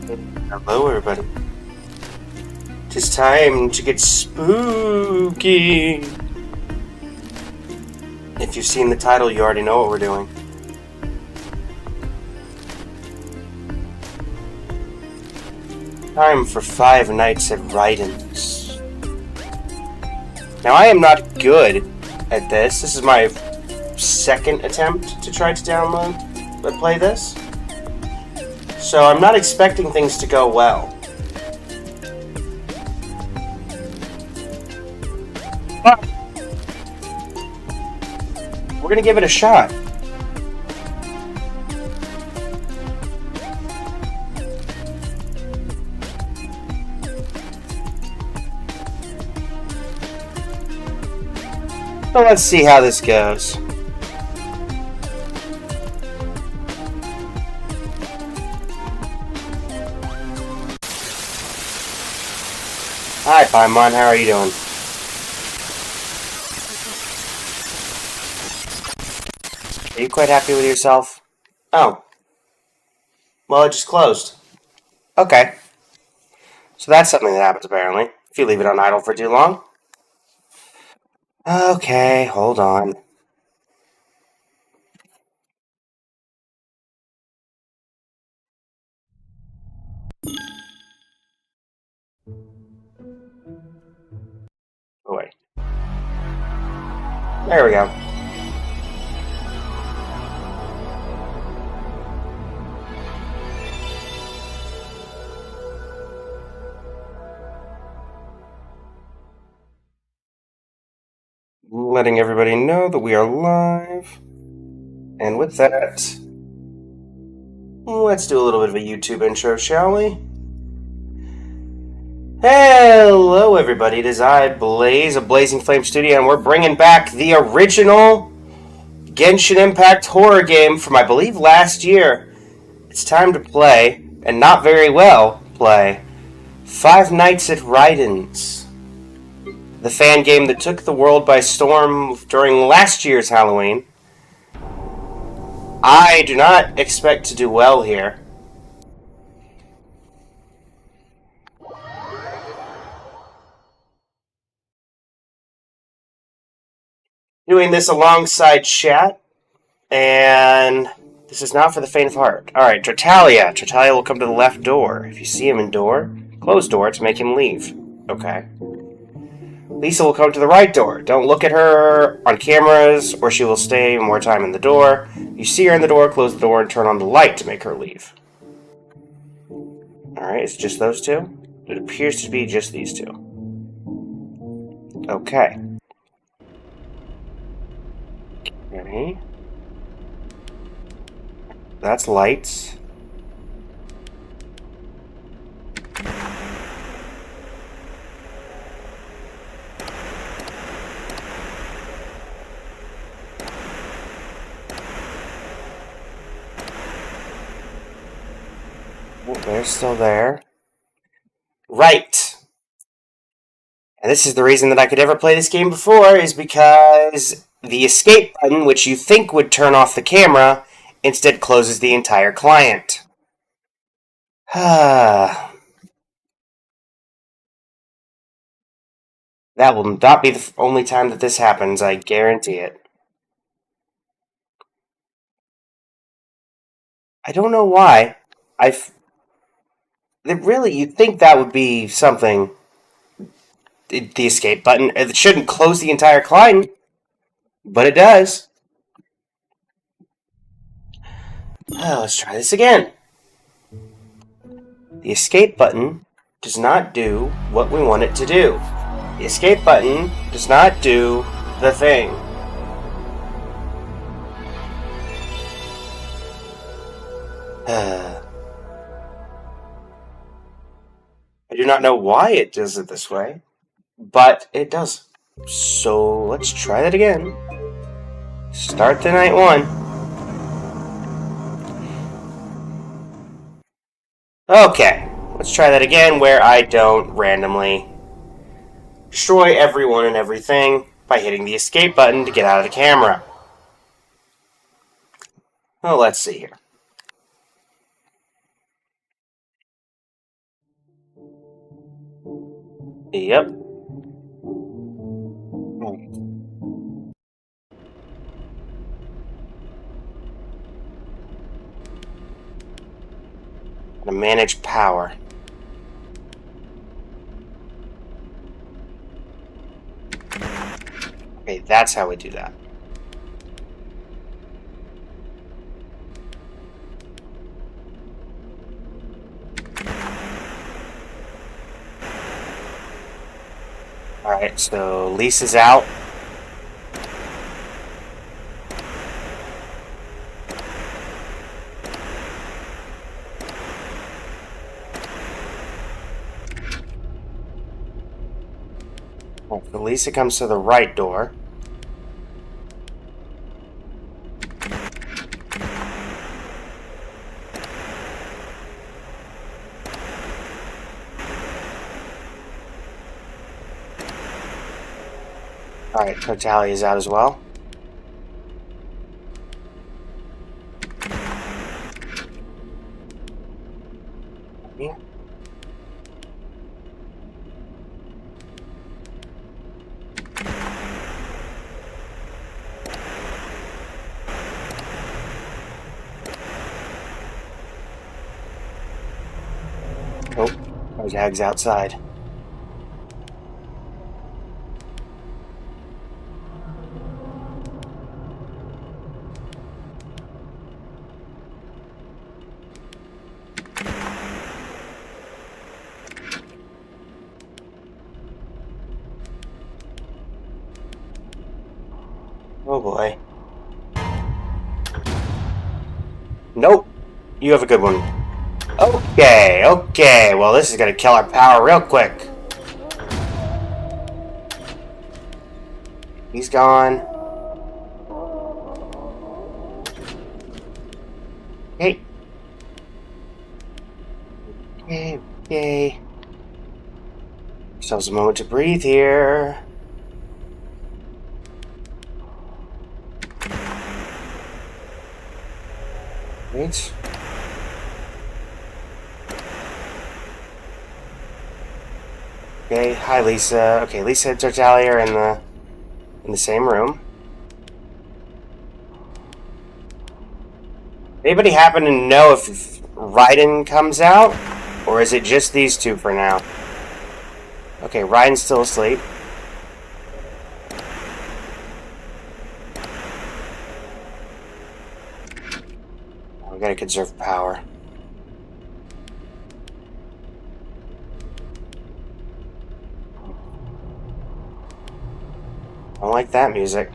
Hello, everybody. Tis time to get spooky. If you've seen the title, you already know what we're doing. Time for 5 Nights at Ryden's. Now, I am not good at this. This is my second attempt to try to download and play this. So I'm not expecting things to go well. But we're gonna give it a shot. So let's see how this goes. Hi, Paimon, how are you doing? Are you quite happy with yourself? Oh. Well, it just closed. Okay. So that's something that happens, apparently, if you leave it on idle for too long. Okay, hold on. Oh, wait. There we go. Letting everybody know that we are live. And with that, let's do a little bit of a YouTube intro, shall we? Hello, everybody. It is I, Blaze of Blazing Flame Studio, and we're bringing back the original Genshin Impact horror game from, I believe, last year. It's time to play, and not very well play, 5 Nights at Ryden's. The fan game that took the world by storm during last year's Halloween. I do not expect to do well here. Doing this alongside chat, and this is not for the faint of heart. Alright, Tertalia. Tertalia will come to the left door. If you see him in door, close door to make him leave. Okay. Lisa will come to the right door. Don't look at her on cameras, or she will stay more time in the door. You see her in the door, close the door, and turn on the light to make her leave. Alright, it's just those two? It appears to be just these two. Okay. Okay. That's lights. They're still there. Right. And this is the reason that I could ever play this game before, is because the escape button, which you think would turn off the camera, instead closes the entire client. That will not be the only time that this happens, I guarantee it. I don't know why. Really, you'd think that would be something. The escape button. It shouldn't close the entire client, but it does. Let's try this again. The escape button does not do what we want it to do. The escape button does not do the thing. I do not know why it does it this way, but it does. So let's try that again. Start the night 1. Okay, let's try that again where I don't randomly destroy everyone and everything by hitting the escape button to get out of the camera. Well, let's see here. Yep. To manage power. Okay, that's how we do that. Alright, so Lisa's out. So Lisa comes to the right door. Alright, Totalia is out as well. Yeah. Oh, there's Hags outside. Oh boy. Nope. You have a good one. Okay, okay. Well, this is gonna kill our power real quick. He's gone. Hey. Okay, okay. Ourselves a moment to breathe here. Right. Okay, hi Lisa. Okay, Lisa and Totalia are in the same room. Anybody happen to know if Raiden comes out? Or is it just these two for now? Okay, Raiden's still asleep. Oh, we gotta conserve power. I don't like that music.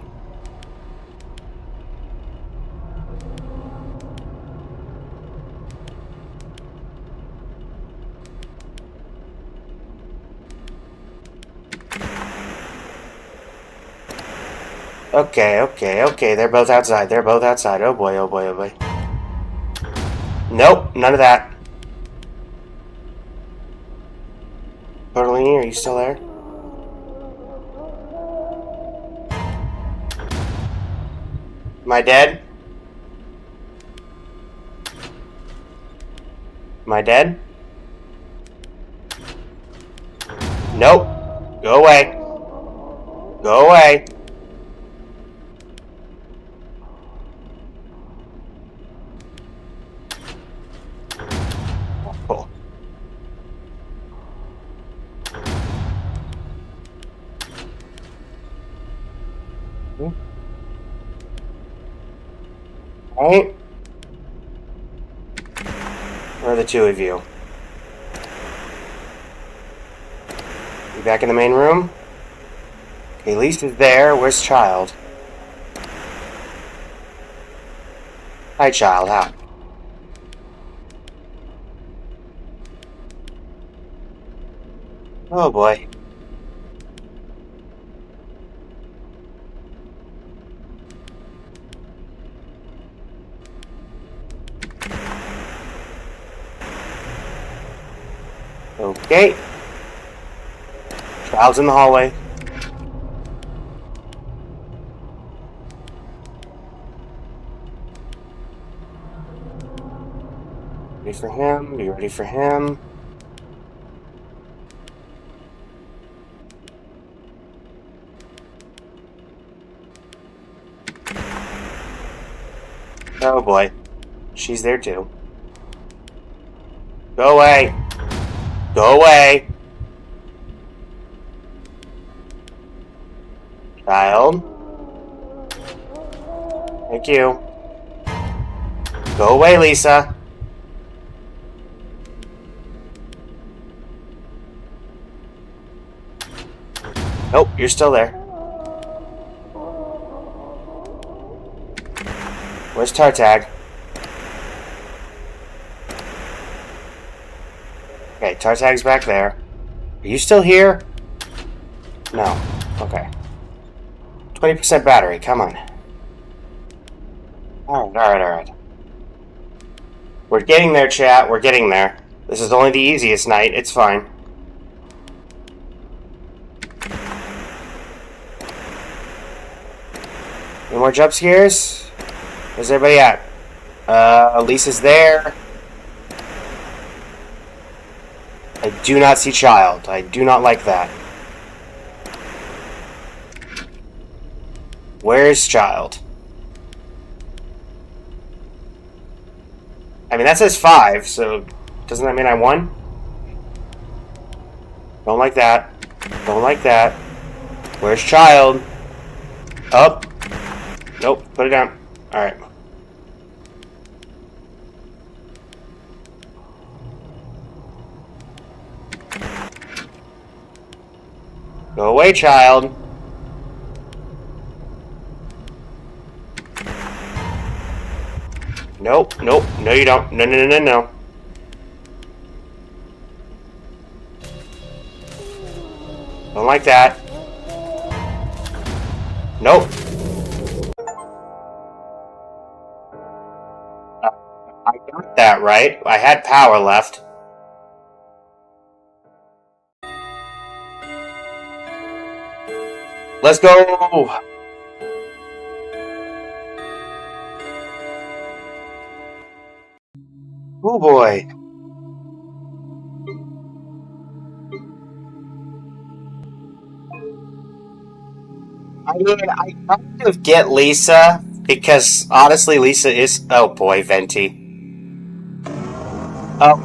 Okay, okay, okay. They're both outside. They're both outside. Oh boy, oh boy, oh boy. Nope, none of that. Tortellini, are you still there? Am I dead? Am I dead? Nope. Go away. Go away. Oh. Alright. Where are the two of you? You back in the main room? Okay, Lisa's there. Where's Child? Hi, Child. How? Oh boy. Okay. Child's in the hallway. Ready for him? Be ready for him. Oh boy. She's there too. Go away. Go away. Child. Thank you. Go away, Lisa. Nope, you're still there. Where's Tartag? Okay, Tartag's back there. Are you still here? No. Okay. 20% battery, come on. Alright. We're getting there, chat. We're getting there. This is only the easiest night. It's fine. Any more jump scares? Where's everybody at? Lisa's there. I do not see child. I do not like that. Where's child? I mean, that says 5, so doesn't that mean I won? Don't like that. Don't like that. Where's child? Up. Nope, put it down. Alright. Go away, child. Nope. No you don't. No. Don't like that. Nope. I got that right. I had power left. Let's go! Oh boy. I mean, I kind of get Lisa, because honestly, Lisa is. Oh boy, Venti. Well,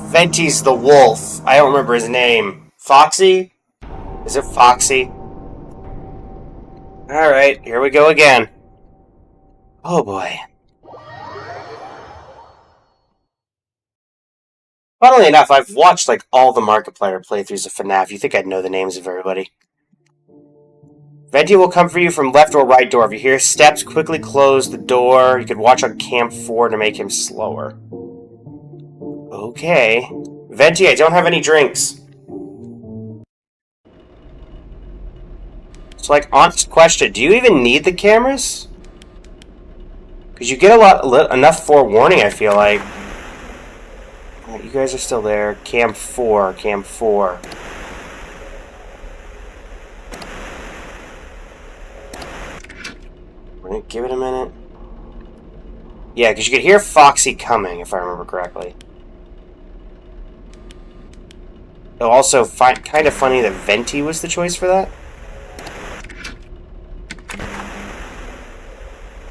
Venti's the wolf. I don't remember his name. Foxy? Is it Foxy? Alright, here we go again. Oh boy. Funnily enough, I've watched like all the Markiplier playthroughs of FNAF. You think I'd know the names of everybody. Venti will come for you from left or right door. If you hear steps, quickly close the door. You could watch on Cam 4 to make him slower. Okay. Venti, I don't have any drinks. So, like, honest question, do you even need the cameras? Because you get enough forewarning, I feel like. You guys are still there. Cam 4. We're gonna give it a minute. Yeah, because you could hear Foxy coming, if I remember correctly. Though also, kind of funny that Venti was the choice for that.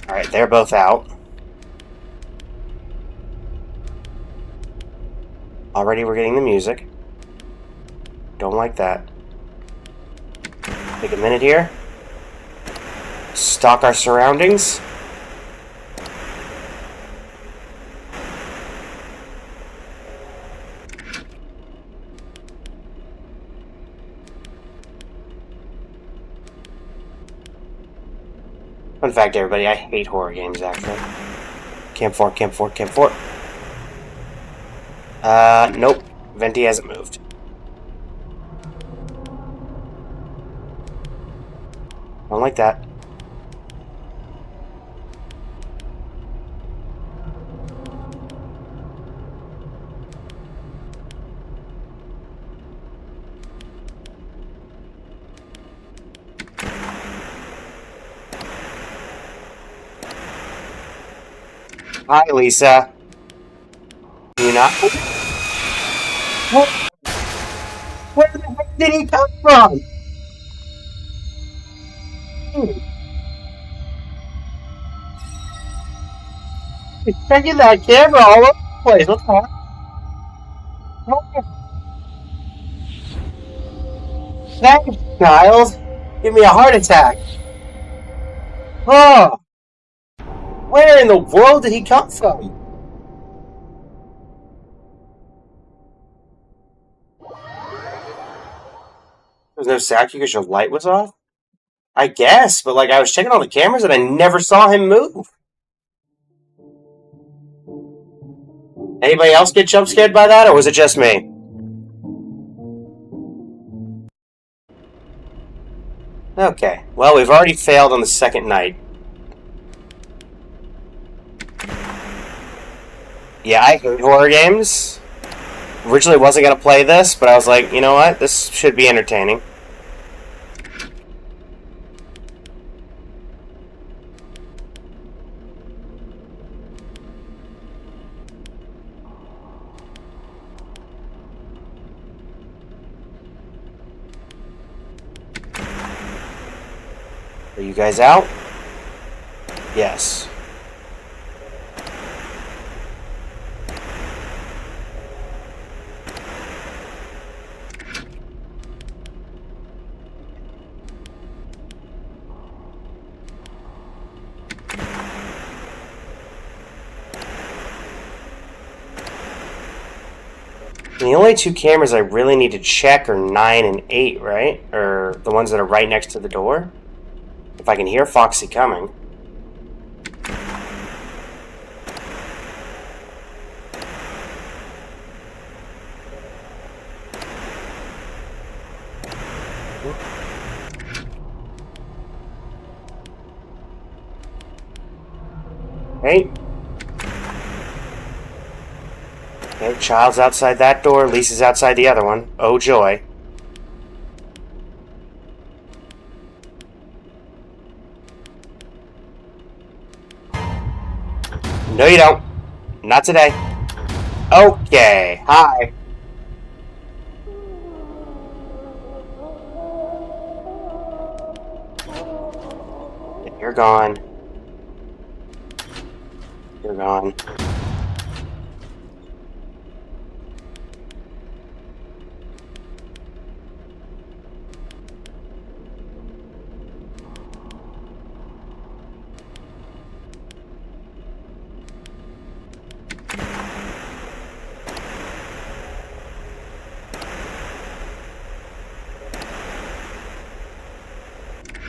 Alright, they're both out. Already we're getting the music. Don't like that. Take a minute here. Stalk our surroundings. Fun fact, everybody, I hate horror games, actually. Cam 4. Nope. Venti hasn't moved. Don't like that. Hi, Lisa. Can you not? What? Where the heck did he come from? He's taking that camera all over the place. What's going on? Thanks, Giles. Give me a heart attack. Oh, where in the world did he come from? There's no sound because your light was off? I guess, but like I was checking all the cameras and I never saw him move. Anybody else get jump scared by that, or was it just me? Okay, well, we've already failed on the second night. Yeah, I hate horror games. Originally wasn't going to play this, but I was like, you know what? This should be entertaining. Are you guys out? Yes. The only two cameras I really need to check are 9 and 8, right? Or the ones that are right next to the door. If I can hear Foxy coming. Hey. Okay, Child's outside that door, Lisa's outside the other one. Oh joy. No you don't. Not today. Okay, hi. You're gone. You're gone.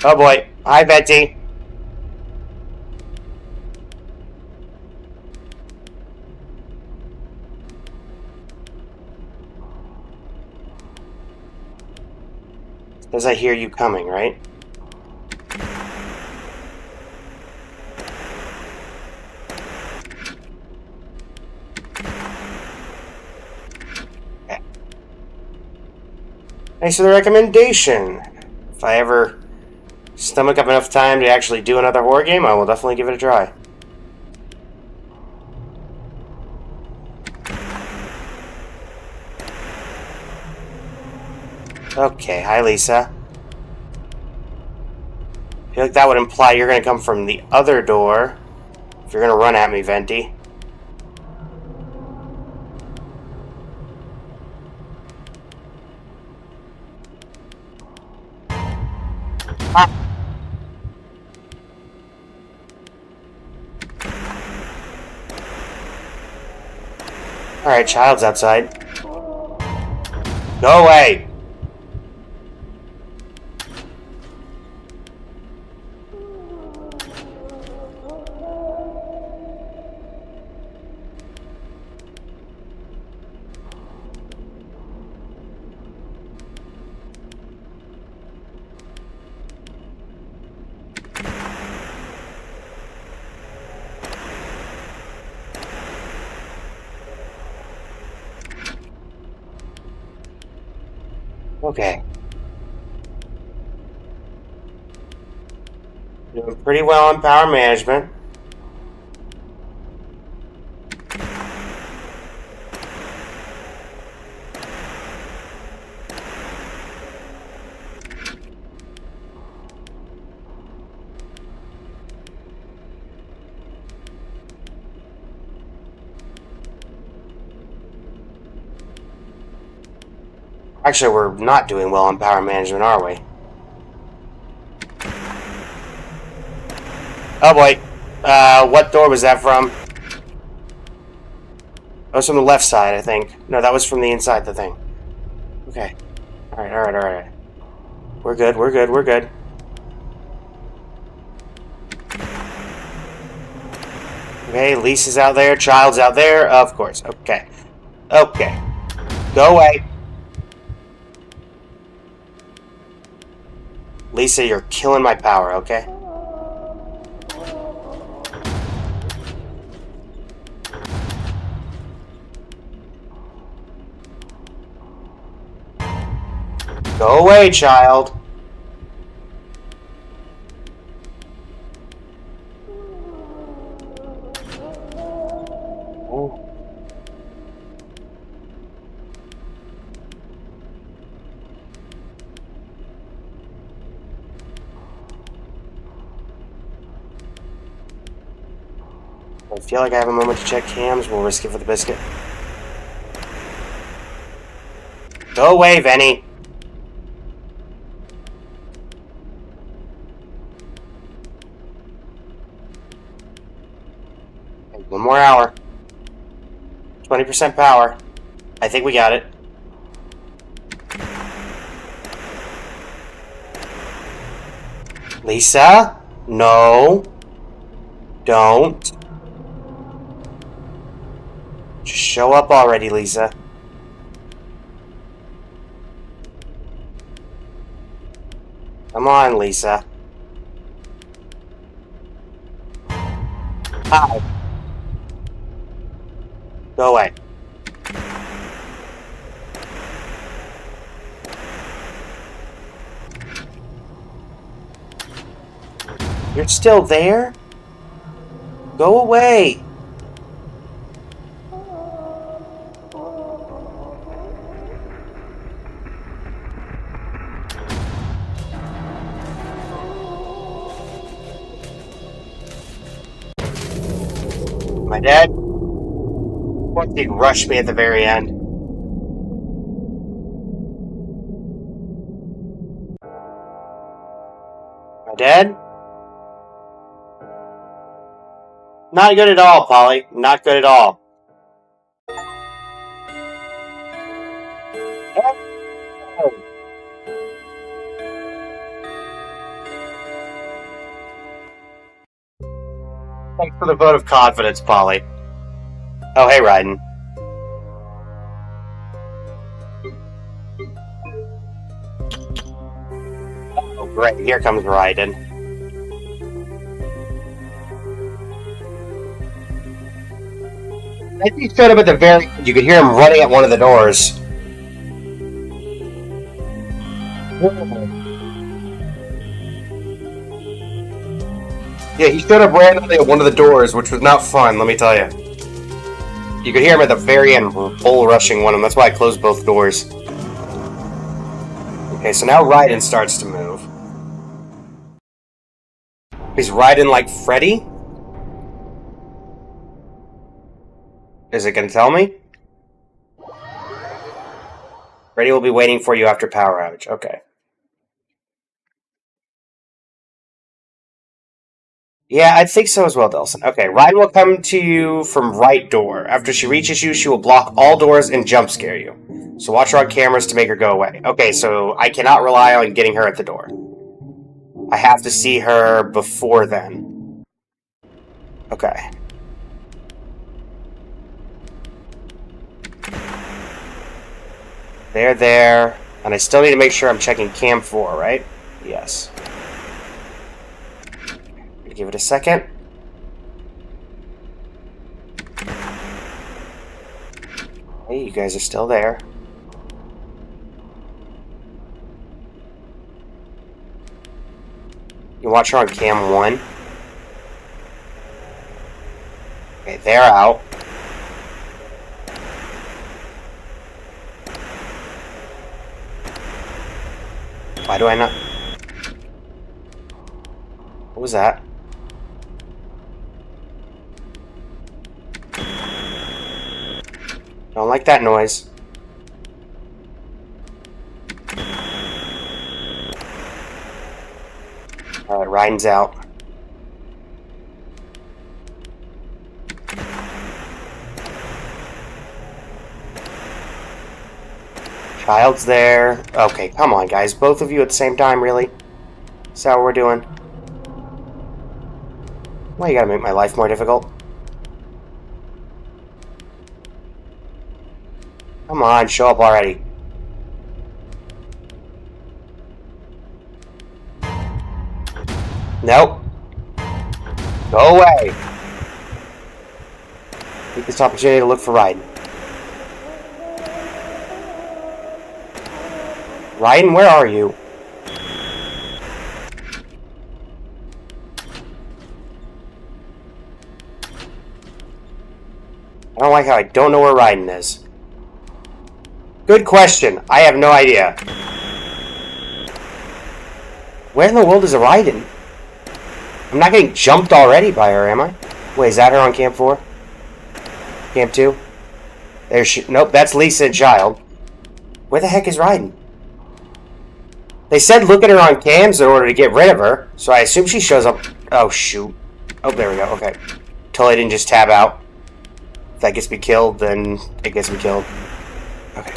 Oh boy. Hi, Betty. Says I hear you coming, right? Okay. Thanks for the recommendation. If I ever stomach up enough time to actually do another horror game, I will definitely give it a try. Okay, hi Lisa. I feel like that would imply you're going to come from the other door. If you're going to run at me, Venti. Ah. Alright, Child's outside. Go away! Okay. Doing pretty well on power management. Actually, we're not doing well on power management, are we? Oh boy. What door was that from? That was from the left side, I think. No, that was from the inside of the thing. Okay. Alright. We're good. Okay, Lisa's out there, Child's out there, of course. Okay. Go away. Lisa, you're killing my power, okay? Go away, child. Ooh. I feel like I have a moment to check cams. We'll risk it for the biscuit. Go away, Venny. Okay, one more hour. 20% power. I think we got it. Lisa? No. Don't. Just show up already, Lisa. Come on, Lisa. Hi. Go away. You're still there? Go away. My dad? What did rush me at the very end? My dad? Not good at all, Polly. Not good at all. Thanks for the vote of confidence, Polly. Oh, hey, Ryden. Oh, great. Here comes Ryden. I think he showed up at the very end. You could hear him running at one of the doors. Yeah, he showed up randomly at one of the doors, which was not fun, let me tell you. You could hear him at the very end, bull rushing one of them. That's why I closed both doors. Okay, so now Ryden starts to move. Is Ryden like Freddy? Is it going to tell me? Freddy will be waiting for you after power outage. Okay. Yeah, I think so as well, Delson. Okay, Ryden will come to you from right door. After she reaches you, she will block all doors and jump scare you. So watch her on cameras to make her go away. Okay, so I cannot rely on getting her at the door. I have to see her before then. Okay. They're there. And I still need to make sure I'm checking cam 4, right? Yes. Give it a second. Hey, you guys are still there. You watch her on cam 1. Okay, they're out. Why do I not? What was that? Don't like that noise. Ryan's out. Child's there. Okay, come on, guys. Both of you at the same time, really? Is that what we're doing? Why you gotta make my life more difficult? Come on, show up already. Nope. Go away. Take this opportunity to look for Ryden. Ryden, where are you? I don't like how I don't know where Ryden is. Good question. I have no idea. Where in the world is a Ryden? I'm not getting jumped already by her, am I? Wait, is that her on Camp 4? Camp 2? There's she. Nope, that's Lisa and Child. Where the heck is Ryden? They said look at her on cams in order to get rid of her, so I assume she shows up. Oh, shoot. Oh, there we go. Okay. Totally didn't just tab out. If that gets me killed, then it gets me killed. Okay.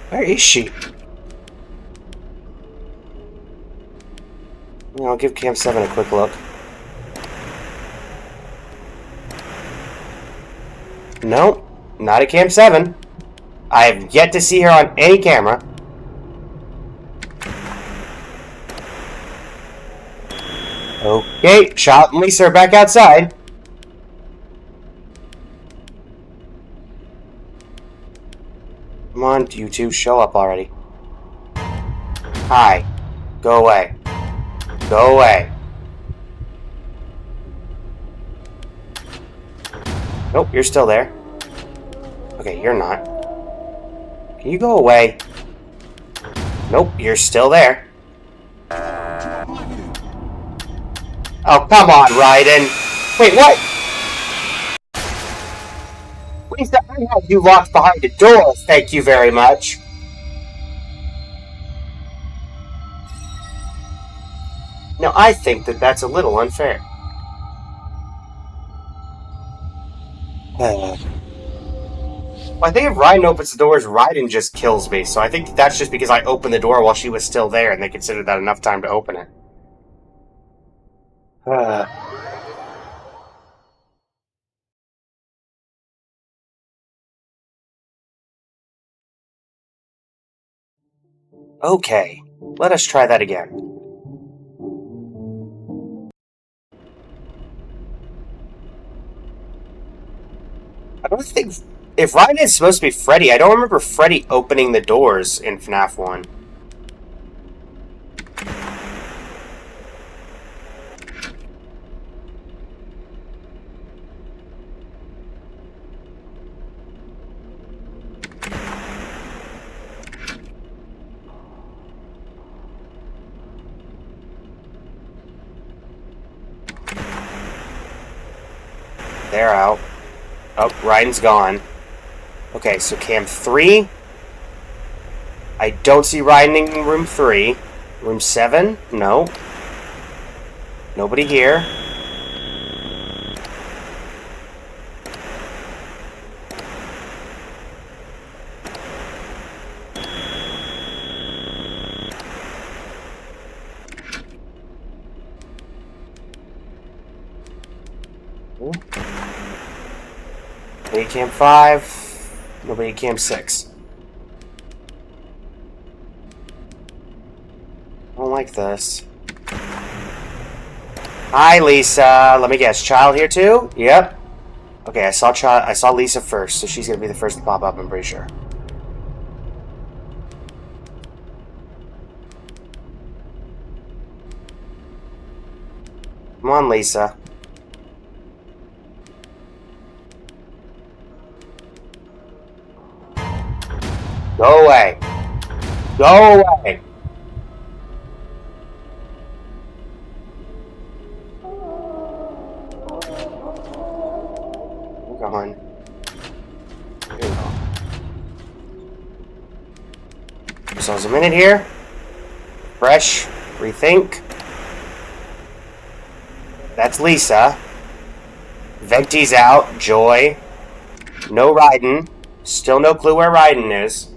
Where is she? I'll give Camp 7 a quick look. Nope, not at Camp 7. I have yet to see her on any camera. Okay, Child and Lisa are back outside. Come on, you two, show up already. Hi. Go away. Go away. Nope, you're still there. Okay, you're not. Can you go away? Nope, you're still there. Oh, come on, Ryden. Wait, what? Lisa, I had you locked behind the door. Thank you very much. Now, I think that that's a little unfair. Well, I think if Ryden opens the doors, Ryden just kills me. So I think that's just because I opened the door while she was still there, and they considered that enough time to open it. Okay, let us try that again. I don't think... If Ryden is supposed to be Freddy, I don't remember Freddy opening the doors in FNAF 1. They're out. Oh, Ryden's gone. Okay, so Camp 3. I don't see Ryden in room 3. Room 7? No. Nobody here. Nobody at Camp 5. Nobody at Camp 6. I don't like this. Hi, Lisa. Let me guess. Child here too? Yep. Okay, I saw Lisa first, so she's gonna be the first to pop up, I'm pretty sure. Come on, Lisa. Go away. Go away. Come on. Here we go. So there's a minute here. Refresh. Rethink. That's Lisa. Venti's out. Joy. No Raiden. Still no clue where Raiden is.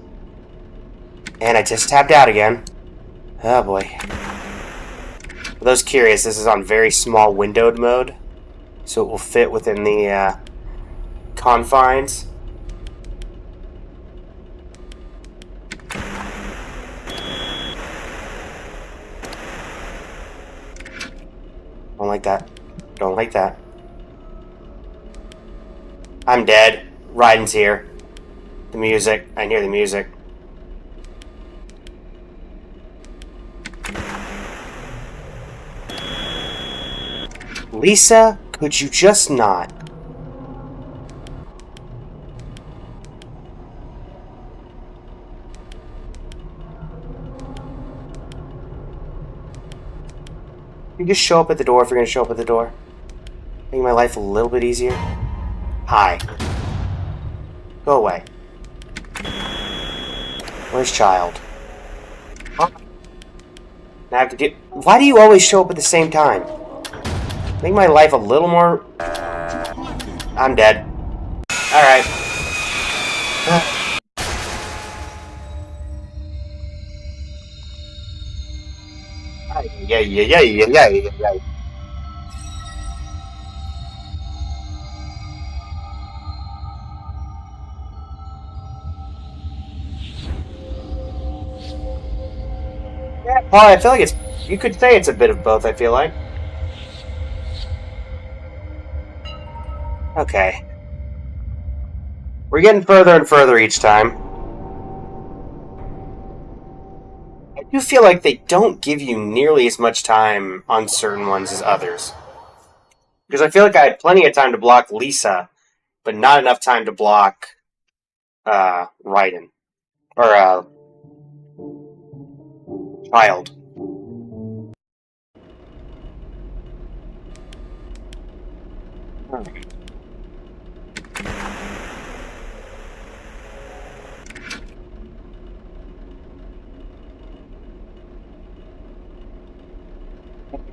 And I just tapped out again. Oh boy. For those curious, this is on very small windowed mode, so it will fit within the confines. Don't like that. Don't like that. I'm dead. Raiden's here. The music. I hear the music. Lisa, could you just not? You just show up at the door if you're going to show up at the door. Make my life a little bit easier. Hi. Go away. Where's Child? Now I have to do... Why do you always show up at the same time? Make my life a little more... I'm dead. Alright. Yeah. Paul, I feel like it's... You could say it's a bit of both, I feel like. Okay. We're getting further and further each time. I do feel like they don't give you nearly as much time on certain ones as others. Because I feel like I had plenty of time to block Lisa, but not enough time to block Raiden. Or Child.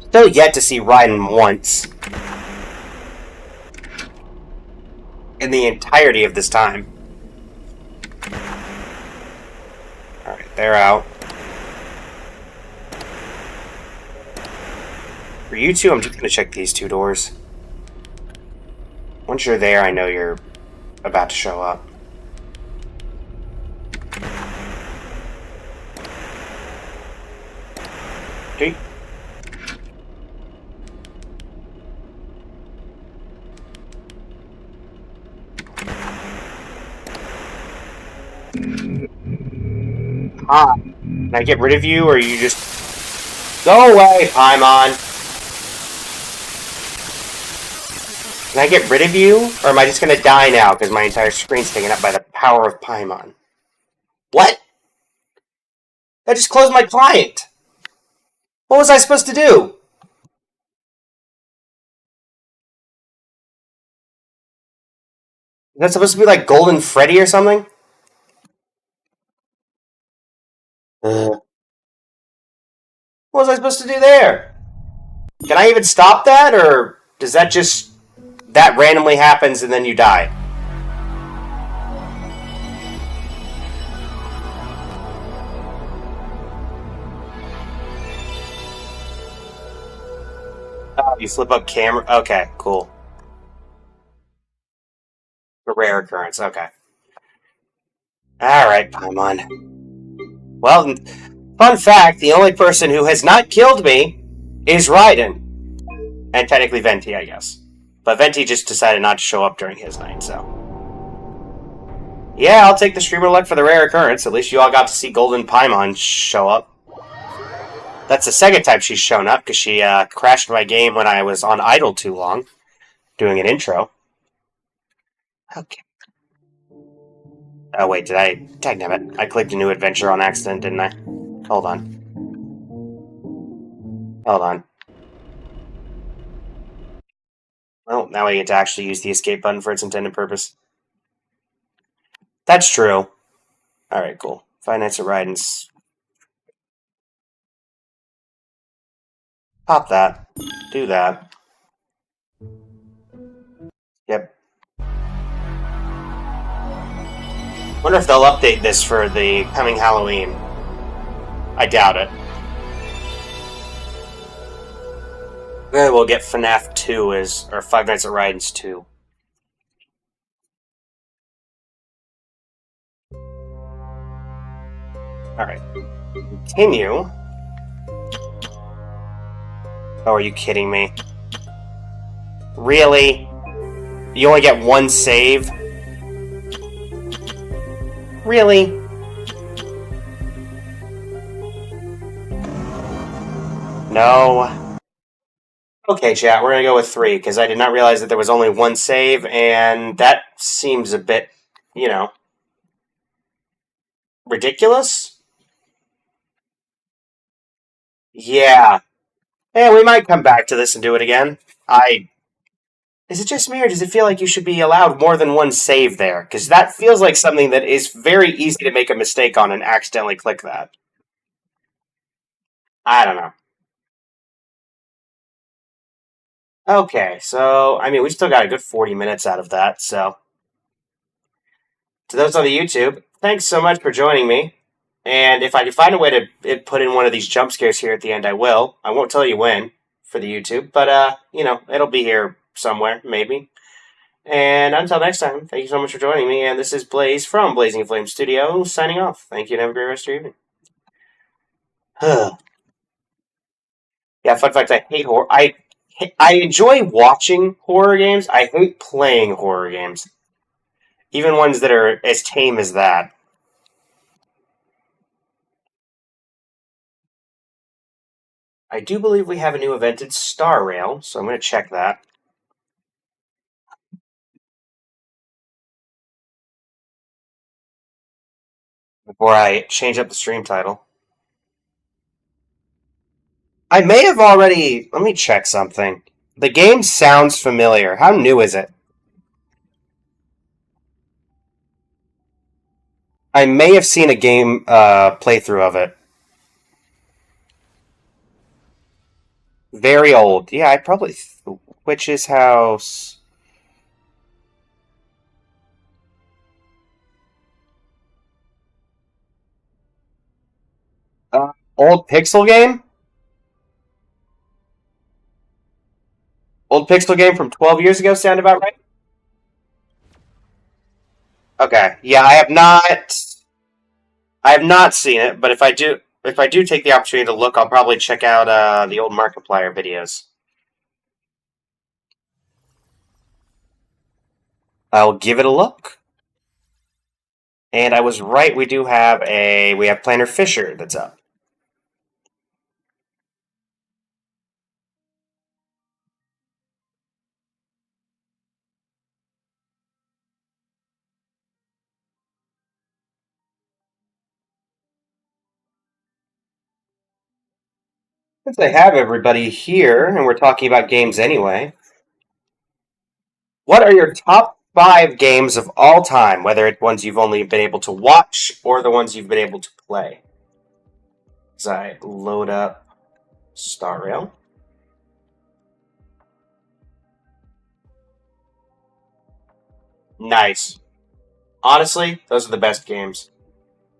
Still yet to see Raiden once. In the entirety of this time. Alright, they're out. For you two, I'm just going to check these two doors. Once you're there, I know you're about to show up. Okay. Can I get rid of you, or you just... Go away, Paimon! Can I get rid of you, or am I just gonna die now because my entire screen's taken up by the power of Paimon? What? I just closed my client! What was I supposed to do? Is that supposed to be like Golden Freddy or something? What was I supposed to do there? Can I even stop that, or does that just... That randomly happens and then you die? Oh, you flip up camera? Okay, cool. A rare occurrence, okay. Alright, Paimon. Well, fun fact, the only person who has not killed me is Raiden. And technically Venti, I guess. But Venti just decided not to show up during his night, so... Yeah, I'll take the streamer luck for the rare occurrence. At least you all got to see Golden Paimon show up. That's the second time she's shown up, because she crashed my game when I was on idle too long, doing an intro. Okay. Oh, wait, did I... Dagnabbit. I clicked a new adventure on accident, didn't I? Hold on. Hold on. Well, now I get to actually use the escape button for its intended purpose. That's true. Alright, cool. Five Nights at Raiden's Pop that. Do that. Yep. Wonder if they'll update this for the coming Halloween. I doubt it. Maybe we'll get FNAF 2 or Five Nights at Freddy's 2. Alright. Continue. Oh, are you kidding me? Really? You only get one save? Really? No. Okay, chat, we're gonna go with 3, because I did not realize that there was only one save, and that seems a bit, ridiculous? Yeah. Yeah, we might come back to this and do it again. Is it just me, or does it feel like you should be allowed more than one save there? Because that feels like something that is very easy to make a mistake on and accidentally click that. I don't know. Okay, so, we've still got a good 40 minutes out of that, so. To those on the YouTube, thanks so much for joining me. And if I can find a way to put in one of these jump scares here at the end, I will. I won't tell you when for the YouTube, but, it'll be here somewhere, maybe. And until next time, thank you so much for joining me. And this is Blaze from Blazing Flame Studio, signing off. Thank you and have a great rest of your evening. Yeah, fun fact, I hate horror. I enjoy watching horror games. I hate playing horror games. Even ones that are as tame as that. I do believe we have a new event in Star Rail, so I'm going to check that. Before I change up the stream title. I may have already... Let me check something. The game sounds familiar. How new is it? I may have seen a game playthrough of it. Very old. Yeah, I probably... Witch's House... Old pixel game? Old pixel game from 12 years ago sound about right? Okay. Yeah, I have not seen it, but if I do take the opportunity to look, I'll probably check out the old Markiplier videos. I'll give it a look. And I was right, we have Planar Fissure that's up. Since I have everybody here, and we're talking about games anyway, what are your top 5 games of all time, whether it's ones you've only been able to watch or the ones you've been able to play? As I load up Star Rail. Nice. Honestly, those are the best games.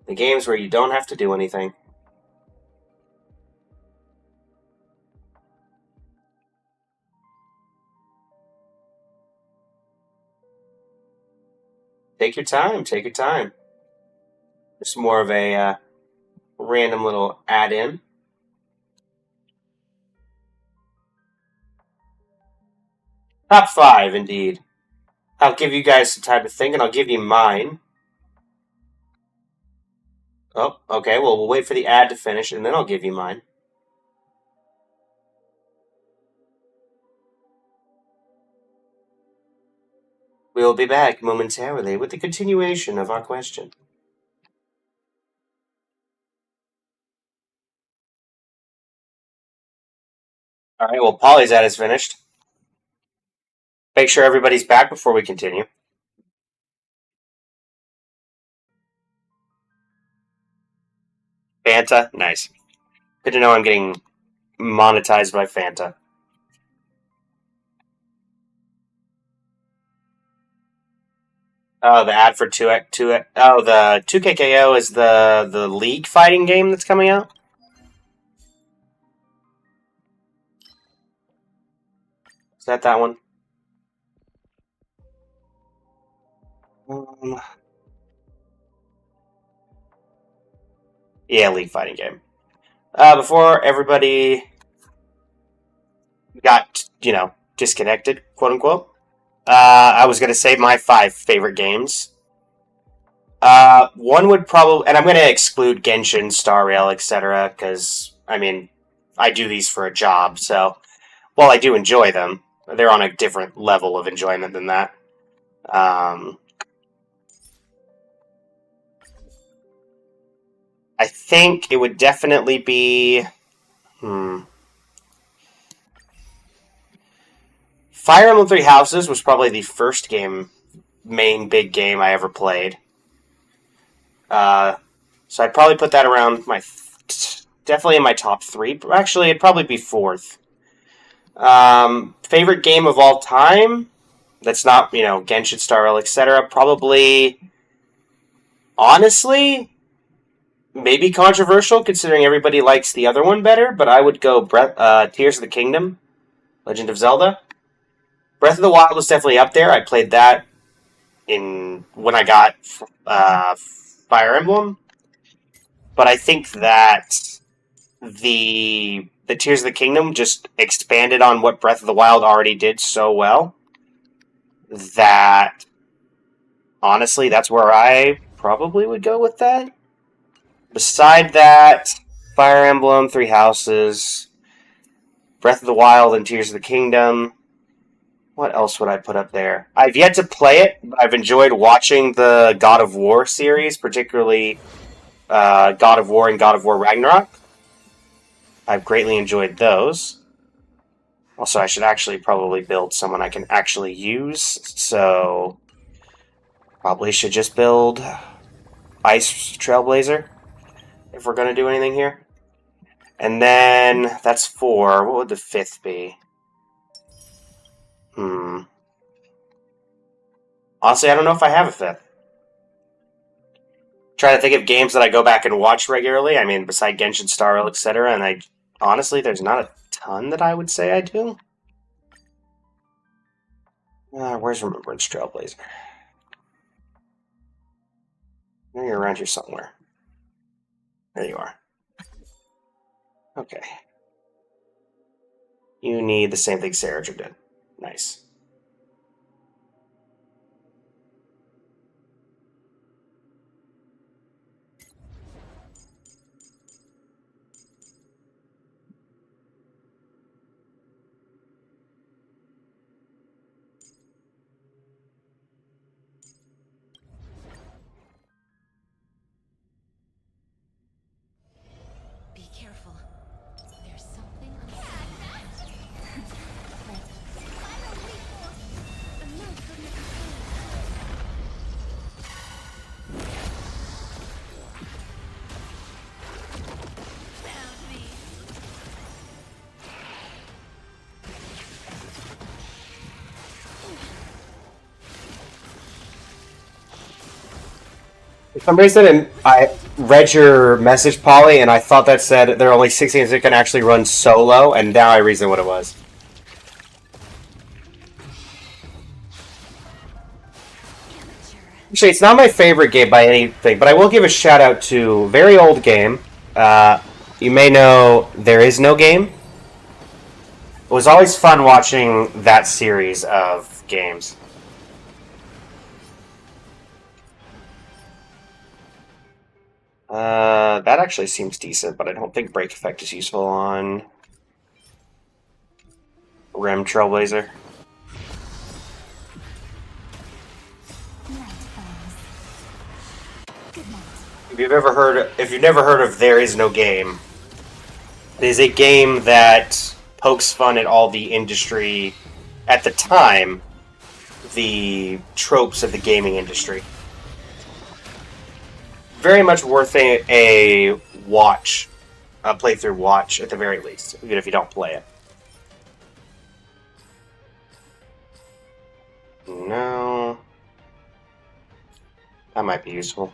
The games where you don't have to do anything. Take your time, take your time. Just more of a random little add-in. Top 5, indeed. I'll give you guys some time to think, and I'll give you mine. Oh, okay, well, we'll wait for the ad to finish, and then I'll give you mine. We'll be back momentarily with the continuation of our question. All right, well, Polly's ad is finished. Make sure everybody's back before we continue. Fanta, nice. Good to know I'm getting monetized by Fanta. Oh, the ad for 2 oh, the 2KKO is the League fighting game that's coming out? Is that one? Yeah, League fighting game. Before everybody got, disconnected, quote unquote, I was going to say my 5 favorite games. One would probably, and I'm going to exclude Genshin, Star Rail, etc., because, I do these for a job, so while I do enjoy them, they're on a different level of enjoyment than that. I think it would definitely be... Fire Emblem Three Houses was probably the first main big game I ever played. So I'd probably put that around definitely in my top 3. Actually, it'd probably be 4th. Favorite game of all time? That's not, Genshin, Star Rail, etc. Probably, honestly, maybe controversial considering everybody likes the other one better, but I would go Tears of the Kingdom, Legend of Zelda. Breath of the Wild was definitely up there. I played that when I got Fire Emblem. But I think that the Tears of the Kingdom just expanded on what Breath of the Wild already did so well that, honestly, that's where I probably would go with that. Beside that, Fire Emblem, Three Houses, Breath of the Wild, and Tears of the Kingdom. What else would I put up there? I've yet to play it. I've enjoyed watching the God of War series, particularly God of War and God of War Ragnarok. I've greatly enjoyed those. Also, I should actually probably build someone I can actually use, so probably should just build Ice Trailblazer if we're going to do anything here. And then that's 4. What would the 5th be? Honestly, I don't know if I have a 5th. Trying to think of games that I go back and watch regularly. Beside Genshin, Star Rail, etc. And honestly, there's not a ton that I would say I do. Where's Remembrance Trailblazer? Maybe you're around here somewhere. There you are. Okay. You need the same thing Sarah did. Nice. Be careful. There's something For some reason, I read your message, Polly, and I thought that said there are only 6 games that can actually run solo, and now I reason what it was. Actually, it's not my favorite game by anything, but I will give a shout out to a very old game. You may know There Is No Game. It was always fun watching that series of games. That actually seems decent, but I don't think Break Effect is useful on Rem Trailblazer. If you've never heard of There Is No Game, it is a game that pokes fun at all the industry at the time, the tropes of the gaming industry. Very much worth a watch a playthrough watch at the very least, even if you don't play it. No. That might be useful.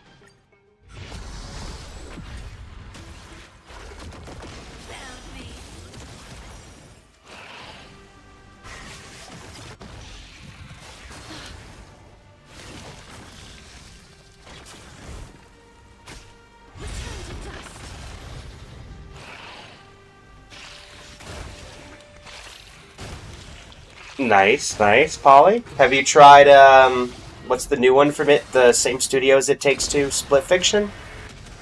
Nice, nice, Polly. Have you tried, what's the new one from it? The same studio as It Takes Two, Split Fiction?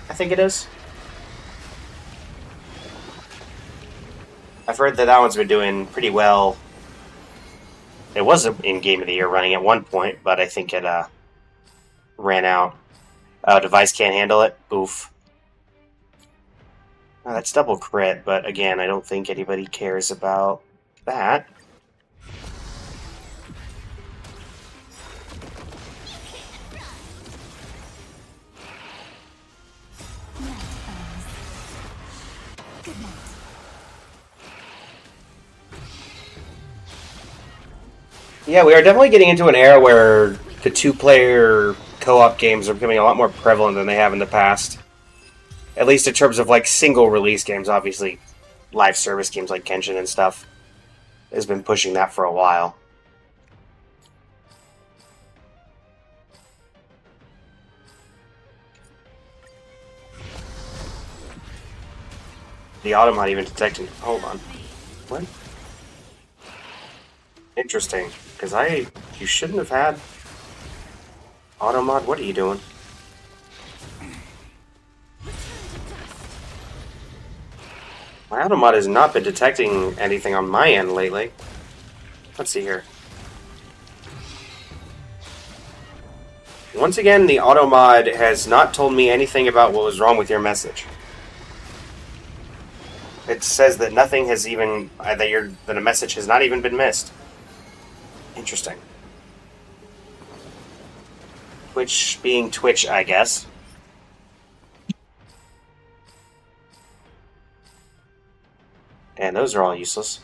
I think it is. I've heard that that one's been doing pretty well. It was in Game of the Year running at one point, but I think it, ran out. Oh, device can't handle it? Oof. Oh, that's double crit, but again, I don't think anybody cares about that. Yeah, we are definitely getting into an era where the two-player co-op games are becoming a lot more prevalent than they have in the past. At least in terms of, like, single-release games. Obviously, live service games like Genshin and stuff has been pushing that for a while. The automod even detecting... Hold on. What? Interesting. Because you shouldn't have had... Automod, what are you doing? My automod has not been detecting anything on my end lately. Let's see here. Once again, the automod has not told me anything about what was wrong with your message. It says that nothing has even... that a message has not even been missed. Interesting. Twitch being Twitch, I guess. And those are all useless.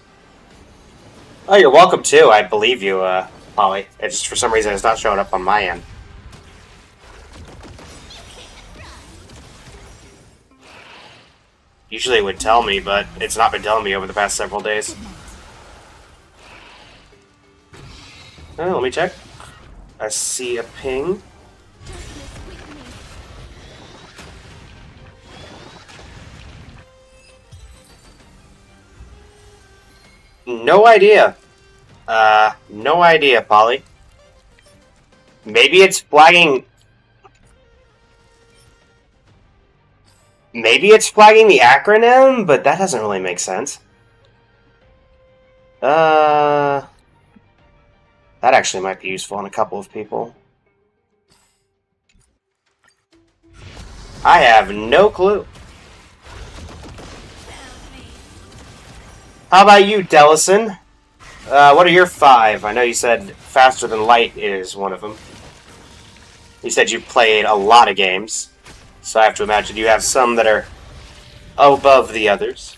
Oh, you're welcome too. I believe you, Polly. It just for some reason it's not showing up on my end. Usually it would tell me, but it's not been telling me over the past several days. Oh, let me check. I see a ping. No idea. No idea, Polly. Maybe it's flagging... Maybe it's flagging the acronym, but that doesn't really make sense. That actually might be useful on a couple of people. I have no clue. How about you, Dellison? What are your 5? I know you said Faster Than Light is one of them. You said you played a lot of games. So I have to imagine you have some that are above the others.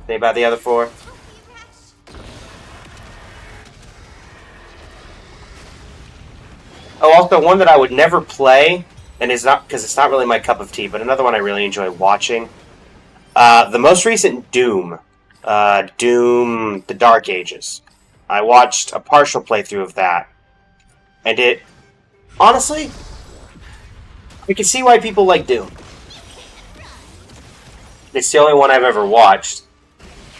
Think about the other 4. Oh, also one that I would never play, and is not because it's not really my cup of tea, but another one I really enjoy watching. The most recent Doom. Doom: The Dark Ages. I watched a partial playthrough of that. And it... Honestly, I can see why people like Doom. It's the only one I've ever watched.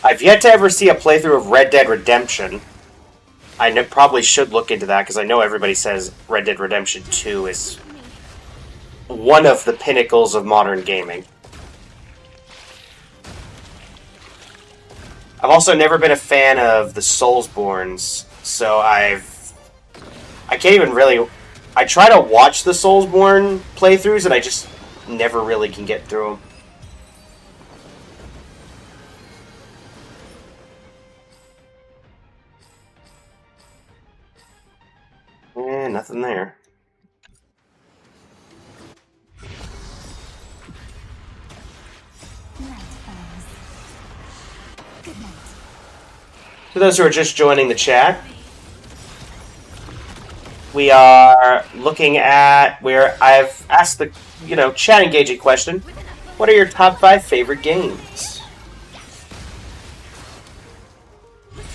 I've yet to ever see a playthrough of Red Dead Redemption. I probably should look into that, because I know everybody says Red Dead Redemption 2 is one of the pinnacles of modern gaming. I've also never been a fan of the Soulsborns, so I can't even really... I try to watch the Soulsborne playthroughs, and I just never really can get through them. Yeah, nothing there. For those who are just joining the chat, we are looking at where I've asked the, chat engaging question. What are your top 5 favorite games?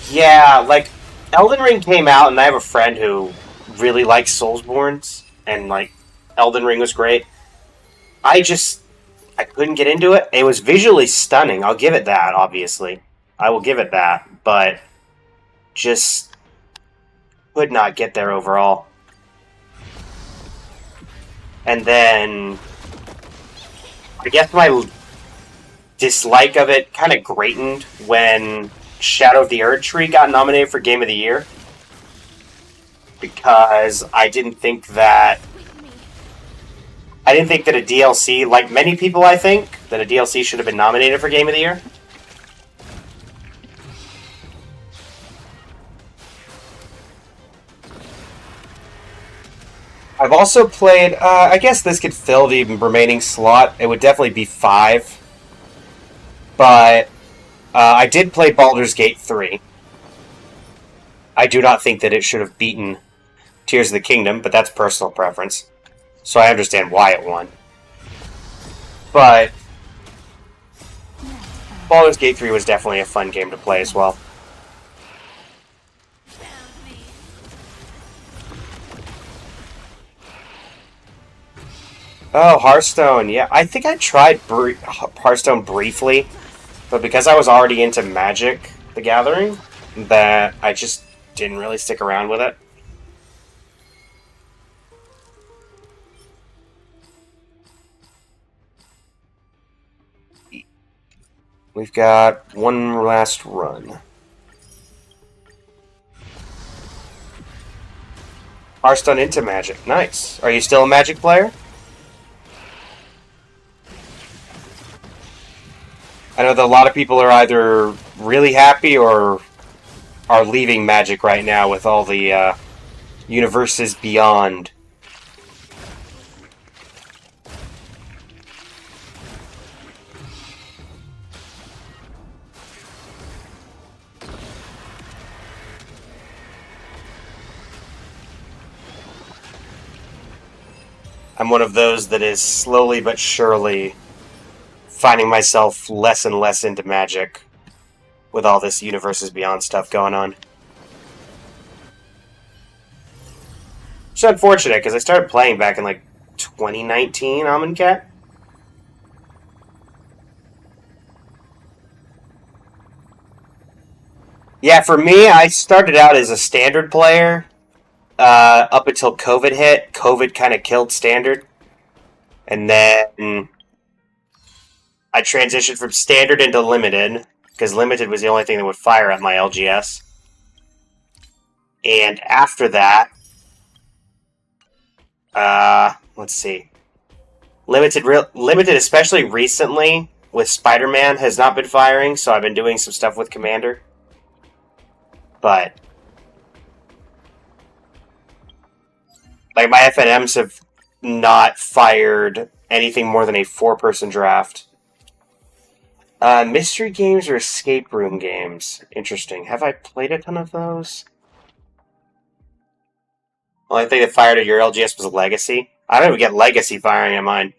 Yeah, like, Elden Ring came out, and I have a friend who really likes Soulsborns, and, like, Elden Ring was great. I couldn't get into it. It was visually stunning. I'll give it that, obviously. I will give it that, but just could not get there overall. And then I guess my dislike of it kind of greatened when Shadow of the Erdtree got nominated for Game of the Year, because I didn't think that a DLC, like many people, I think that a DLC should have been nominated for Game of the Year. I've also played, I guess this could fill the remaining slot. It would definitely be 5. But I did play Baldur's Gate 3. I do not think that it should have beaten Tears of the Kingdom, but that's personal preference. So I understand why it won. But Baldur's Gate 3 was definitely a fun game to play as well. Oh, Hearthstone, yeah. I think I tried Hearthstone briefly, but because I was already into Magic the Gathering, that I just didn't really stick around with it. We've got one last run. Hearthstone into Magic. Nice. Are you still a Magic player? I know that a lot of people are either really happy or are leaving Magic right now with all the universes beyond. I'm one of those that is slowly but surely finding myself less and less into Magic with all this universes beyond stuff going on. It's unfortunate, because I started playing back in, like, 2019, Amonkhet. Yeah, for me, I started out as a standard player, up until COVID hit. COVID kind of killed standard. And then I transitioned from standard into limited, because limited was the only thing that would fire at my LGS. And after that, let's see. Limited, especially recently with Spider-Man, has not been firing, so I've been doing some stuff with Commander. But like, my FNMs have not fired anything more than a 4-person draft. Mystery games or escape room games? Interesting. Have I played a ton of those? The only thing that fired at your LGS was Legacy. I don't even get Legacy firing at mine.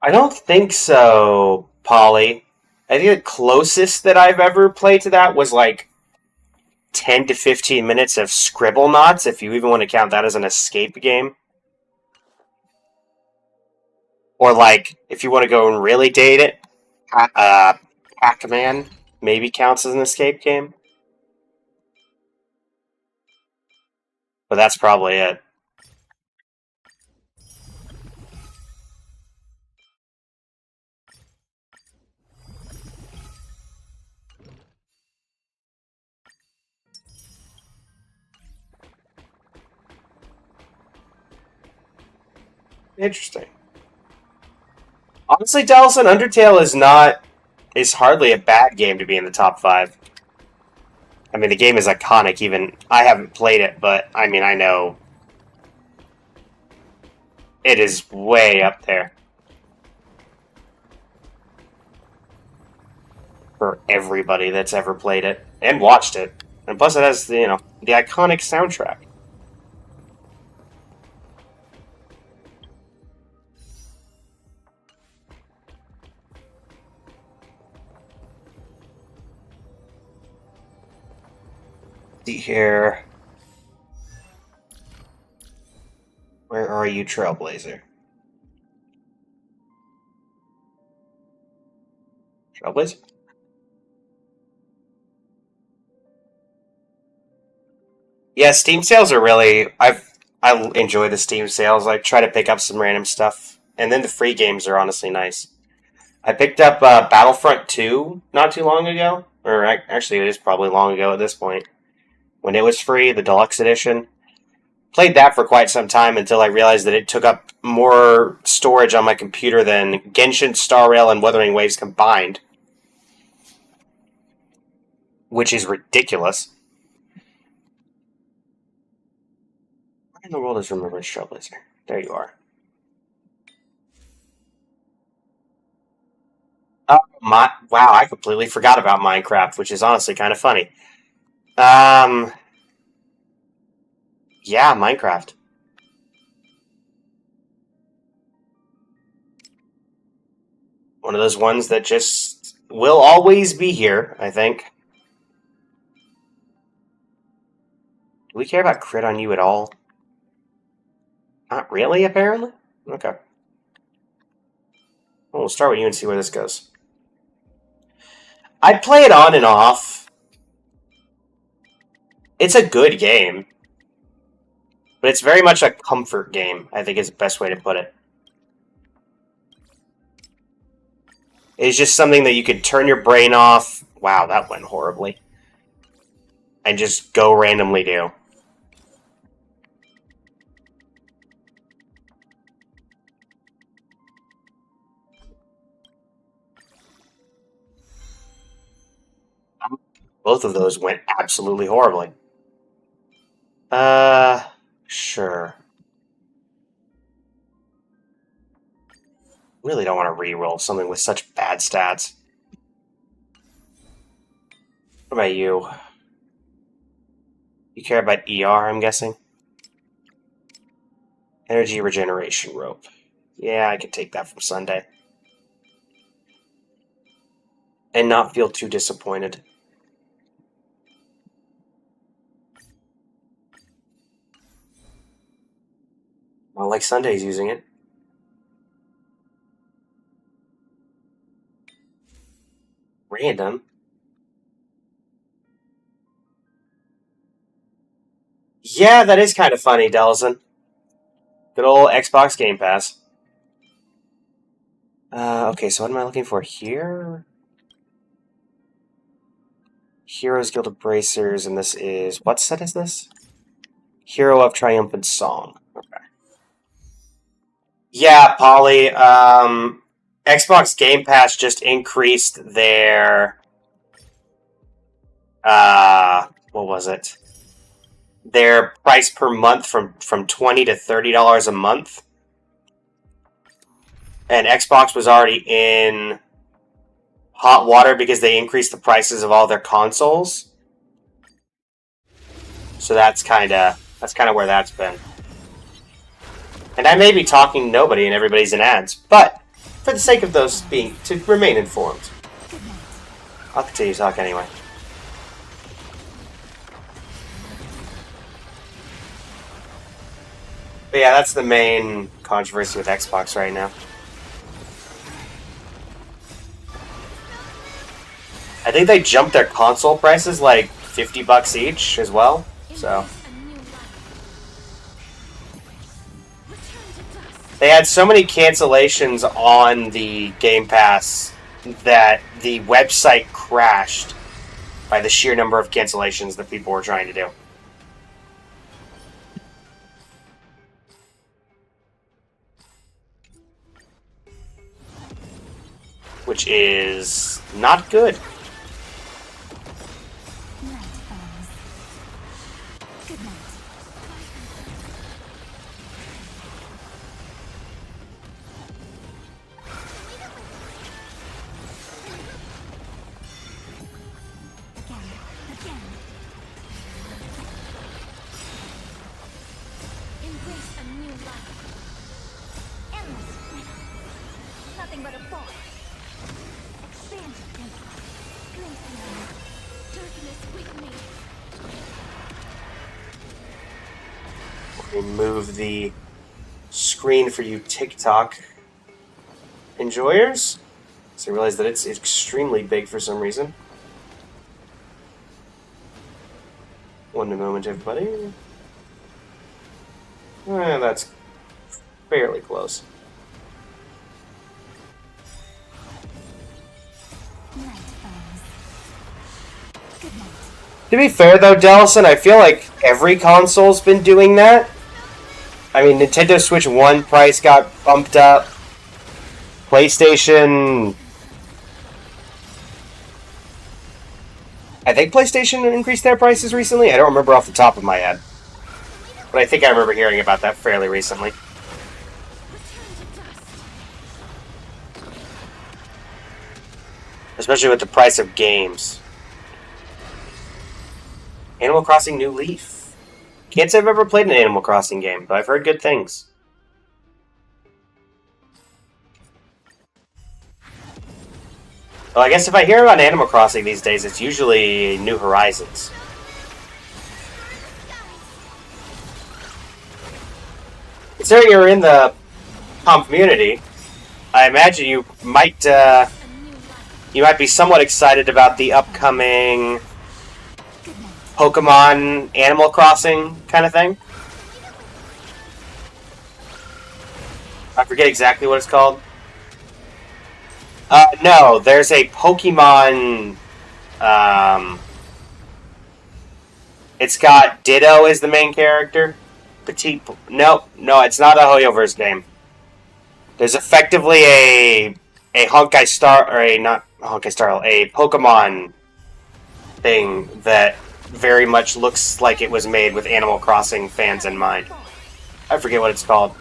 I don't think so, Polly. I think the closest that I've ever played to that was like 10 to 15 minutes of Scribblenauts, if you even want to count that as an escape game. Or, like, if you want to go and really date it, Pac-Man maybe counts as an escape game. But that's probably it. Interesting. Honestly, Dallas and Undertale is hardly a bad game to be in the top 5. I mean, the game is iconic. Even I haven't played it, but I mean, I know it is way up there for everybody that's ever played it and watched it. And plus, it has the iconic soundtrack. See here. Where are you, Trailblazer? Trailblazer? Yeah, Steam sales are really. I enjoy the Steam sales. I try to pick up some random stuff, and then the free games are honestly nice. I picked up Battlefront 2 not too long ago, or actually, it is probably long ago at this point, when it was free, the deluxe edition. Played that for quite some time until I realized that it took up more storage on my computer than Genshin, Star Rail, and Wuthering Waves combined, which is ridiculous. Where in the world is Remembrance Trailblazer? There you are. Oh, wow, I completely forgot about Minecraft, which is honestly kind of funny. Yeah, Minecraft. One of those ones that just will always be here, I think. Do we care about crit on you at all? Not really, apparently? Okay. Well, we'll start with you and see where this goes. I'd play it on and off. It's a good game. But it's very much a comfort game, I think is the best way to put it. It's just something that you could turn your brain off. Wow, that went horribly. And just go randomly do. Both of those went absolutely horribly. Sure. Really don't want to re-roll something with such bad stats. What about you? You care about ER, I'm guessing? Energy regeneration rope. Yeah, I could take that from Sunday. And not feel too disappointed. Well, like Sunday's using it. Random. Yeah, that is kind of funny, Delson. Good old Xbox Game Pass. Okay, so what am I looking for here? Heroes Guild of Bracers, and this is... What set is this? Hero of Triumphant Song. Okay. Yeah, Polly. Xbox Game Pass just increased their... what was it? Their price per month from $20 to $30 a month. And Xbox was already in hot water because they increased the prices of all their consoles. So that's kind of where that's been. And I may be talking nobody and everybody's in ads, but for the sake of those to remain informed, I'll continue to talk anyway. But yeah, that's the main controversy with Xbox right now. I think they jumped their console prices like $50 each as well. So they had so many cancellations on the Game Pass that the website crashed by the sheer number of cancellations that people were trying to do. which is not good. Night falls. Good night. Again. Embrace a new life. Endless freedom. Nothing but a thought. Expand your thinking. Strengthen me. Darkness with me. Remove the screen for you TikTok enjoyers. So I realize that it's extremely big for some reason. One moment, everybody. That's fairly close. Night falls. Good night. To be fair, though, Delson, I feel like every console's been doing that. I mean, Nintendo Switch 1 price got bumped up. PlayStation... I think PlayStation increased their prices recently. I don't remember off the top of my head. But I think I remember hearing about that fairly recently. Especially with the price of games. Animal Crossing New Leaf. Can't say I've ever played an Animal Crossing game, but I've heard good things. Well, I guess if I hear about Animal Crossing these days, it's usually New Horizons. Considering you're in the community, I imagine you might be somewhat excited about the upcoming Pokemon Animal Crossing kind of thing. I forget exactly what it's called. No, there's a Pokemon, it's got Ditto as the main character. No, it's not a Hoyoverse game. There's effectively a Honkai Star, or not Honkai Star, a Pokemon thing that very much looks like it was made with Animal Crossing fans in mind. I forget what it's called.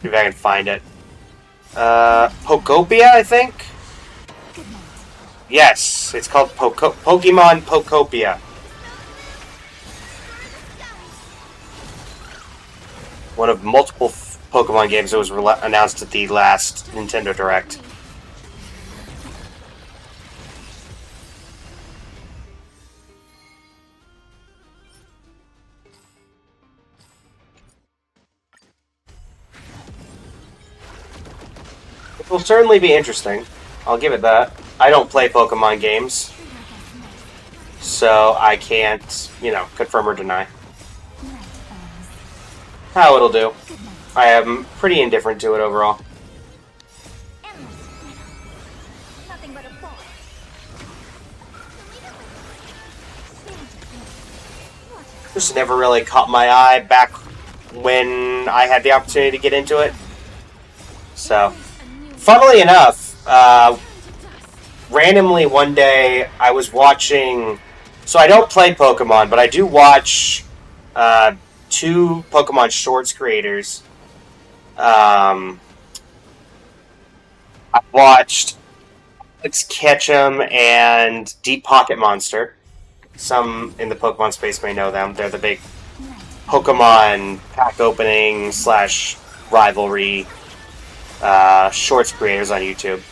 If I can find it. Pokopia, I think? Yes, it's called Pokemon Pokopia. One of multiple Pokemon games that was announced at the last Nintendo Direct. It will certainly be interesting. I'll give it that. I don't play Pokemon games, so I can't, confirm or deny how it'll do. I am pretty indifferent to it overall. Just never really caught my eye back when I had the opportunity to get into it. So, funnily enough, randomly one day I was watching... So I don't play Pokemon, but I do watch two Pokemon Shorts creators. I watched Alex Ketchum and Deep Pocket Monster. Some in the Pokemon space may know them. They're the big Pokemon pack opening / rivalry Shorts creators on YouTube.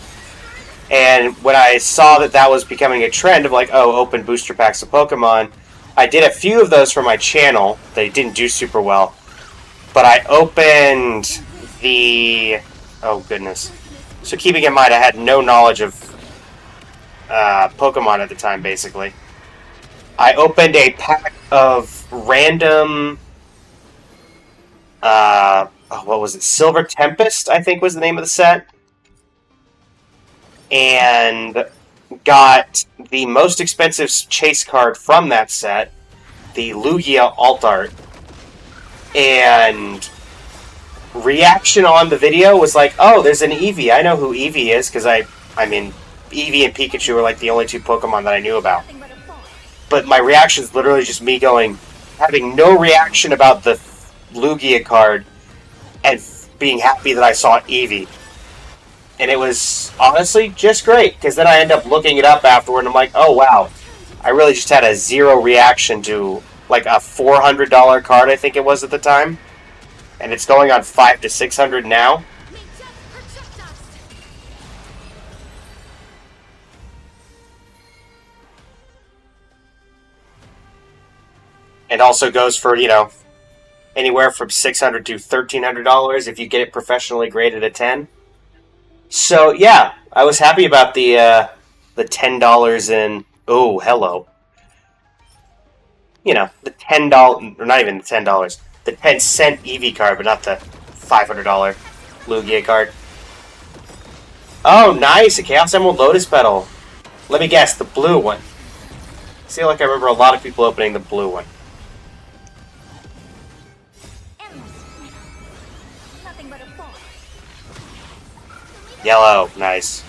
And when I saw that was becoming a trend of open booster packs of Pokemon, I did a few of those for my channel. They didn't do super well. But I opened the... Oh, goodness. So keeping in mind, I had no knowledge of Pokemon at the time, basically. I opened a pack of random... what was it? Silver Tempest, I think was the name of the set. And got the most expensive chase card from that set, the Lugia Alt Art, and reaction on the video was like, oh, there's an Eevee. I know who Eevee is, because I mean, Eevee and Pikachu are like the only two Pokemon that I knew about. But my reaction is literally just me going, having no reaction about the Lugia card, and being happy that I saw Eevee. And it was honestly just great, because then I end up looking it up afterward and I'm like, oh wow, I really just had a zero reaction to like a $400 card, I think it was at the time. And it's going on $500 to $600 now. It also goes for, you know, anywhere from $600 to $1,300 if you get it professionally graded at 10. So yeah, I was happy about the $10 in. Oh, hello. You know, the $10, or not even the $10, the 10-cent Eevee card, but not the $500 Lugia card. Oh, nice! A Chaos Emerald Lotus Petal. Let me guess, the blue one. I feel like I remember a lot of people opening the blue one. Yellow, nice.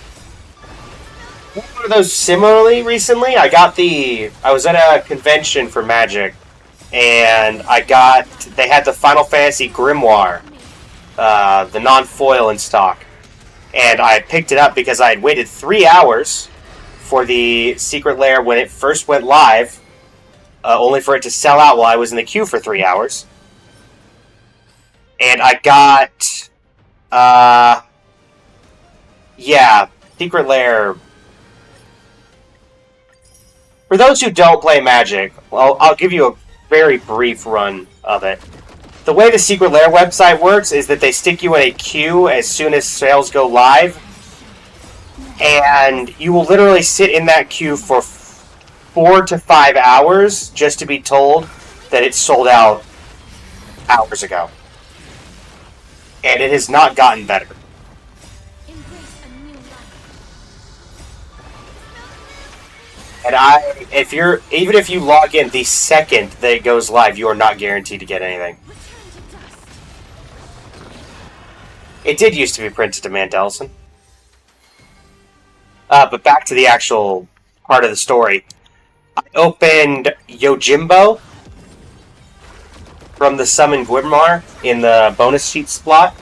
One of those similarly recently. I was at a convention for Magic, and they had the Final Fantasy Grimoire, the non-foil in stock. And I picked it up because I had waited 3 hours for the Secret Lair when it first went live, only for it to sell out while I was in the queue for 3 hours. And I got, yeah, Secret Lair. For those who don't play Magic, well, I'll give you a very brief run of it. The way the Secret Lair website works is that they stick you in a queue as soon as sales go live, and you will literally sit in that queue for 4 to 5 hours just to be told that it's sold out hours ago. And it has not gotten better. And even if you log in the second that it goes live, you are not guaranteed to get anything. It did used to be printed to Mandelsson. But back to the actual part of the story. I opened Yojimbo from the Summon Grimoire in the bonus sheet slot,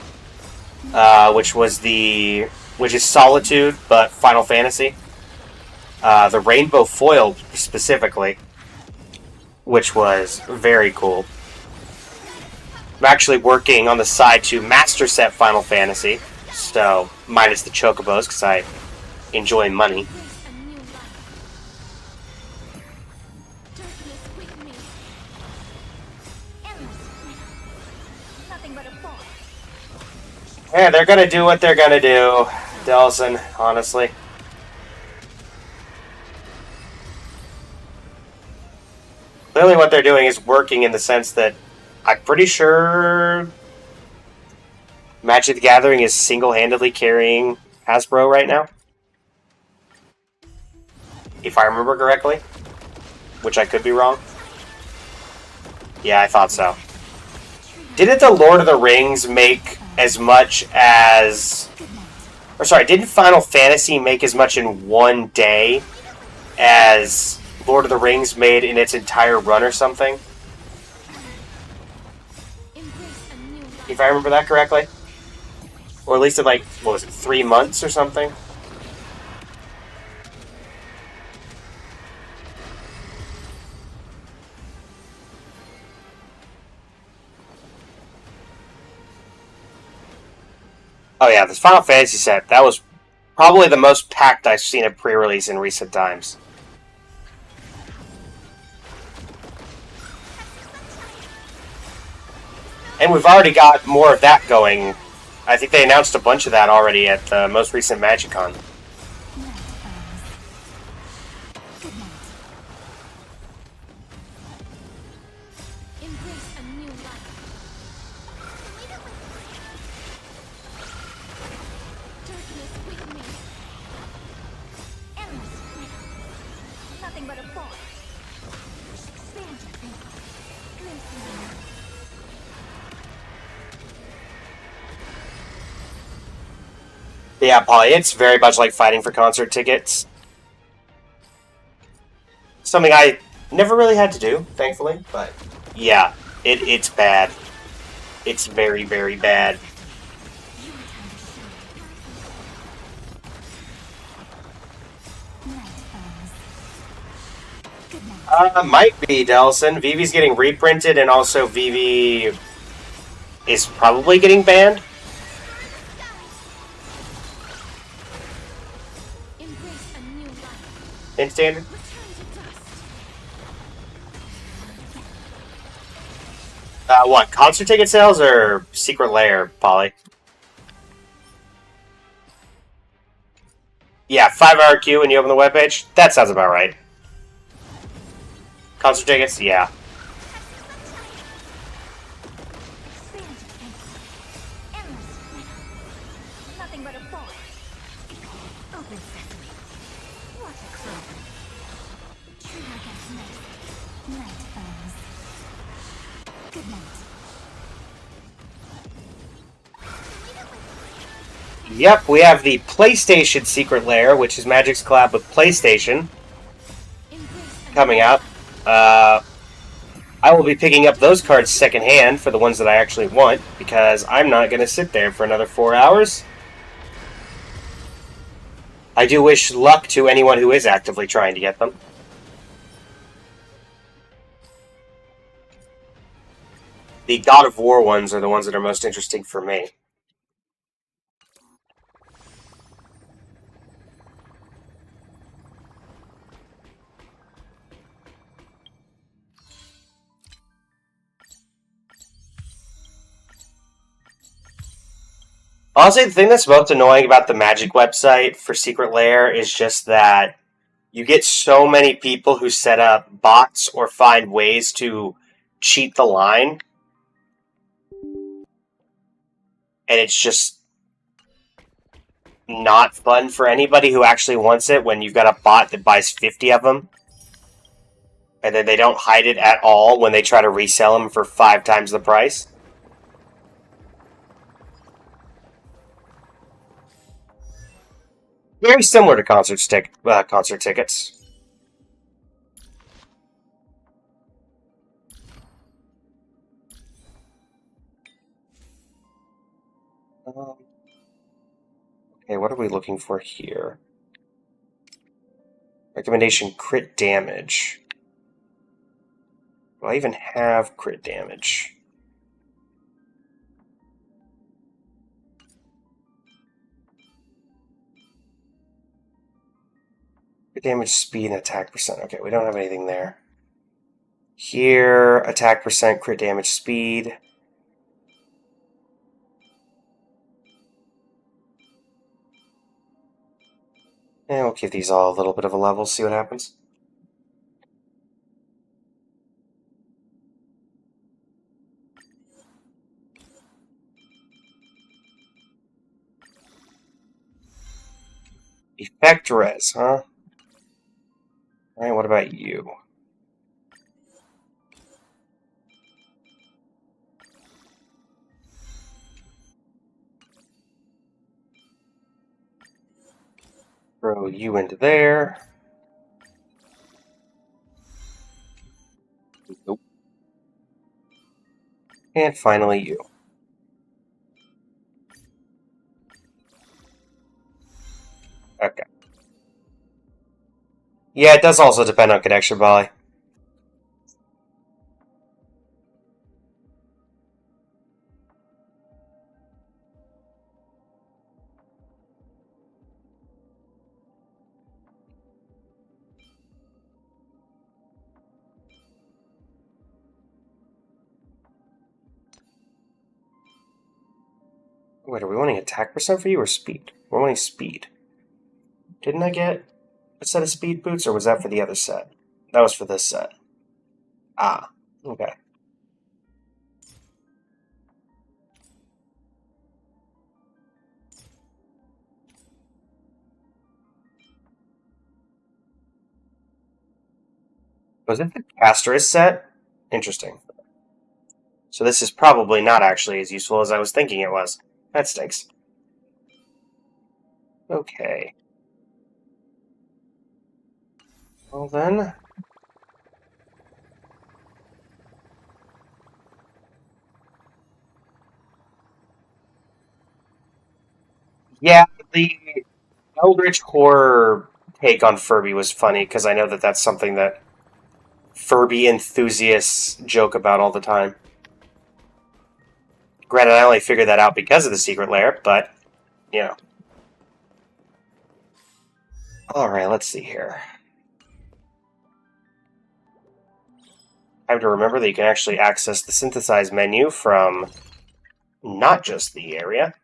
which is Solitude, but Final Fantasy. The Rainbow Foil specifically, which was very cool. I'm actually working on the side to master set Final Fantasy, so minus the Chocobos, because I enjoy money. Yeah, they're gonna do what they're gonna do, Delson, honestly. Clearly what they're doing is working in the sense that I'm pretty sure Magic the Gathering is single-handedly carrying Hasbro right now. If I remember correctly. Which I could be wrong. Yeah, I thought so. Didn't the Lord of the Rings make as much as... Or sorry, didn't Final Fantasy make as much in one day as Lord of the Rings made in its entire run or something? If I remember that correctly. Or at least in like, what was it, 3 months or something? Oh yeah, this Final Fantasy set, that was probably the most packed I've seen a pre-release in recent times. And we've already got more of that going. I think they announced a bunch of that already at the most recent MagicCon. but a thought. Expand your thinking. Glimpse beyond. Yeah, Polly, it's very much like fighting for concert tickets. Something I never really had to do, thankfully, but yeah, it's bad. It's very, very bad. Might be, Delson. Vivi's getting reprinted, and also Vivi is probably getting banned. Embrace a new life. In standard. Return to dust. What, concert ticket sales or Secret Lair, Polly? Yeah, 5-hour queue when you open the webpage. That sounds about right. Concert tickets, yeah. Expand your thinking. Endless. Nothing but a thought. Open sesame. What a crow. True against night. Night falls. Good night. Yep, we have the PlayStation Secret Lair, which is Magic's collab with PlayStation, coming out. I will be picking up those cards secondhand for the ones that I actually want, because I'm not going to sit there for another 4 hours. I do wish luck to anyone who is actively trying to get them. The God of War ones are the ones that are most interesting for me. Honestly, the thing that's most annoying about the Magic website for Secret Lair is just that you get so many people who set up bots or find ways to cheat the line. And it's just not fun for anybody who actually wants it when you've got a bot that buys 50 of them. And then they don't hide it at all when they try to resell them for 5 times the price. Very similar to concert tickets. Okay, what are we looking for here? Recommendation crit damage. Do I even have crit damage? Crit damage, speed, and attack percent. Okay, we don't have anything there. Here, attack percent, crit damage, speed. And we'll give these all a little bit of a level, see what happens. Effect res, huh? Alright, what about you? Throw you into there. Nope. And finally you. Okay. Yeah, it does also depend on connection, Bolly. Wait, are we wanting attack percent for you or speed? We're wanting speed. Didn't I get a set of speed boots, or was that for the other set? That was for this set. Ah, okay. Was it the Castor's set? Interesting. So this is probably not actually as useful as I was thinking it was. That stinks. Okay. Well then... Yeah, the Eldritch Horror take on Furby was funny, because I know that that's something that Furby enthusiasts joke about all the time. Granted, I only figured that out because of the secret lair, but, you know. Alright, let's see here. I have to remember that you can actually access the synthesize menu from not just the area.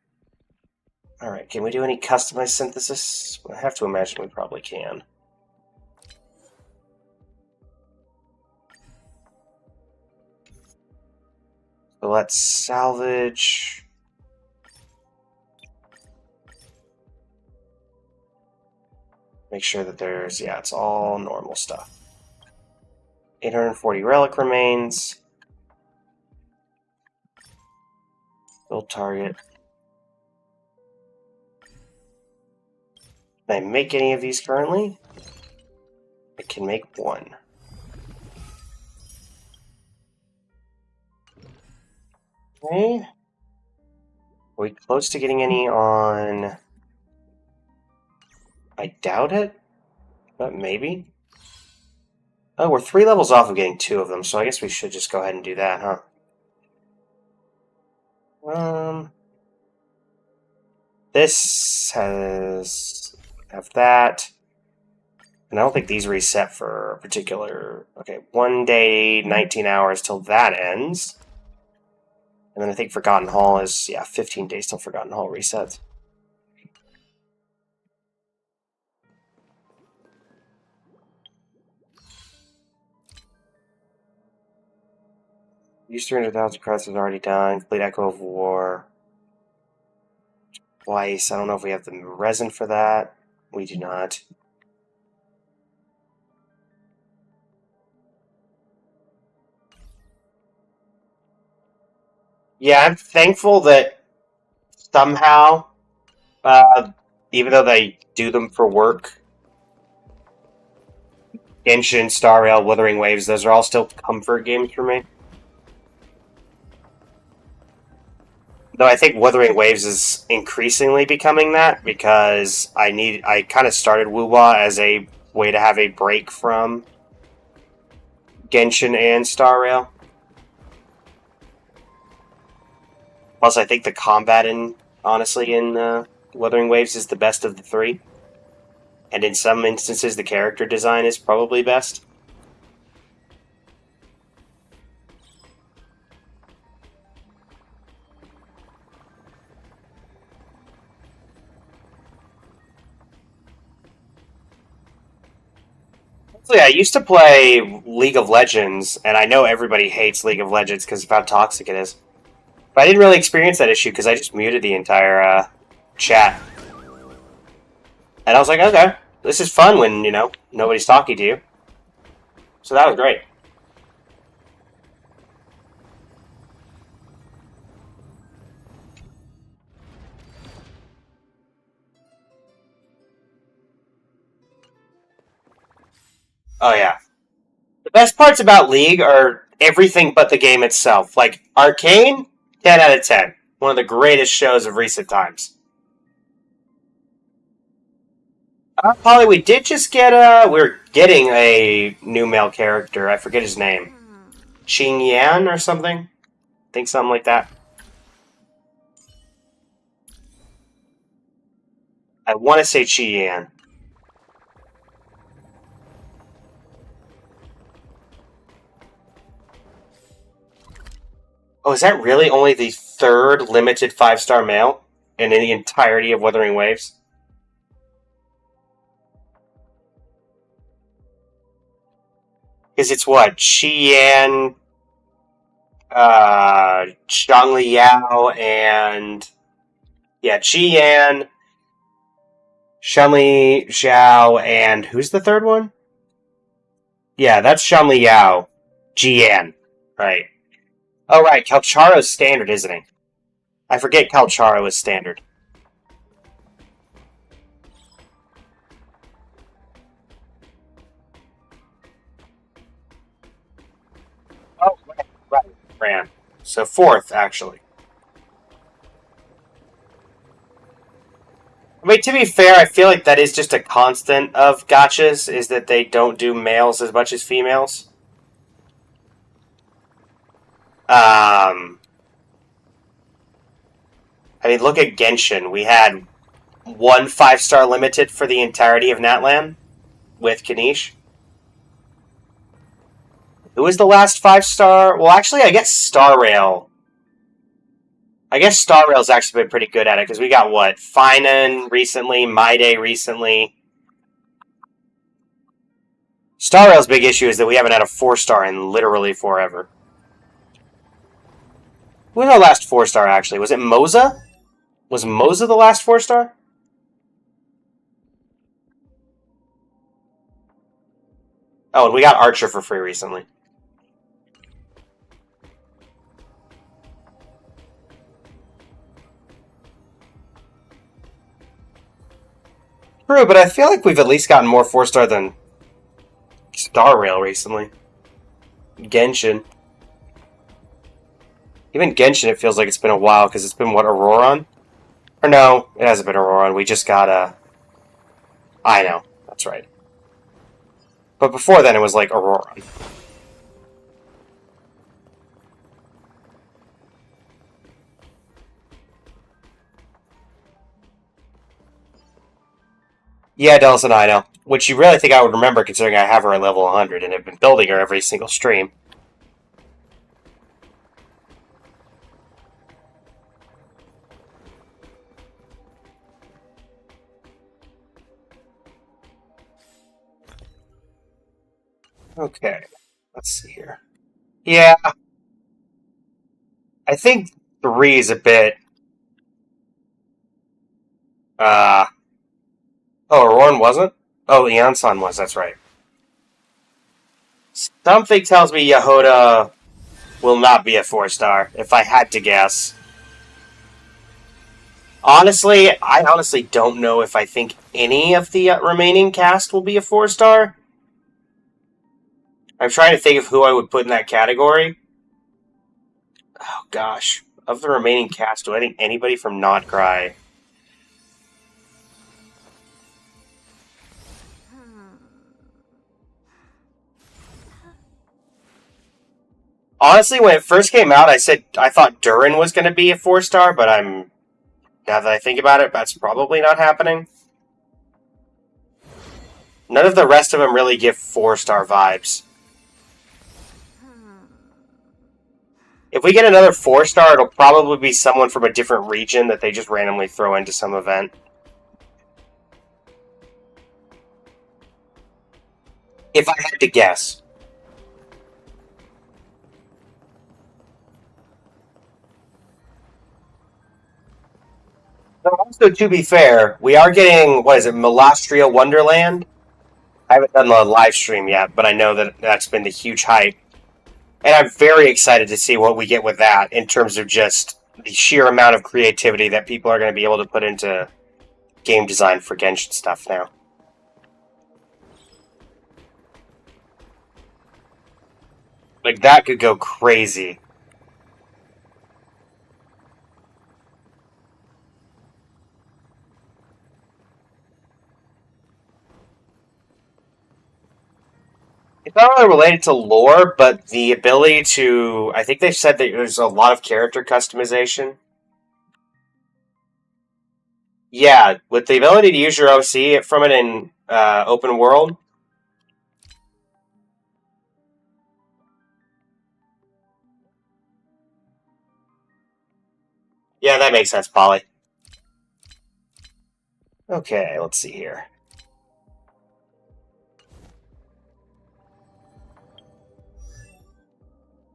Alright, can we do any customized synthesis? I have to imagine we probably can. So let's salvage. Make sure that there's, yeah, it's all normal stuff. 840 relic remains. Build target. Can I make any of these currently? I can make one. Okay. Are we close to getting any on... I doubt it, but maybe. Oh, we're 3 levels off of getting 2 of them, so I guess we should just go ahead and do that, huh? This have that. And I don't think these reset for a particular... Okay, 1 day, 19 hours till that ends. And then I think Forgotten Hall is, yeah, 15 days till Forgotten Hall resets. Use 300,000 credits is already done. Complete Echo of War. Twice. I don't know if we have the resin for that. We do not. Yeah, I'm thankful that somehow, even though they do them for work, Genshin, Star Rail, Wuthering Waves, those are all still comfort games for me. Though I think Wuthering Waves is increasingly becoming that, because I kind of started Wuwa as a way to have a break from Genshin and Star Rail. Plus, I think the combat honestly, in Wuthering Waves is the best of the 3. And in some instances, the character design is probably best. So yeah, I used to play League of Legends, and I know everybody hates League of Legends because of how toxic it is. But I didn't really experience that issue because I just muted the entire chat. And I was like, okay, this is fun when, nobody's talking to you. So that was great. Oh yeah. The best parts about League are everything but the game itself. Like, Arcane, 10 out of 10. One of the greatest shows of recent times. Polly, we did just get we're getting a new male character. I forget his name. Qing Yan or something? I think something like that. I want to say Qi Yan. Oh, is that really only the 3rd limited 5-star male in the entirety of Wuthering Waves? Because it's what? Qian, Zhangli Yao, and... Yeah, Qian, Shenli Zhao, and who's the 3rd one? Yeah, that's Shanli Yao. Jian. Right. Oh, right. Calcharo's standard, isn't he? I forget Calcharo is standard. Oh, right. Ran. So fourth, actually. I mean, to be fair, I feel like that is just a constant of gachas, is that they don't do males as much as females. I mean, look at Genshin. We had one 5-star limited for the entirety of Natlan with Kanish. Who was the last 5-star? Well, actually, I guess Star Rail. I guess Star Rail's actually been pretty good at it, because we got, what, Finan recently, Maide recently. Star Rail's big issue is that we haven't had a 4-star in literally forever. Who was our last 4-star, actually? Was it Moza? Was Moza the last 4-star? Oh, and we got Archer for free recently. True, but I feel like we've at least gotten more 4-star than Star Rail recently. Genshin. Even Genshin, it feels like it's been a while, because it's been, what, Auroron? Or no, it hasn't been Auroron. We just got a... I know, that's right. But before then, it was like Auroron. Yeah, Delson, I know. Which you really think I would remember, considering I have her at level 100 and have been building her every single stream. Okay, let's see here. Yeah, I think 3 is a bit... Oh, Auroran wasn't? Oh, Eonson was, that's right. Something tells me Yahoda will not be a 4-star, if I had to guess. Honestly, I honestly don't know if I think any of the remaining cast will be a 4-star. I'm trying to think of who I would put in that category. Oh, gosh. Of the remaining cast, do I think anybody from Not Cry? Honestly, when it first came out, I said I thought Durin was going to be a 4-star, but now that I think about it, that's probably not happening. None of the rest of them really give 4-star vibes. If we get another 4-star, it'll probably be someone from a different region that they just randomly throw into some event. If I had to guess. Also, to be fair, we are getting, what is it, Melastria Wonderland? I haven't done the live stream yet, but I know that that's been the huge hype. And I'm very excited to see what we get with that in terms of just the sheer amount of creativity that people are going to be able to put into game design for Genshin stuff now. Like, that could go crazy. It's not really related to lore, but the ability to... I think they've said that there's a lot of character customization. Yeah, with the ability to use your OC from it in open world. Yeah, that makes sense, Polly. Okay, let's see here.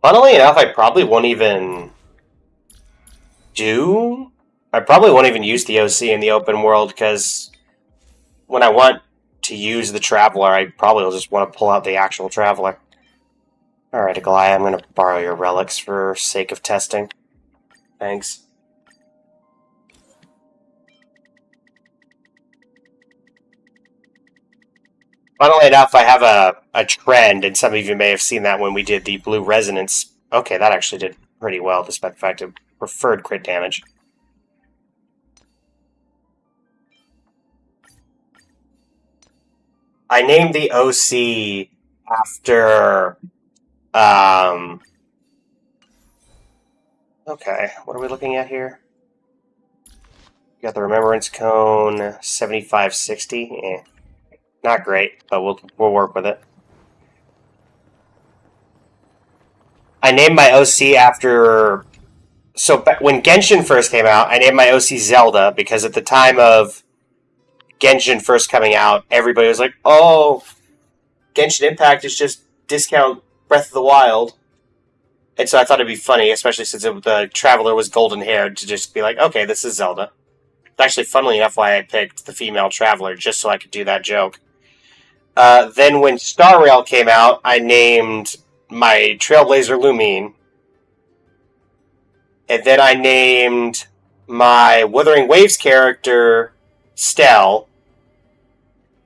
Funnily enough, I probably won't even use the OC in the open world, because when I want to use the Traveler, I probably will just want to pull out the actual Traveler. Alright, Aglaya, I'm going to borrow your relics for sake of testing. Thanks. Funnily enough, I have a trend, and some of you may have seen that when we did the Blue Resonance. Okay, that actually did pretty well, despite the fact it preferred crit damage. I named the OC after... Okay, what are we looking at here? We got the Remembrance Cone, 7560. Not great, but we'll work with it. I named my OC after... So, when Genshin first came out, I named my OC Zelda, because at the time of Genshin first coming out, everybody was like, oh, Genshin Impact is just discount Breath of the Wild. And so I thought it'd be funny, especially since the Traveler was golden-haired, to just be like, okay, this is Zelda. Actually, funnily enough, why I picked the female Traveler, just so I could do that joke. Then when Star Rail came out, I named my Trailblazer Lumine. And then I named my Wuthering Waves character Stell.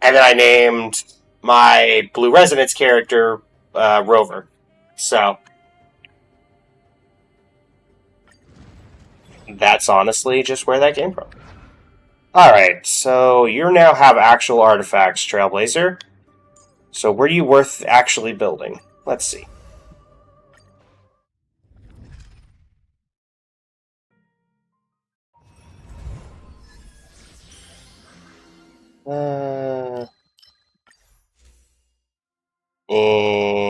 And then I named my Blue Resonance character Rover. So that's honestly just where that came from. Alright, so you now have actual artifacts, Trailblazer. So were you worth actually building? Let's see.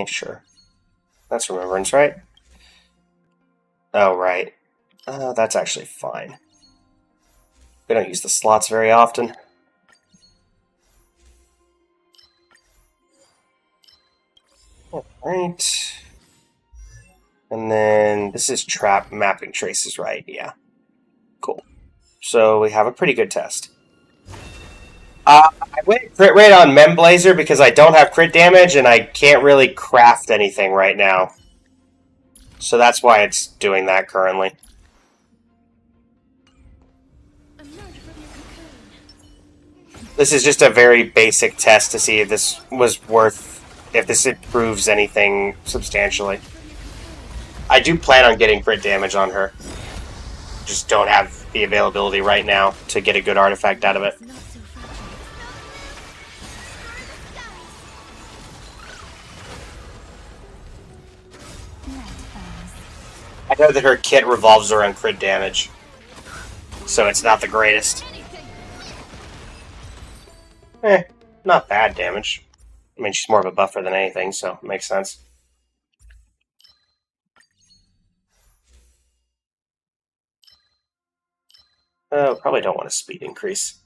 Sure. That's Remembrance, right? Oh, right. That's actually fine. We don't use the slots very often. Alright. And then this is trap mapping traces, right? Yeah. Cool. So we have a pretty good test. I went crit rate on Memblazer because I don't have crit damage and I can't really craft anything right now. So that's why it's doing that currently. This is just a very basic test to see if this was worth, if this improves anything substantially. I do plan on getting crit damage on her. Just don't have the availability right now to get a good artifact out of it. I know that her kit revolves around crit damage, so it's not the greatest. Not bad damage. I mean, she's more of a buffer than anything, so it makes sense. Probably don't want a speed increase.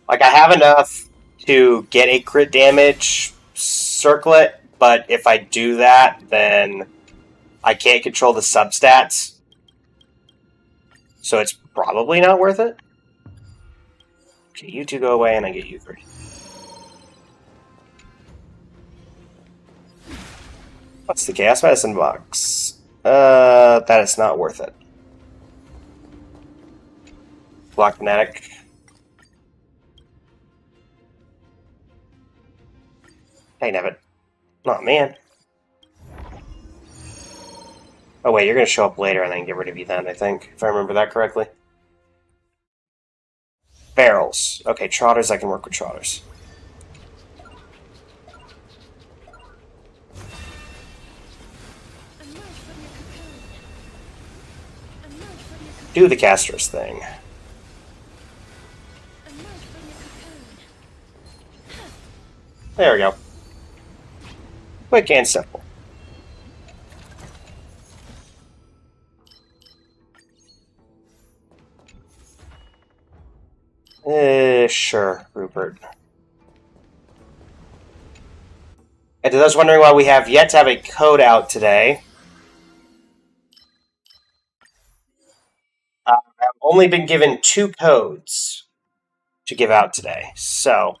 Like, I have enough to get a crit damage circlet, but if I do that, then I can't control the substats. So it's probably not worth it. Okay, you two go away and I get you three. What's the Chaos Medicine box? That is not worth it. Block Fanatic. Hey, Nevin. Oh, man. Oh, wait, you're going to show up later and then get rid of you then, I think, if I remember that correctly. Barrels. Okay, Trotters, I can work with Trotters. Do the Castros thing. There we go. Quick and simple. Sure, Rupert. And to those wondering why we have yet to have a code out today, only been given 2 codes to give out today, so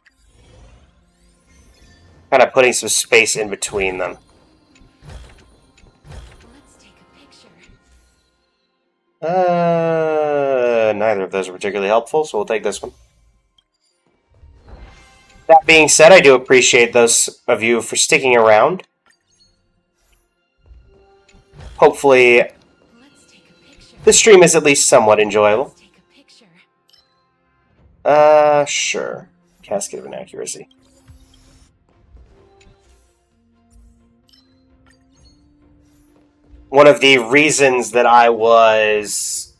kind of putting some space in between them. Let's take a picture. Neither of those are particularly helpful, so we'll take this one. That being said, I do appreciate those of you for sticking around. Hopefully, Let's take a picture. the stream is at least somewhat enjoyable. Let's take a picture. Sure. Casket of Inaccuracy. One of the reasons that I was...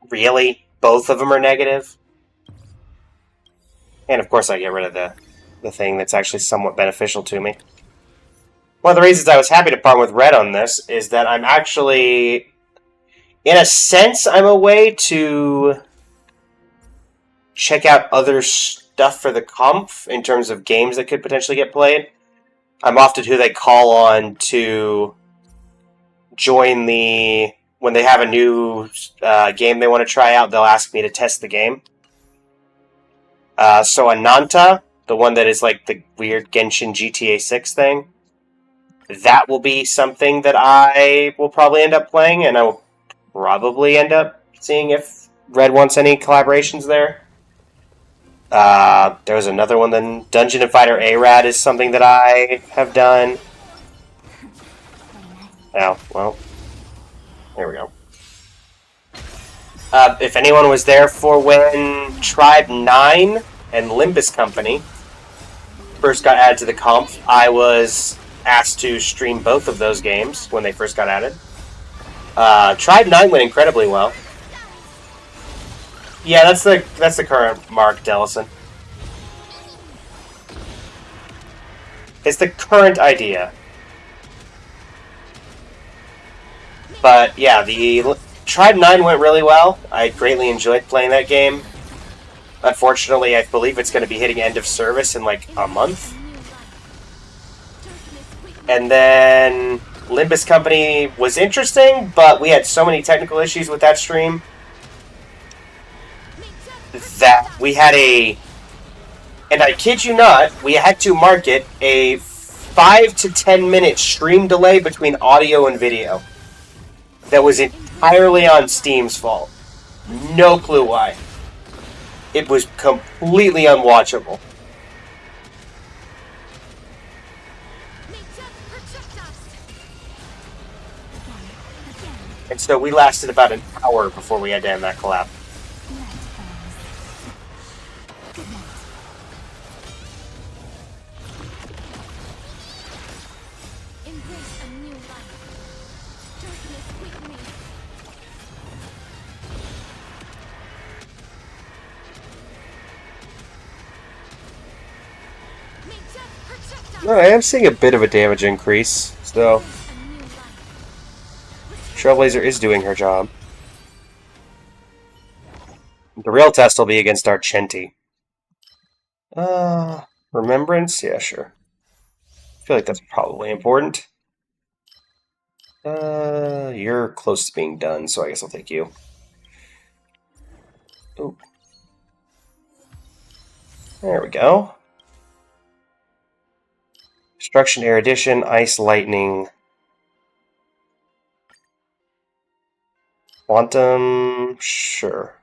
Really? Both of them are negative? And of course I get rid of the thing that's actually somewhat beneficial to me. One of the reasons I was happy to partner with Red on this is that I'm actually... In a sense, I'm a way to check out other stuff for the conf in terms of games that could potentially get played. I'm often who they call on to join the... When they have a new game they want to try out, they'll ask me to test the game. So Ananta, the one that is like the weird Genshin GTA 6 thing, that will be something that I will probably end up playing, and I will probably end up seeing if Red wants any collaborations there. There was another one, then Dungeon and Fighter ARAD is something that I have done. Oh, well, there we go. If anyone was there for when Tribe 9 and Limbus Company first got added to the comp, I was asked to stream both of those games when they first got added. Tribe 9 went incredibly well. Yeah, that's the current Mark Dellison. It's the current idea. But yeah, the Tribe 9 went really well. I greatly enjoyed playing that game. Unfortunately, I believe it's going to be hitting end of service in like a month. And then Limbus Company was interesting, but we had so many technical issues with that stream that we had and I kid you not, we had to market a 5 to 10 minute stream delay between audio and video. That was entirely on Steam's fault. No clue why. It was completely unwatchable. And so we lasted about an hour before we had to end that collab. Embrace a new life. Darkness with me. No, I am seeing a bit of a damage increase, so Trailblazer is doing her job. The real test will be against Argenti. Remembrance? Yeah, sure. I feel like that's probably important. You're close to being done, so I guess I'll take you. Ooh. There we go. Destruction, Erudition, Ice, Lightning. Quantum, sure.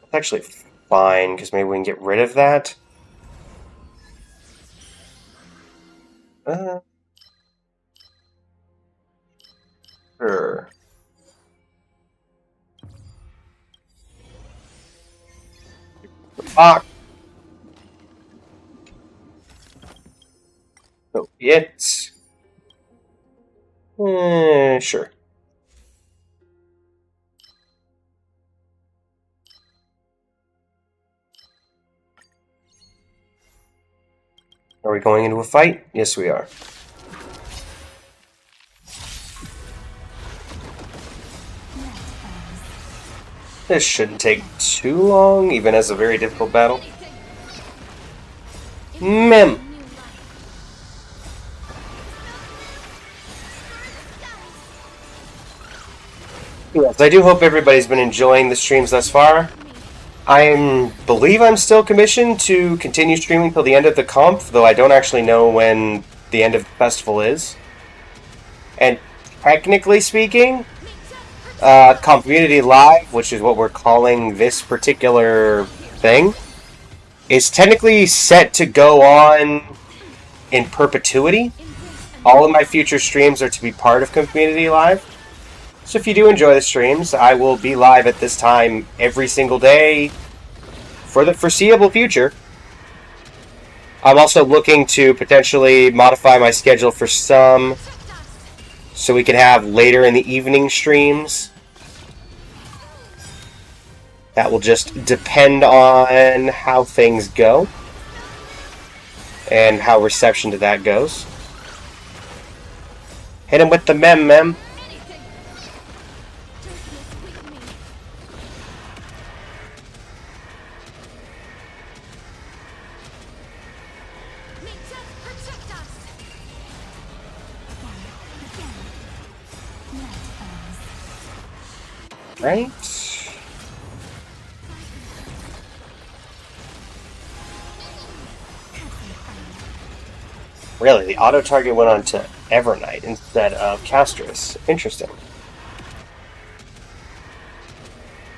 That's actually fine, because maybe we can get rid of that. Sure. Ah! So it's... sure. Are we going into a fight? Yes, we are. This shouldn't take too long, even as a very difficult battle. Mem! Yes, I do hope everybody's been enjoying the streams thus far. I believe I'm still commissioned to continue streaming till the end of the comp, though I don't actually know when the end of the festival is. And technically speaking, Community Live, which is what we're calling this particular thing, is technically set to go on in perpetuity. All of my future streams are to be part of Community Live. So if you do enjoy the streams, I will be live at this time every single day for the foreseeable future. I'm also looking to potentially modify my schedule for some, so we can have later in the evening streams. That will just depend on how things go and how reception to that goes. Hit him with the mem. Right? Really, the auto target went on to Evernight instead of Castris. Interesting.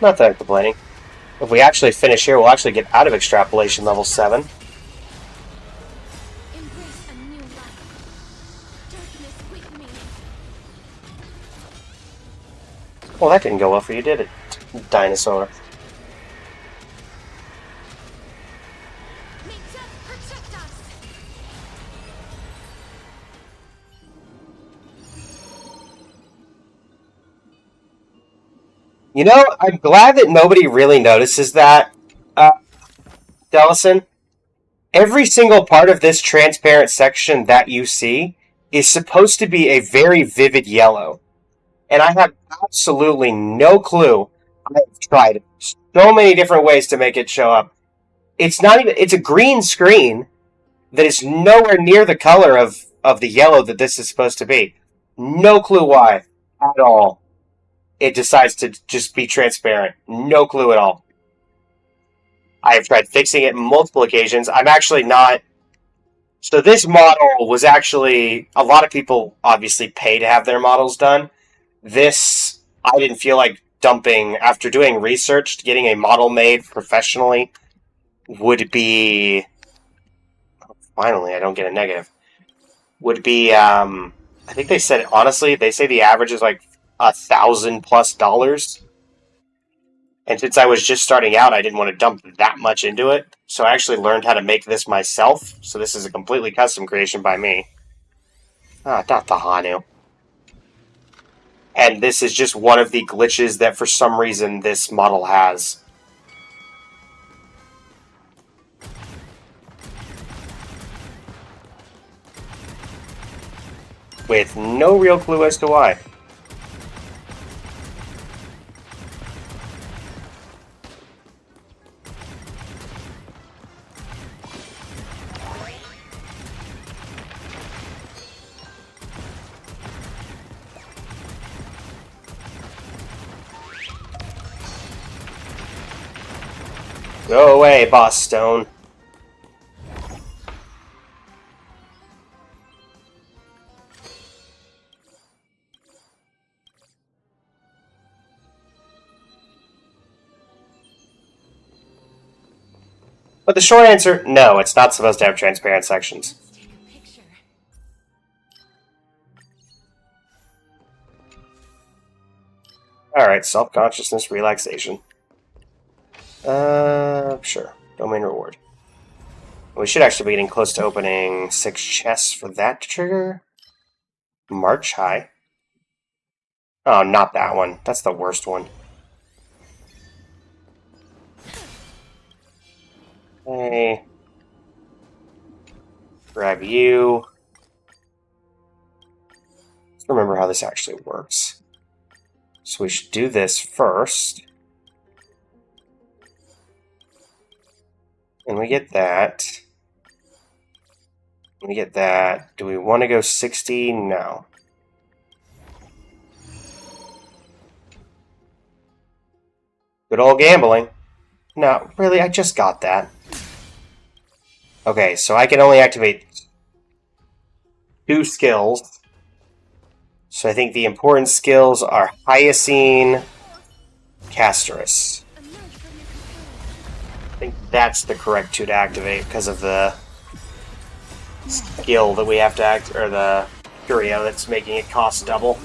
Not that I'm complaining. If we actually finish here, we'll actually get out of extrapolation level 7. Well, that didn't go well for you, did it, dinosaur? You know, I'm glad that nobody really notices that, Dellison. Every single part of this transparent section that you see is supposed to be a very vivid yellow. And I have absolutely no clue. I've tried so many different ways to make it show up. It's not even, it's a green screen that is nowhere near the color of the yellow that this is supposed to be. No clue why at all. It decides to just be transparent. No clue at all. I have tried fixing it multiple occasions. I'm actually not... So this model was actually... A lot of people obviously pay to have their models done. This, I didn't feel like dumping... After doing research, getting a model made professionally would be... Finally, I don't get a negative. Would be, I think they said, honestly, they say the average is like $1,000+. And since I was just starting out, I didn't want to dump that much into it. So I actually learned how to make this myself. So this is a completely custom creation by me. Ah, not the Hanu. And this is just one of the glitches that for some reason this model has. With no real clue as to why. Go away, Boss Stone. But the short answer, no, it's not supposed to have transparent sections. Alright, self-consciousness, relaxation. Sure. Domain reward. We should actually be getting close to opening 6 chests for that to trigger. March High. Oh, not that one. That's the worst one. Okay. Grab you. Let's remember how this actually works. So we should do this first. And we get that. We get that. Do we want to go 60? No. Good old gambling. No, really, I just got that. Okay, so I can only activate 2 skills. So I think the important skills are Hyacine, Casterus. I think that's the correct 2 to activate because of the skill that we have to act, or the curio that's making it cost double.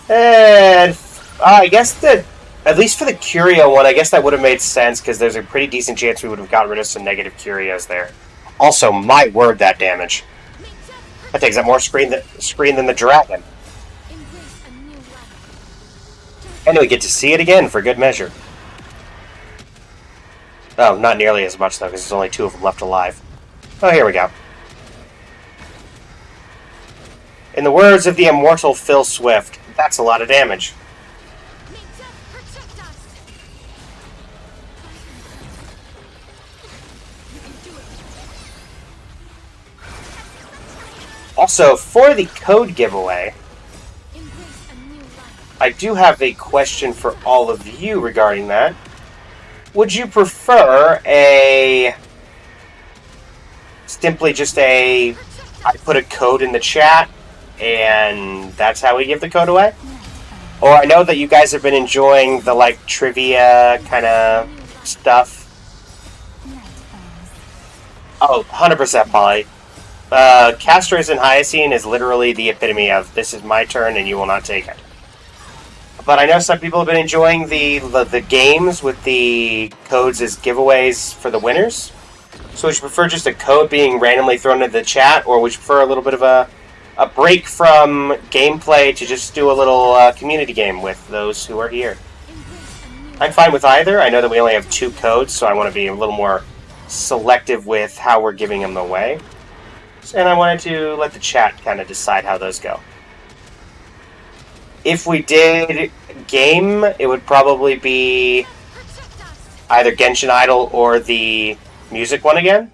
And I guess that, at least for the curio one, I guess that would have made sense because there's a pretty decent chance we would have gotten rid of some negative curios there. Also, my word, that damage. That takes up more screen than the dragon. And we get to see it again for good measure. Oh, not nearly as much though, because there's only 2 of them left alive. Oh, here we go. In the words of the immortal Phil Swift, that's a lot of damage. Also, for the code giveaway, I do have a question for all of you regarding that. Would you prefer simply just I put a code in the chat and that's how we give the code away? Or I know that you guys have been enjoying the like trivia kind of stuff. Oh, 100% Polly. Castrous and Hyacine is literally the epitome of this is my turn and you will not take it. But I know some people have been enjoying the games with the codes as giveaways for the winners. So would you prefer just a code being randomly thrown into the chat, or would you prefer a little bit of a break from gameplay to just do a little community game with those who are here? I'm fine with either. I know that we only have 2 codes, so I want to be a little more selective with how we're giving them away. And I wanted to let the chat kind of decide how those go. If we did game, it would probably be either Genshin Idol or the music one again.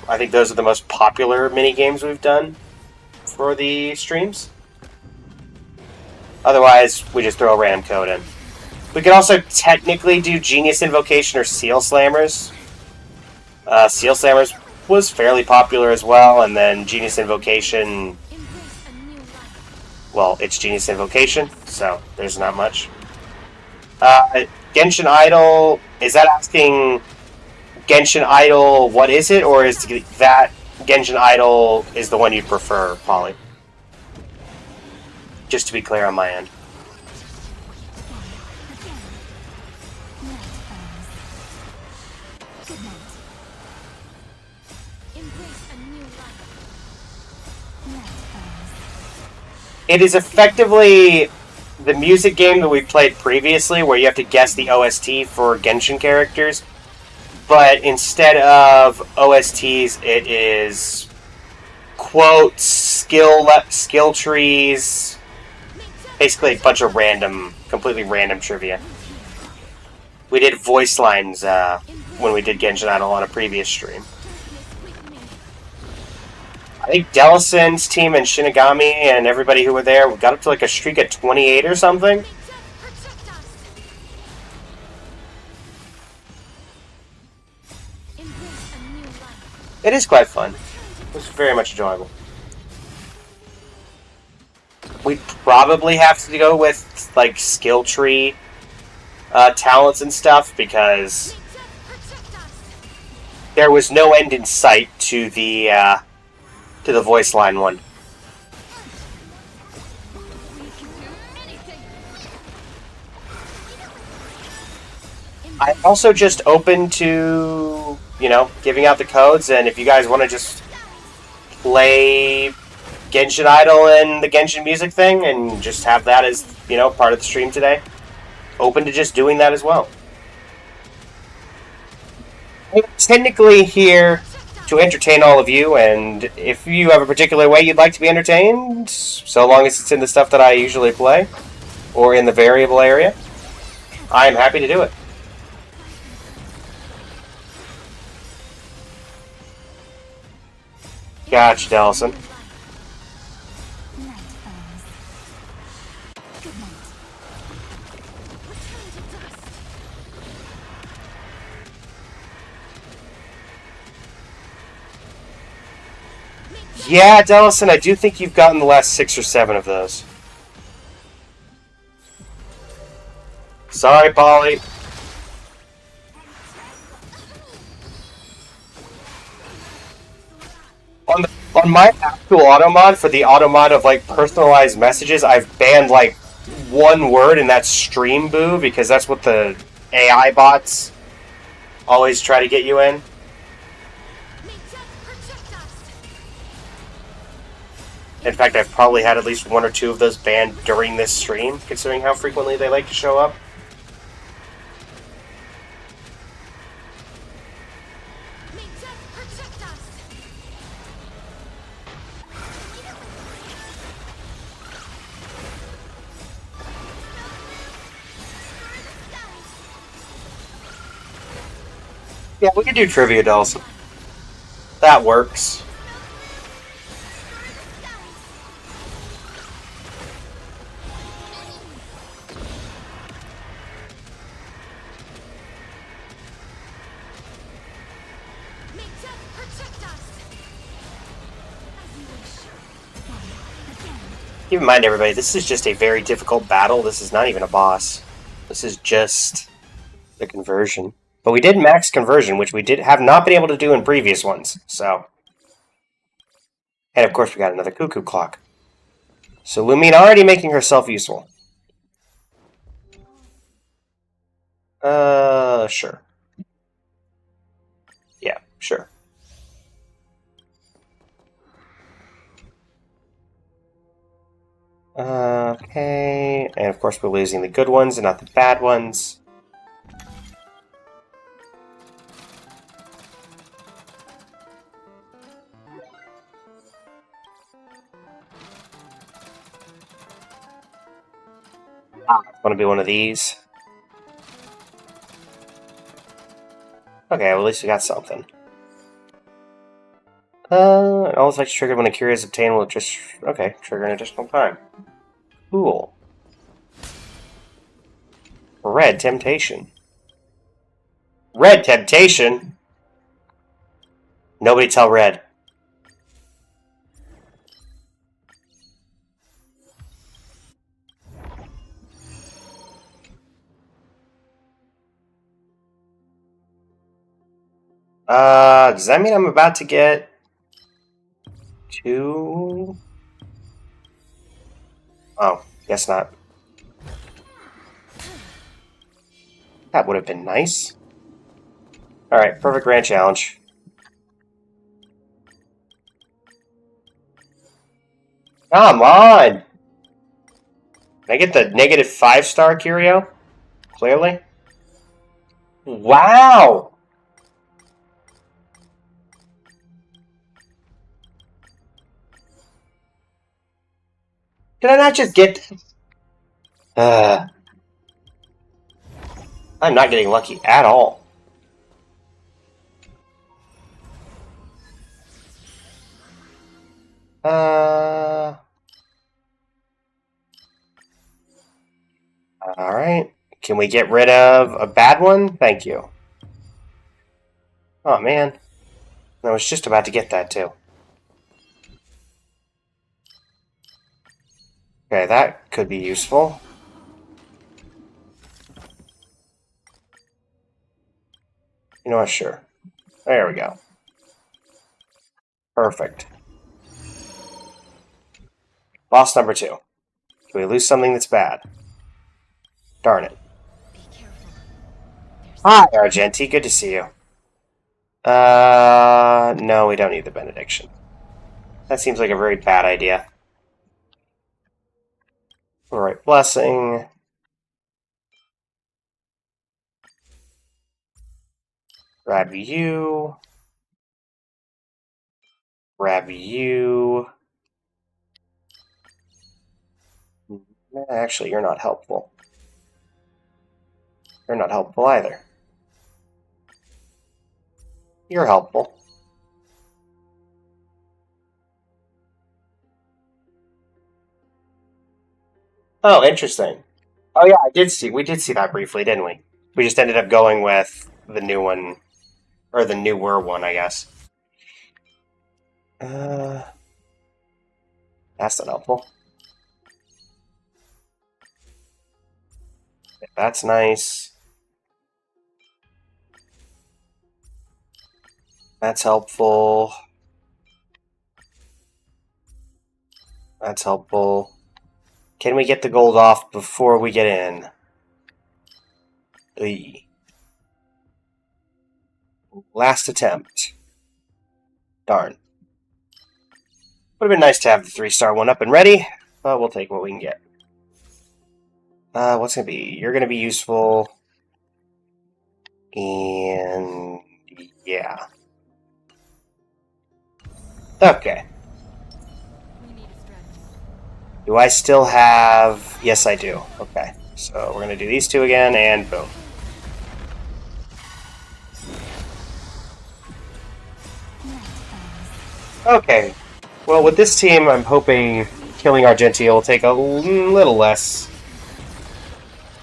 I think those are the most popular mini games we've done for the streams. Otherwise, we just throw a random code in. We could also technically do Genius Invocation or Seal Slammers. Seal Slammers was fairly popular as well, and then Genius Invocation... Well, it's Genius Invocation, so there's not much. Genshin Idol, is that asking Genshin Idol what is it, or is that Genshin Idol is the one you'd prefer, Polly? Just to be clear on my end. It is effectively the music game that we played previously, where you have to guess the OST for Genshin characters. But instead of OSTs, it is quotes, skill trees, basically a bunch of completely random trivia. We did voice lines when we did Genshin Idol on a previous stream. I think Delison's team and Shinigami and everybody who were there got up to like a streak at 28 or something. It is quite fun. It was very much enjoyable. We'd probably have to go with like skill tree talents and stuff, because there was no end in sight to the voice line one. I'm also just open to, giving out the codes, and if you guys want to just play Genshin Idol and the Genshin music thing and just have that as, part of the stream today, open to just doing that as well. I'm technically here to entertain all of you, and if you have a particular way you'd like to be entertained, so long as it's in the stuff that I usually play, or in the variable area, I'm happy to do it. Gotcha, Delson. Yeah, Dellison, I do think you've gotten the last 6 or 7 of those. Sorry, Polly. On my actual automod, for the automod of like personalized messages, I've banned like one word, and that's stream boo, because that's what the AI bots always try to get you in. In fact, I've probably had at least 1 or 2 of those banned during this stream, considering how frequently they like to show up. Yeah, we can do trivia dolls. That works. Keep in mind, everybody, this is just a very difficult battle. This is not even a boss. This is just the conversion. But we did max conversion, which we have not been able to do in previous ones. So, and of course, we got another cuckoo clock. So Lumine already making herself useful. Sure. Yeah, sure. Okay, and of course we're losing the good ones and not the bad ones. It's going to be one of these. Okay, well, at least we got something. It always likes triggered when a cure is obtained will just... Okay, trigger an additional time. Cool. Red Temptation. Red Temptation? Nobody tell Red. Does that mean I'm about to get 2? Oh, guess not. That would have been nice. Alright, perfect grand challenge. Come on! Can I get the negative 5-star curio? Clearly. Wow! Did I not just get... I'm not getting lucky at all. Alright. Can we get rid of a bad one? Thank you. Oh, man. I was just about to get that, too. Okay, that could be useful. You know what? Sure. There we go. Perfect. Boss number 2. Do we lose something that's bad? Darn it. Be careful. Hi, Argenti. Good to see you. No, we don't need the benediction. That seems like a very bad idea. Alright, blessing. Grab you. Grab you. Actually, you're not helpful. You're not helpful either. You're helpful. Oh, interesting. Oh yeah, we did see that briefly, didn't we? We just ended up going with the new one, or the newer one, I guess. That's not helpful. That's nice. That's helpful. That's helpful. Can we get the gold off before we get in? Eey. Last attempt. Darn. Would have been nice to have the 3-star one up and ready, but we'll take what we can get. What's gonna be? You're gonna be useful. And yeah. Okay. Do I still have... Yes, I do. Okay. So we're gonna do these two again, and boom. Okay. Well, with this team, I'm hoping killing Argentia will take a little less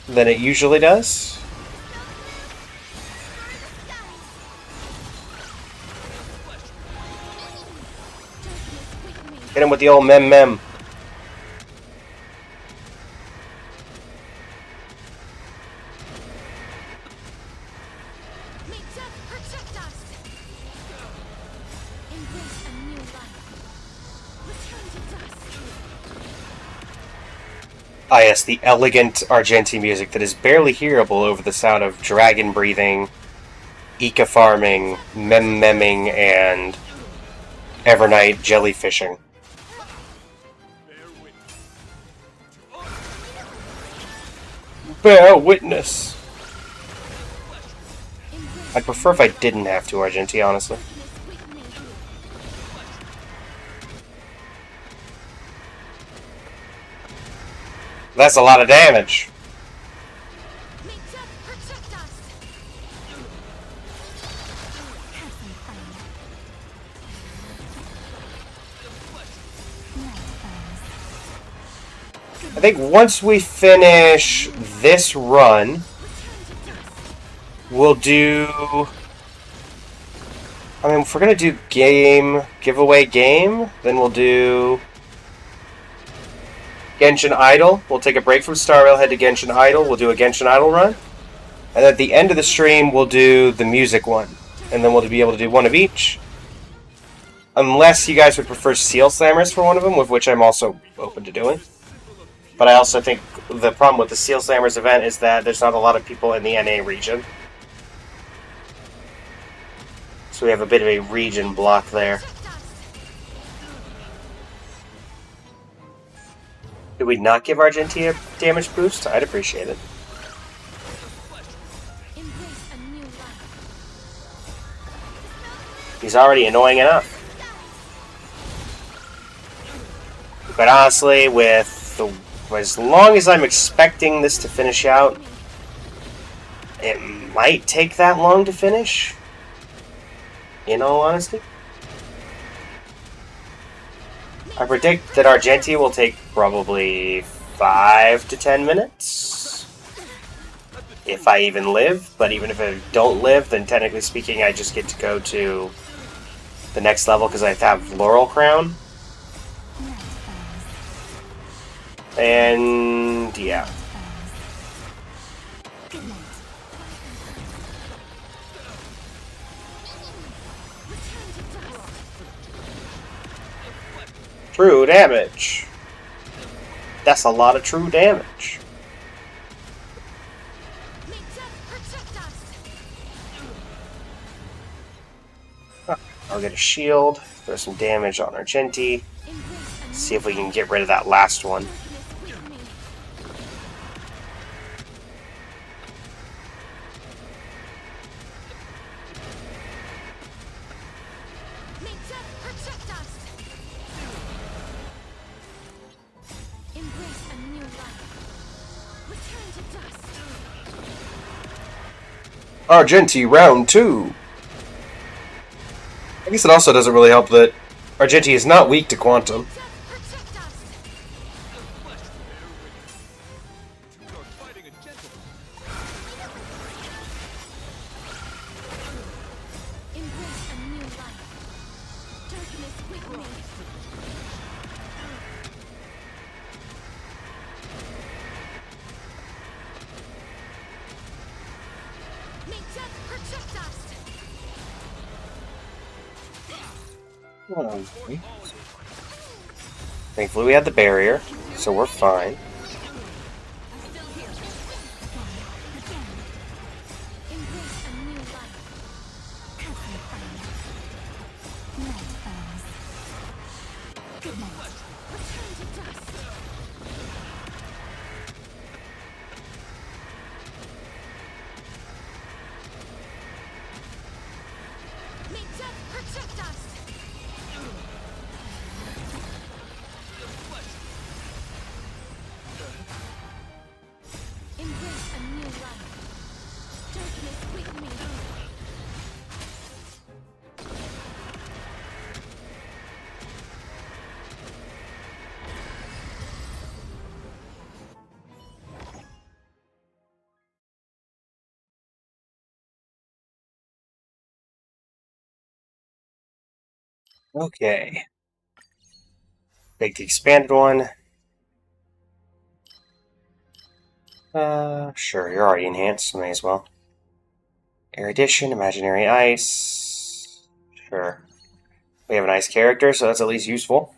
than it usually does. Hit him with the old mem. Ah yes, the elegant Argenti music that is barely hearable over the sound of dragon breathing, Ika farming, memming, and Evernight jellyfishing. Bear witness! I'd prefer if I didn't have to, Argenti, honestly. That's a lot of damage. I think once we finish this run, we'll do... I mean, if we're going to do giveaway game, then we'll do Genshin Idol. We'll take a break from Star Rail, head to Genshin Idol. We'll do a Genshin Idol run. And at the end of the stream, we'll do the music one. And then we'll be able to do one of each. Unless you guys would prefer Seal Slammers for one of them, with which I'm also open to doing. But I also think the problem with the Seal Slammers event is that there's not a lot of people in the NA region. So we have a bit of a region block there. Did we not give Argentia a damage boost? I'd appreciate it. He's already annoying enough. But honestly, with the... as long as I'm expecting this to finish out, it might take that long to finish. In all honesty. I predict that Argentia will take probably 5 to 10 minutes. If I even live. But even if I don't live, then technically speaking, I just get to go to the next level because I have Laurel Crown. And yeah. True damage. That's a lot of true damage. I'll get a shield, throw some damage on Argenti. See if we can get rid of that last one. Argenti round 2. I guess it also doesn't really help that Argenti is not weak to Quantum. Okay. Thankfully we had the barrier, so we're fine. Okay. Take the expanded one. Sure, you're already enhanced, so may as well. Erudition, imaginary ice. Sure. We have an ice character, so that's at least useful.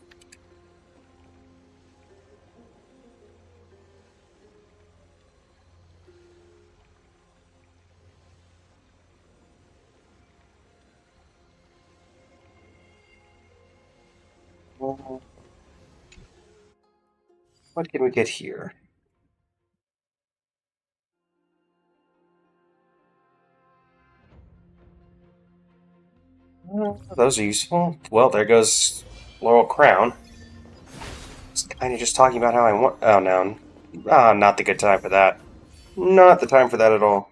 What can we get here? Those are useful. Well, there goes Laurel Crown. It's kind of just talking about how I want. Oh no, not the good time for that. Not the time for that at all.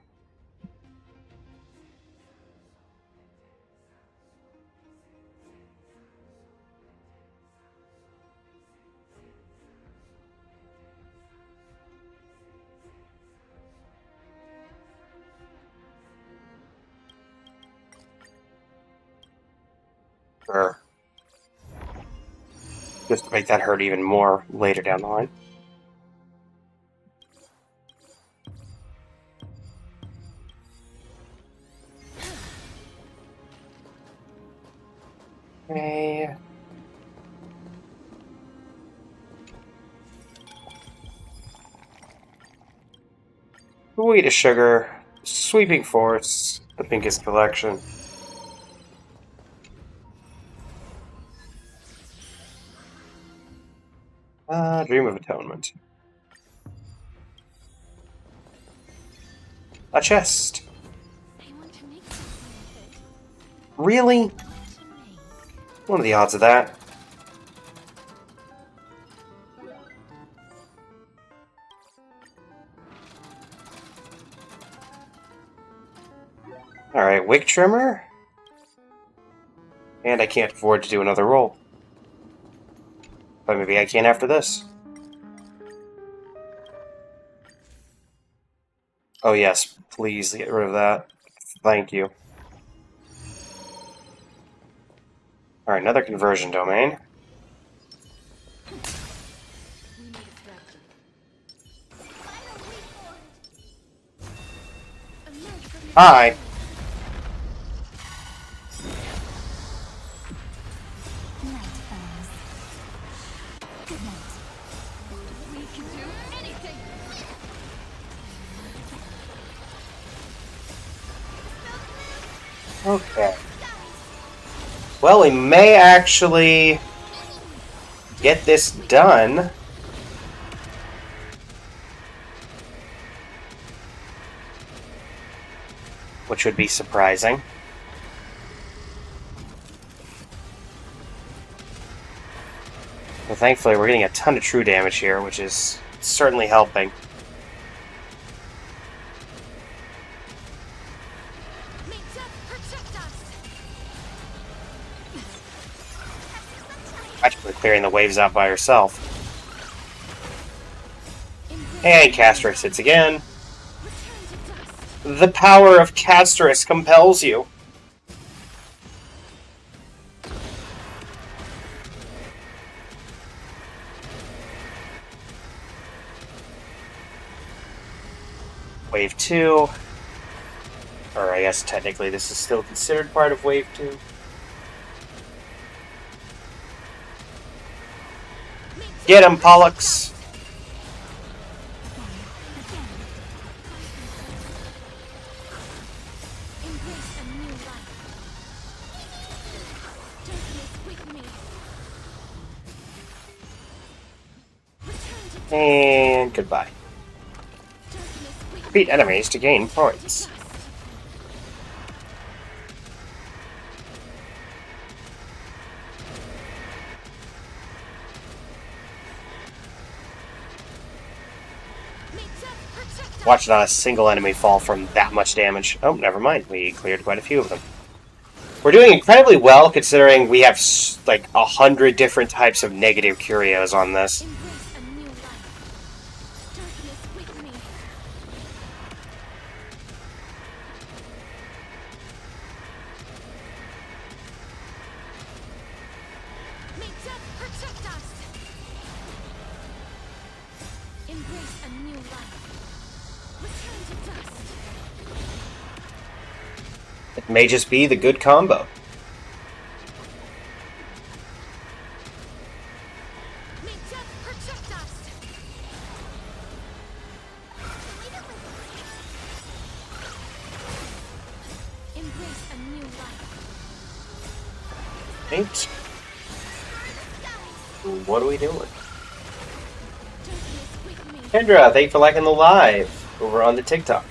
Sure. Just to make that hurt even more later down the line. Okay. Sweet as sugar. Sweeping force. The Pinkest collection. Dream of Atonement. A chest. Really? What are the odds of that? Alright, Wick Trimmer? And I can't afford to do another roll. But maybe I can after this. Oh yes, please get rid of that. Thank you. Alright, another conversion domain. Hi! Okay. Well, we may actually get this done. Which would be surprising. But thankfully, we're getting a ton of true damage here, which is certainly helping. Practically clearing the waves out by herself. And Castris hits again. The power of Castris compels you. Wave 2. Or I guess technically this is still considered part of Wave 2. Get him, Pollux! Embrace a new life. Darkness with me. Return to And goodbye. darkness with me. Defeat enemies to gain points. May death protect us. Watch not a single enemy fall from that much damage. Oh, never mind. We cleared quite a few of them. We're doing incredibly well considering we have like 100 different types of negative curios on this. Embrace a new life. Darkness with me. May death protect us. Embrace a new life. Return to dust. It may just be the good combo. May death protect us. Embrace a new life. Right? What are we doing? Darkness with me. Kendra, thank you for liking the live over on the TikTok.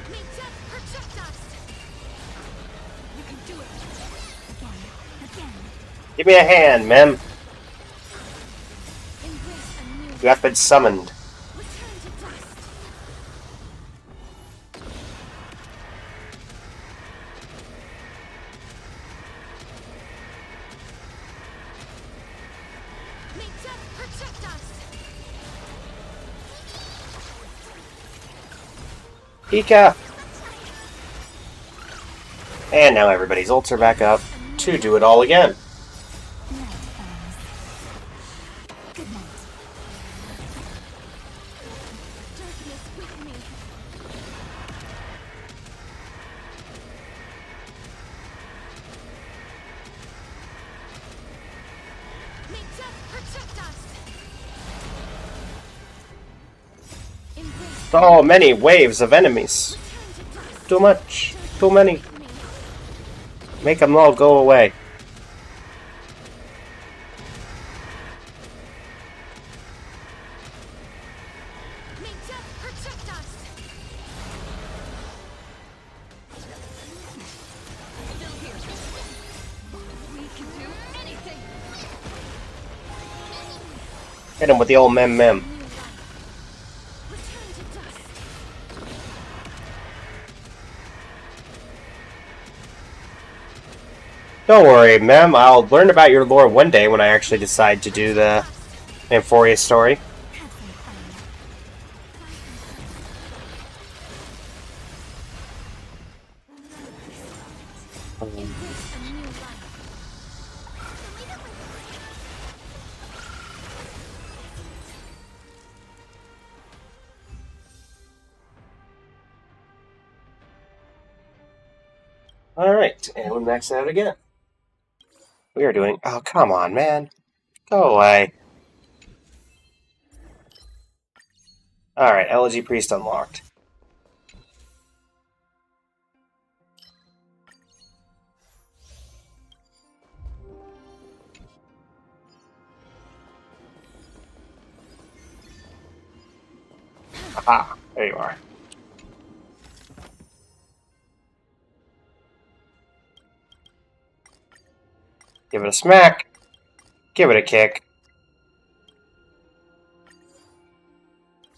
May death protect us. You can do it. Again. Give me a hand, ma'am. Embrace a new You have been summoned. return to dust. May death protect us. Pika! And now everybody's ults are back up to do it all again. Good night. Darkness with me. May death protect us. Embrace So many waves of enemies. return to dust. Too much. Too many. With me. Make them all go away. May death protect us. Still here. We can do anything. Hit him with the old mem mem. New life. Return to dust. Don't worry, mem. I'll learn about your lore one day when I actually decide to do the Amphoria story. Have some fun. Embrace a new life. Alright, and we max out again. We are doing... Oh, come on, man. Go away. Alright, Elegy Priest unlocked. Aha, there you are. Give it a smack. Give it a kick.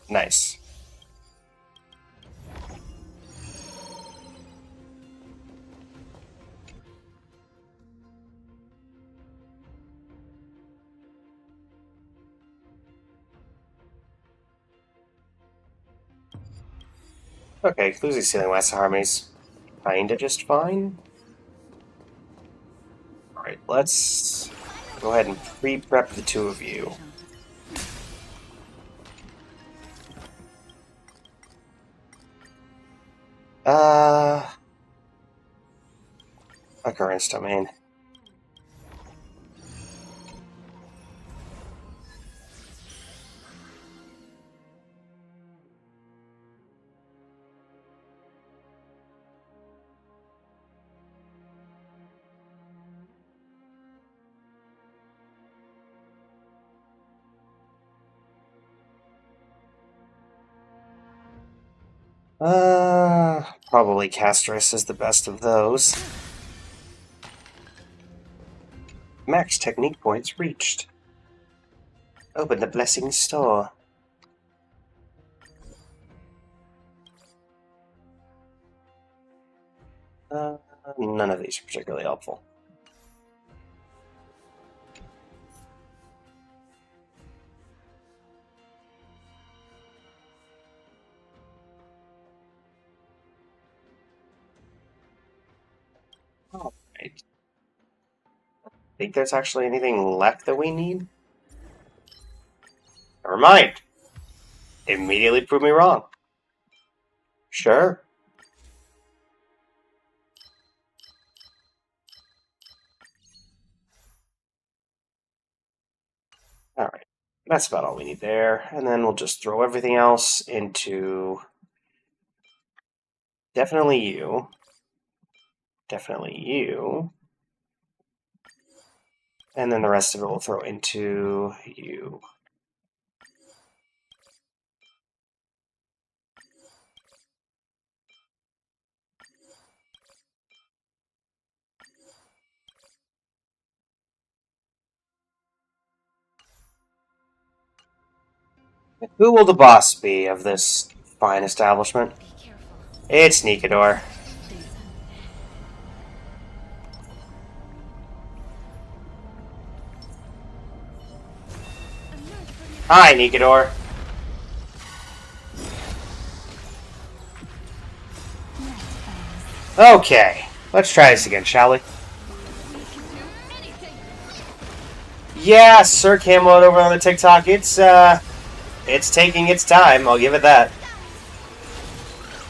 Nice. Okay, losing Ceiling West Harmony's kinda just fine. Alright, let's go ahead and pre-prep the two of you. Occurrence domain. Probably Castris is the best of those. Max technique points reached. Open the blessing store. None of these are particularly helpful. Alright. Think there's actually anything left that we need? Never mind. Immediately prove me wrong. Sure. Alright. That's about all we need there. And then we'll just throw everything else into... Definitely you. Definitely you. And then the rest of it we'll throw into you. Who will the boss be of this fine establishment? It's Nikador. Hi, Nikador. Okay, let's try this again, shall we? Yeah, Sir Camelot over on the TikTok, it's taking its time, I'll give it that.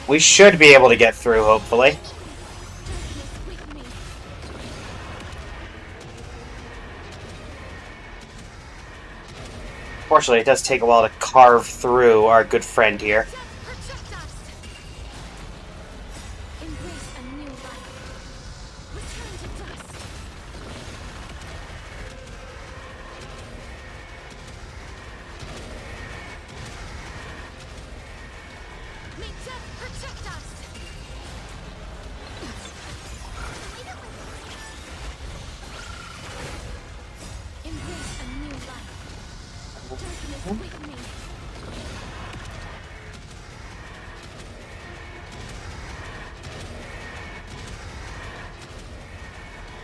We should be able to get through, hopefully. Fortunately, it does take a while to carve through our good friend here.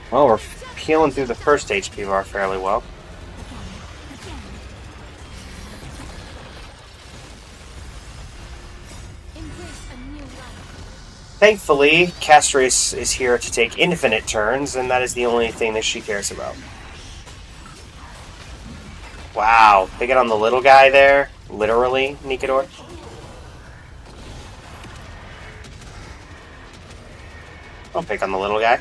Well, we're peeling through the first HP bar fairly well. Thankfully, Castris is here to take infinite turns, and that is the only thing that she cares about. Wow, picking on the little guy there, literally, Nikador. Don't pick on the little guy.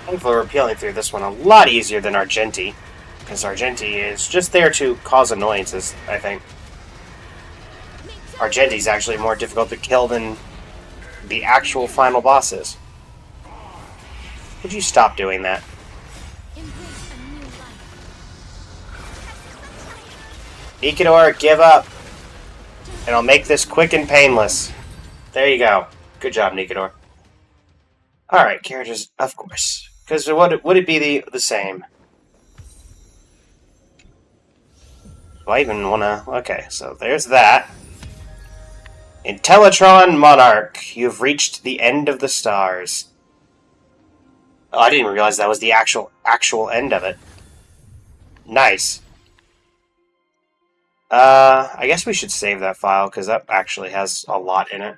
Thankfully, we're peeling through this one a lot easier than Argenti, because Argenti is just there to cause annoyances, I think. Argenti's actually more difficult to kill than the actual final boss is. Would you stop doing that? Nikador, give up! And I'll make this quick and painless. There you go. Good job, Nikador. Alright, characters, of course. Because would it be the same? Do I even want to... Okay, so there's that. Intellitron Monarch, you've reached the end of the stars. Oh, I didn't realize that was the actual end of it. Nice. I guess we should save that file, because that actually has a lot in it.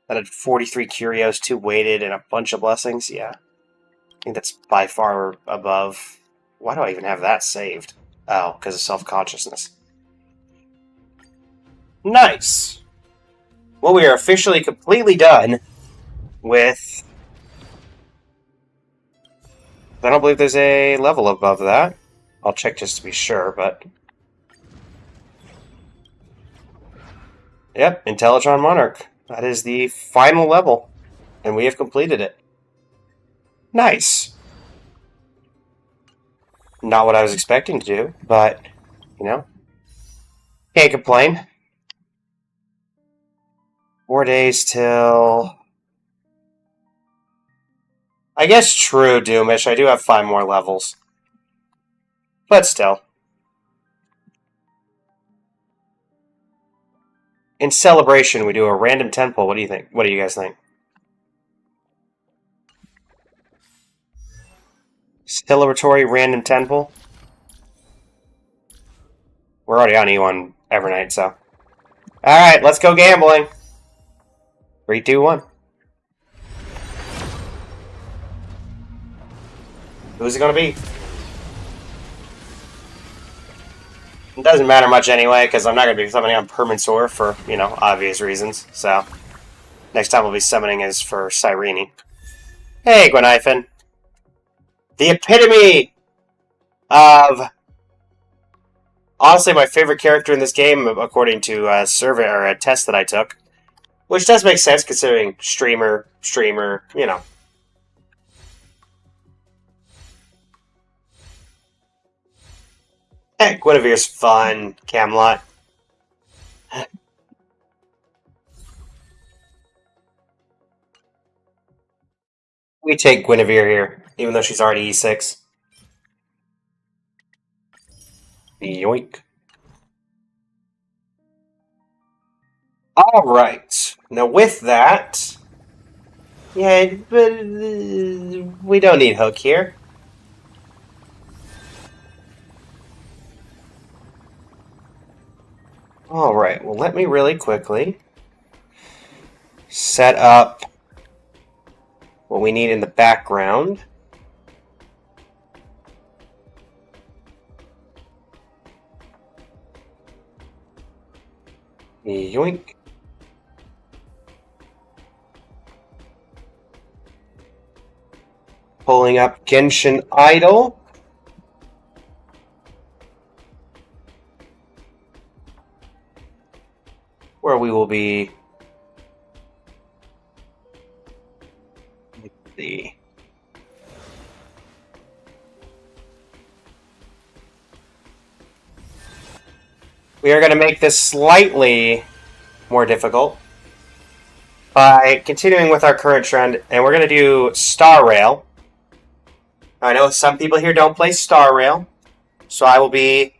That had 43 curios, 2 weighted, and a bunch of blessings. Yeah. I think that's by far above. Why do I even have that saved? Oh, because of self-consciousness. Nice. Well, we are officially completely done with... I don't believe there's a level above that. I'll check just to be sure, but... Yep, Intellitron Monarch. That is the final level, and we have completed it. Nice. Not what I was expecting to do, but, you know, can't complain. 4 days till... I guess true, Doomish. I do have 5 more levels. But still. In celebration, we do a random temple. What do you think? What do you guys think? Celebratory random temple? We're already on E1 Evernight, so... Alright, let's go gambling. 3, 2, 1. Who's it gonna be? It doesn't matter much anyway, because I'm not going to be summoning on Permansor for, you know, obvious reasons. So, next time we'll be summoning is for Cyrene. Hey, Gwenhyphen. The epitome of, honestly, my favorite character in this game, according to a survey or a test that I took. Which does make sense, considering streamer, you know. Guinevere's fun, Camelot. We take Guinevere here, even though she's already E6. Yoink. Alright. Now with that... Yeah, but we don't need Hook here. Alright, well let me really quickly set up what we need in the background. Yoink. Pulling up Genshin Idol. Where we will be... Let's see. We are going to make this slightly more difficult by continuing with our current trend, and we're going to do Star Rail. I know some people here don't play Star Rail, so I will be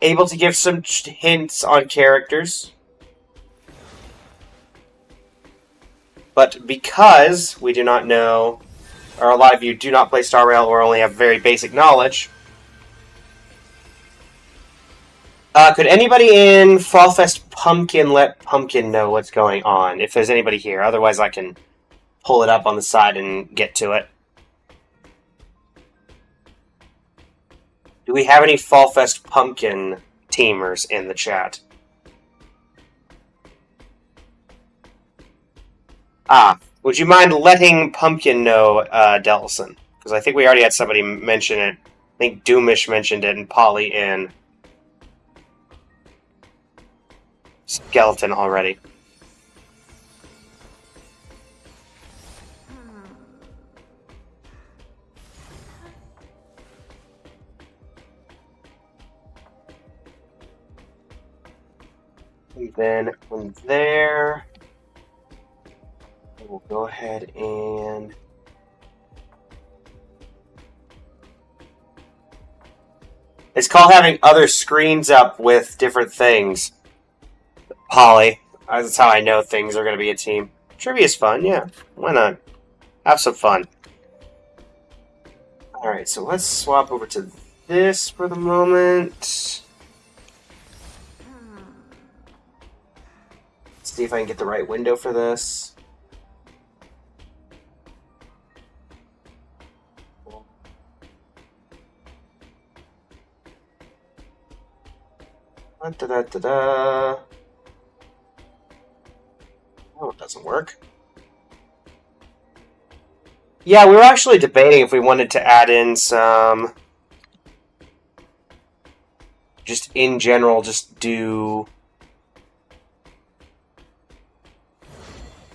able to give some hints on characters. But because we do not know, or a lot of you do not play Star Rail or only have very basic knowledge, could anybody in Fallfest Pumpkin let Pumpkin know what's going on? If there's anybody here. Otherwise, I can pull it up on the side and get to it. Do we have any Fallfest Pumpkin teamers in the chat? Would you mind letting Pumpkin know, Delson? Because I think we already had somebody mention it. I think Doomish mentioned it, and Polly and Skeleton already. And then from there... we'll go ahead and It's called having other screens up with different things. Holly. That's how I know things are going to be a team. Trivia is fun, yeah. Why not? Have some fun. Alright, so let's swap over to this for the moment. Let's see if I can get the right window for this. Da-da-da-da. Oh, it doesn't work. Yeah, we were actually debating if we wanted to add in some... Just in general, just do...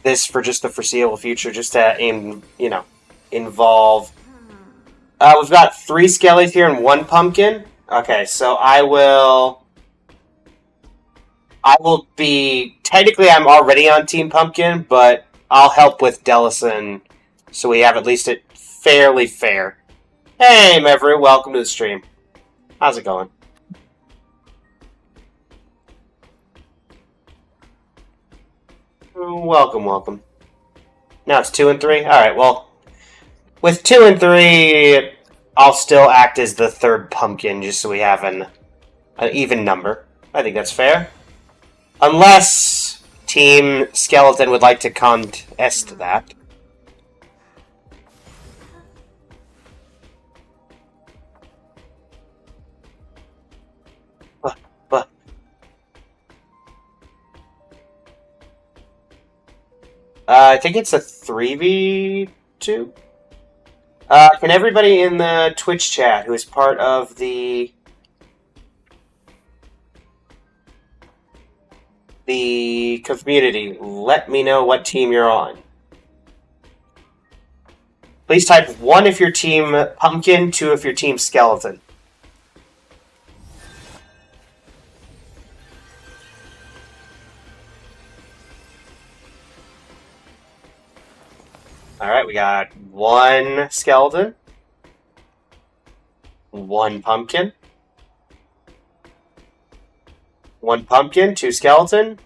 this for just the foreseeable future, just to, involve... we've got 3 skellies here and 1 pumpkin. Okay, so I will be... Technically, I'm already on Team Pumpkin, but I'll help with Dellison so we have at least it fairly fair. Hey, Mevru, welcome to the stream. How's it going? Welcome, welcome. Now it's 2 and 3? Alright, well, with 2 and 3, I'll still act as the 3rd pumpkin just so we have an even number. I think that's fair. Unless Team Skeleton would like to contest that. I think it's a 3v2? Can everybody in the Twitch chat who is part of the community let me know what team you're on? Please type 1 if you're Team Pumpkin, 2 if you're Team Skeleton. Alright, we got 1 skeleton, 1 pumpkin, 1 pumpkin, 2 skeleton.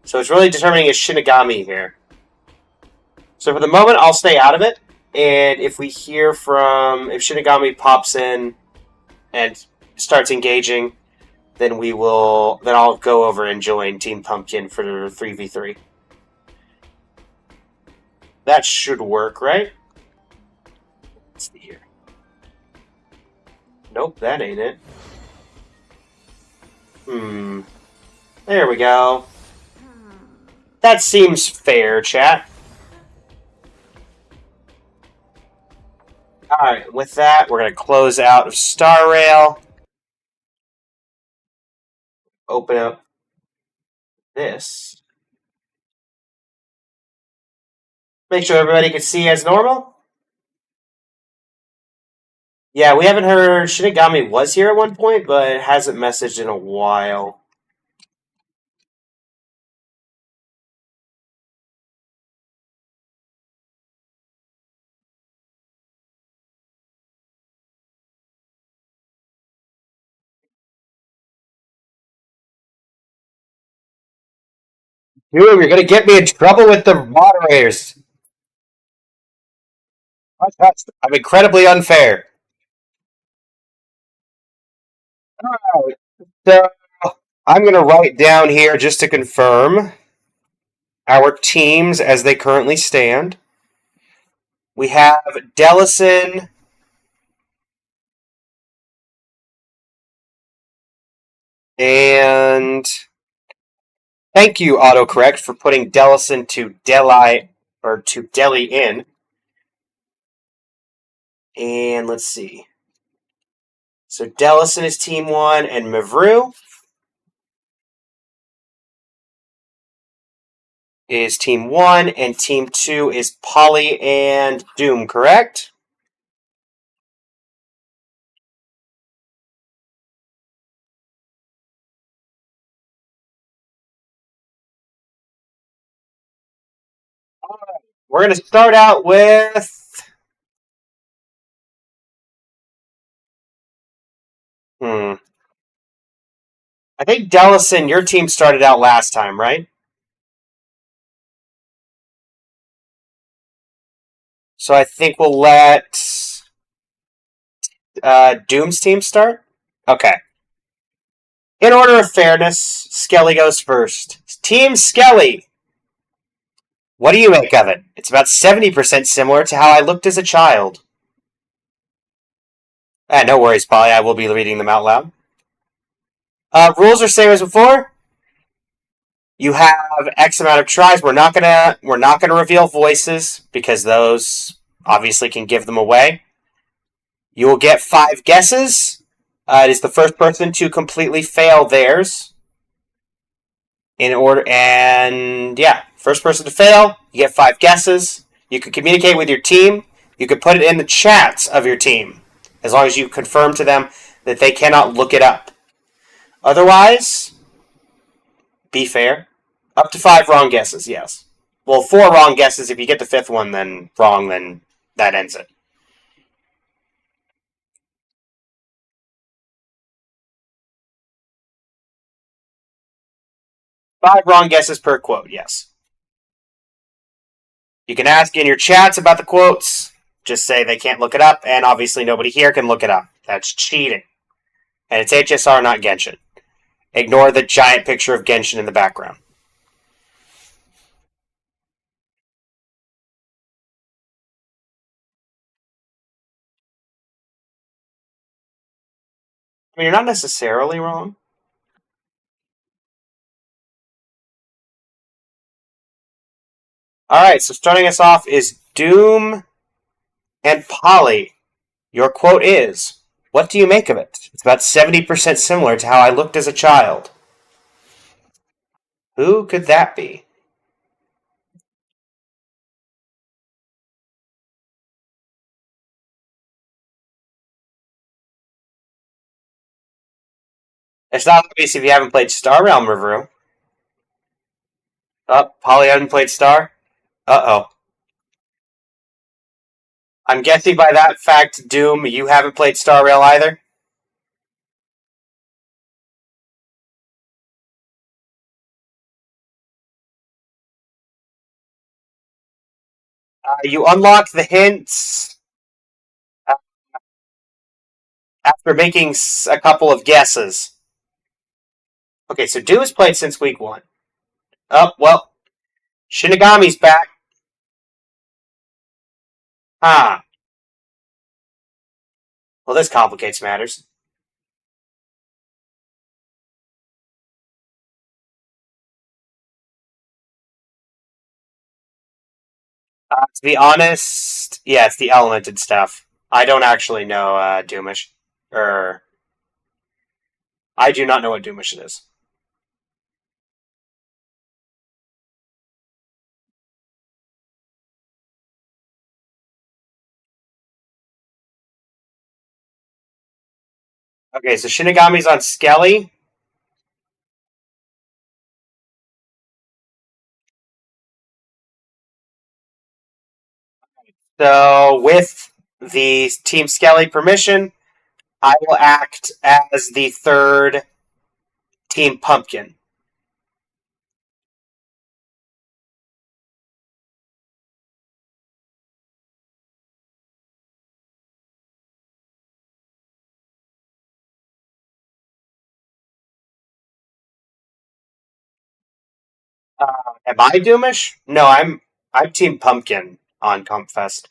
So it's really determining a Shinigami here. So for the moment, I'll stay out of it. And if we hear from... if Shinigami pops in and starts engaging, then I'll go over and join Team Pumpkin for 3v3. That should work, right? Let's see here. Nope, that ain't it. There we go. That seems fair, chat. Alright, with that, we're going to close out of Star Rail. Open up this. Make sure everybody can see as normal. Yeah, we haven't heard... Shinigami was here at one point, but hasn't messaged in a while. Dude, you're gonna get me in trouble with the moderators. I'm incredibly unfair. Alright, so I'm gonna write down here just to confirm our teams as they currently stand. We have Dellison and thank you, autocorrect, for putting Dellison to Deli or to Deli in. And let's see. So Dellison is team 1 and Mevru is team 1 and team 2 is Polly and Doom, correct? We're going to start out with Hmm. I think Dellison, your team started out last time, right? So I think we'll let Doom's team start. Okay. In order of fairness, Skelly goes first. Team Skelly, what do you make of it? It's about 70% similar to how I looked as a child. No worries, Polly. I will be reading them out loud. Rules are same as before. You have X amount of tries. We're not gonna reveal voices because those obviously can give them away. You will get 5 guesses. It is the first person to completely fail theirs in order, and yeah, first person to fail, you get 5 guesses. You can communicate with your team. You can put it in the chats of your team as long as you confirm to them that they cannot look it up. Otherwise, be fair. Up to 5 wrong guesses, yes. Well, 4 wrong guesses. If you get the fifth one, then wrong, then that ends it. 5 wrong guesses per quote, yes. You can ask in your chats about the quotes. Just say they can't look it up, and obviously nobody here can look it up. That's cheating. And it's HSR, not Genshin. Ignore the giant picture of Genshin in the background. I mean, you're not necessarily wrong. Alright, so starting us off is Doom and Polly. Your quote is, what do you make of it? It's about 70% similar to how I looked as a child. Who could that be? It's not obvious if you haven't played Star Realm Review. Oh, Polly hasn't played Star? Uh-oh. I'm guessing by that fact, Doom, you haven't played Star Rail either? You unlock the hints after making a couple of guesses. Okay, so Doom has played since week 1. Oh, well, Shinigami's back. Ah, well, this complicates matters. To be honest, yeah, it's the elemented stuff. I don't actually know Doomish. Or, I do not know what Doomish it is. Okay, so Shinigami's on Skelly. So, with the Team Skelly permission, I will act as the third Team Pumpkin. Am I Doomish? No, I'm Team Pumpkin on Compfest.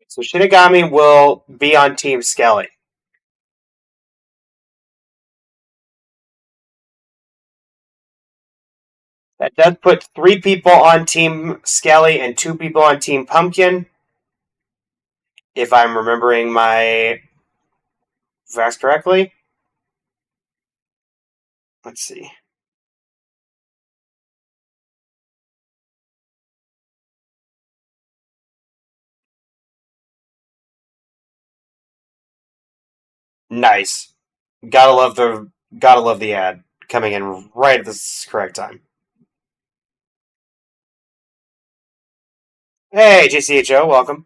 So Shinigami will be on Team Skelly. That does put 3 people on Team Skelly and 2 people on Team Pumpkin. If I'm remembering my facts correctly. Let's see. Nice. Gotta love the ad coming in right at this correct time. Hey, JCHO, welcome.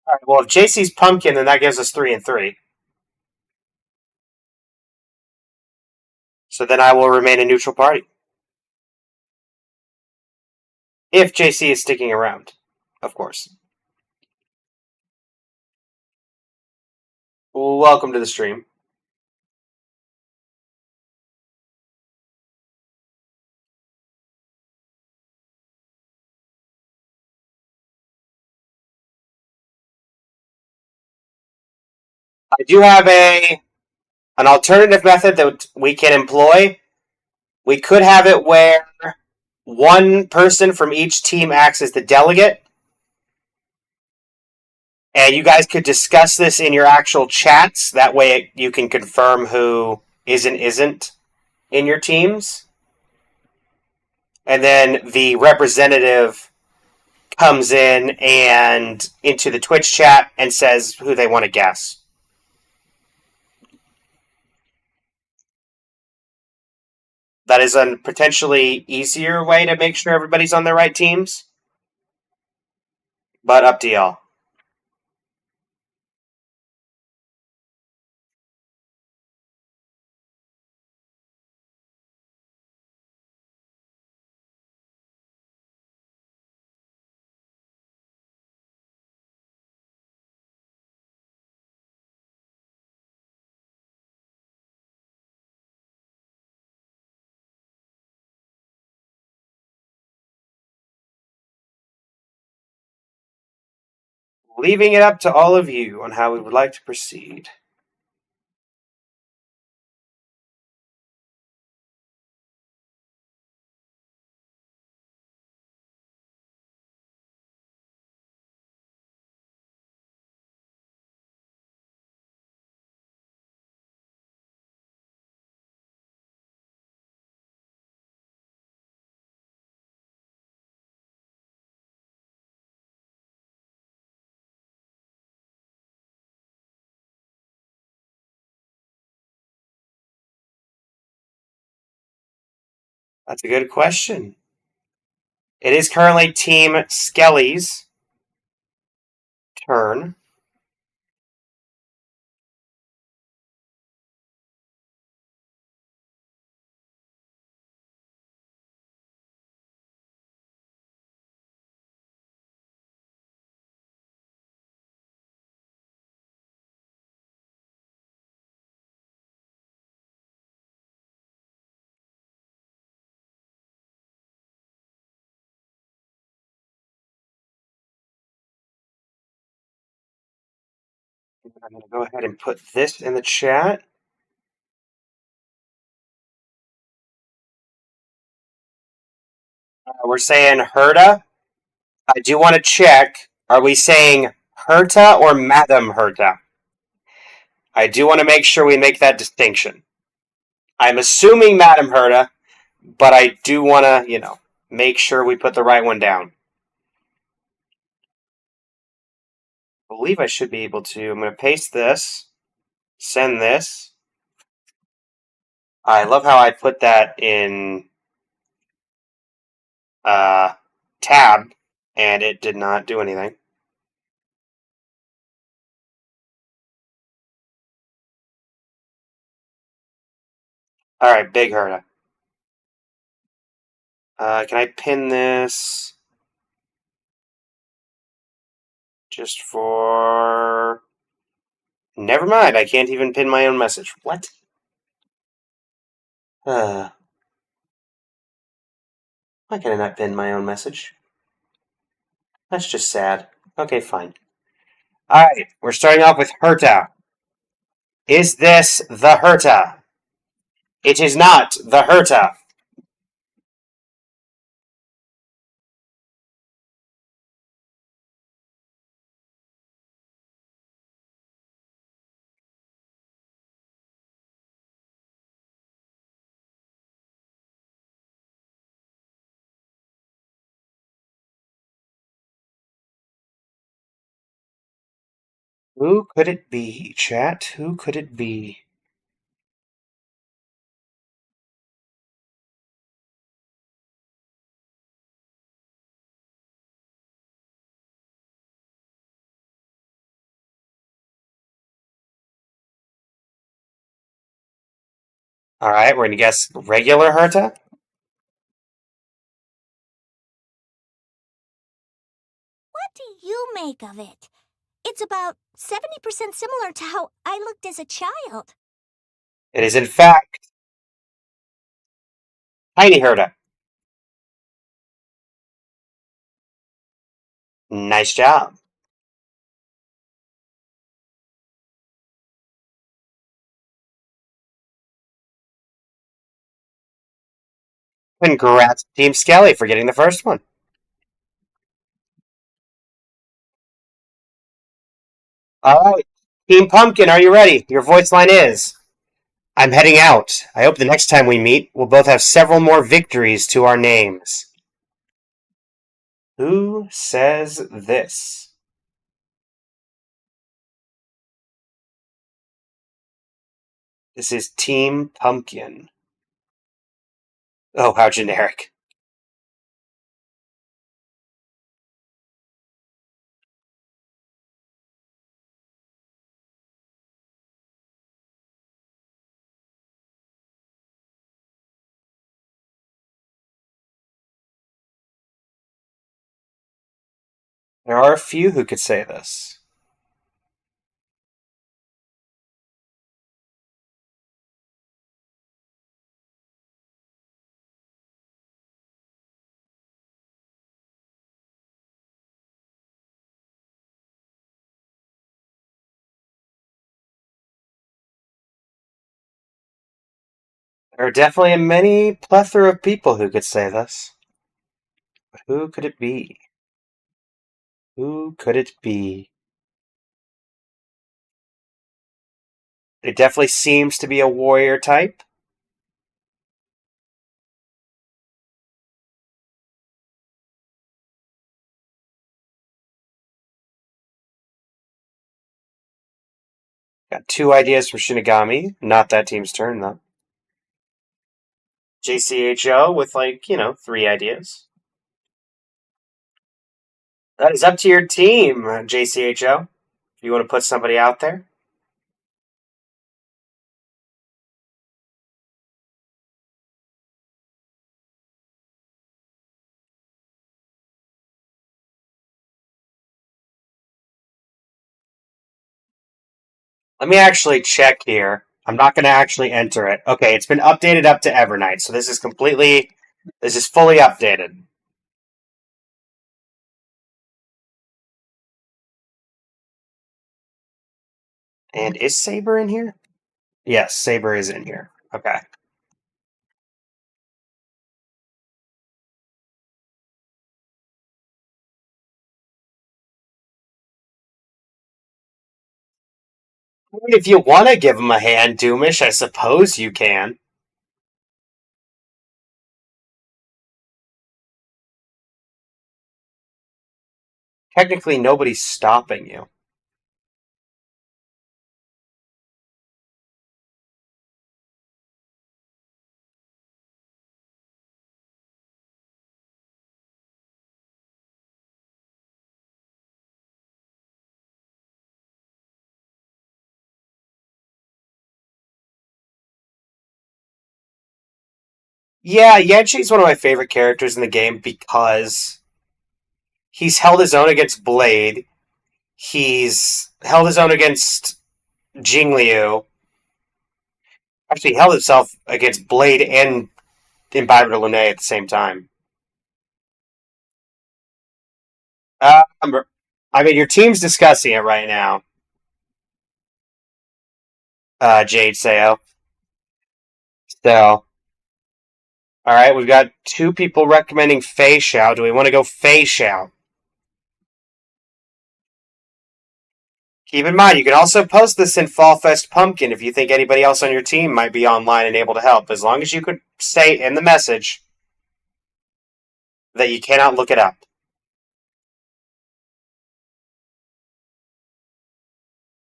All right, well, if JC's Pumpkin, then that gives us 3 and 3. So then I will remain a neutral party. If JC is sticking around, of course. Welcome to the stream. I do have an alternative method that we can employ. We could have it where one person from each team acts as the delegate, and you guys could discuss this in your actual chats. That way you can confirm who is and isn't in your teams. And then the representative comes in and into the Twitch chat and says who they want to guess. That is a potentially easier way to make sure everybody's on the right teams. But up to y'all. Leaving it up to all of you on how we would like to proceed. That's a good question. It is currently Team Skelly's turn. I'm going to go ahead and put this in the chat. We're saying Herta. I do want to check. Are we saying Herta or Madam Herta? I do want to make sure we make that distinction. I'm assuming Madam Herta, but I do want to, make sure we put the right one down. I believe I should be able to. I'm going to paste this, send this. I love how I put that in tab, and it did not do anything. All right, big Herta. Can I pin this just for Never mind, I can't even pin my own message. What? Why can I not pin my own message? That's just sad. Okay, fine. Alright, we're starting off with Herta. Is this the Herta? It is not the Herta. Who could it be, chat? Who could it be? Alright, we're gonna guess regular Herta? What do you make of it? It's about 70% similar to how I looked as a child. It is, in fact, Tiny Herta. Nice job. Congrats, Team Skelly, for getting the first one. Alright, Team Pumpkin, are you ready? Your voice line is: I'm heading out. I hope the next time we meet, we'll both have several more victories to our names. Who says this? This is Team Pumpkin. Oh, how generic. There are a few who could say this. There are definitely many plethora of people who could say this. But who could it be? Who could it be? It definitely seems to be a warrior type. Got two ideas for Shinigami. Not that team's turn, though. JCHO with, like, 3 ideas. That is up to your team, JCHO. If you want to put somebody out there. Let me actually check here. I'm not going to actually enter it. Okay, it's been updated up to Evernight, so this is fully updated. And is Saber in here? Yes, Saber is in here. Okay. I mean, if you want to give him a hand, Doomish, I suppose you can. Technically, nobody's stopping you. Yeah, Yanshi's one of my favorite characters in the game because he's held his own against Blade. He's held his own against Jingliu actually held himself against Blade and Imbiber Lune at the same time. Uh, I mean, your team's discussing it right now. Jade Seo. So, all right, we've got two people recommending Fei Xiao. Do we want to go Fei Xiao? Keep in mind, you can also post this in Fall Fest Pumpkin if you think anybody else on your team might be online and able to help, as long as you could say in the message that you cannot look it up.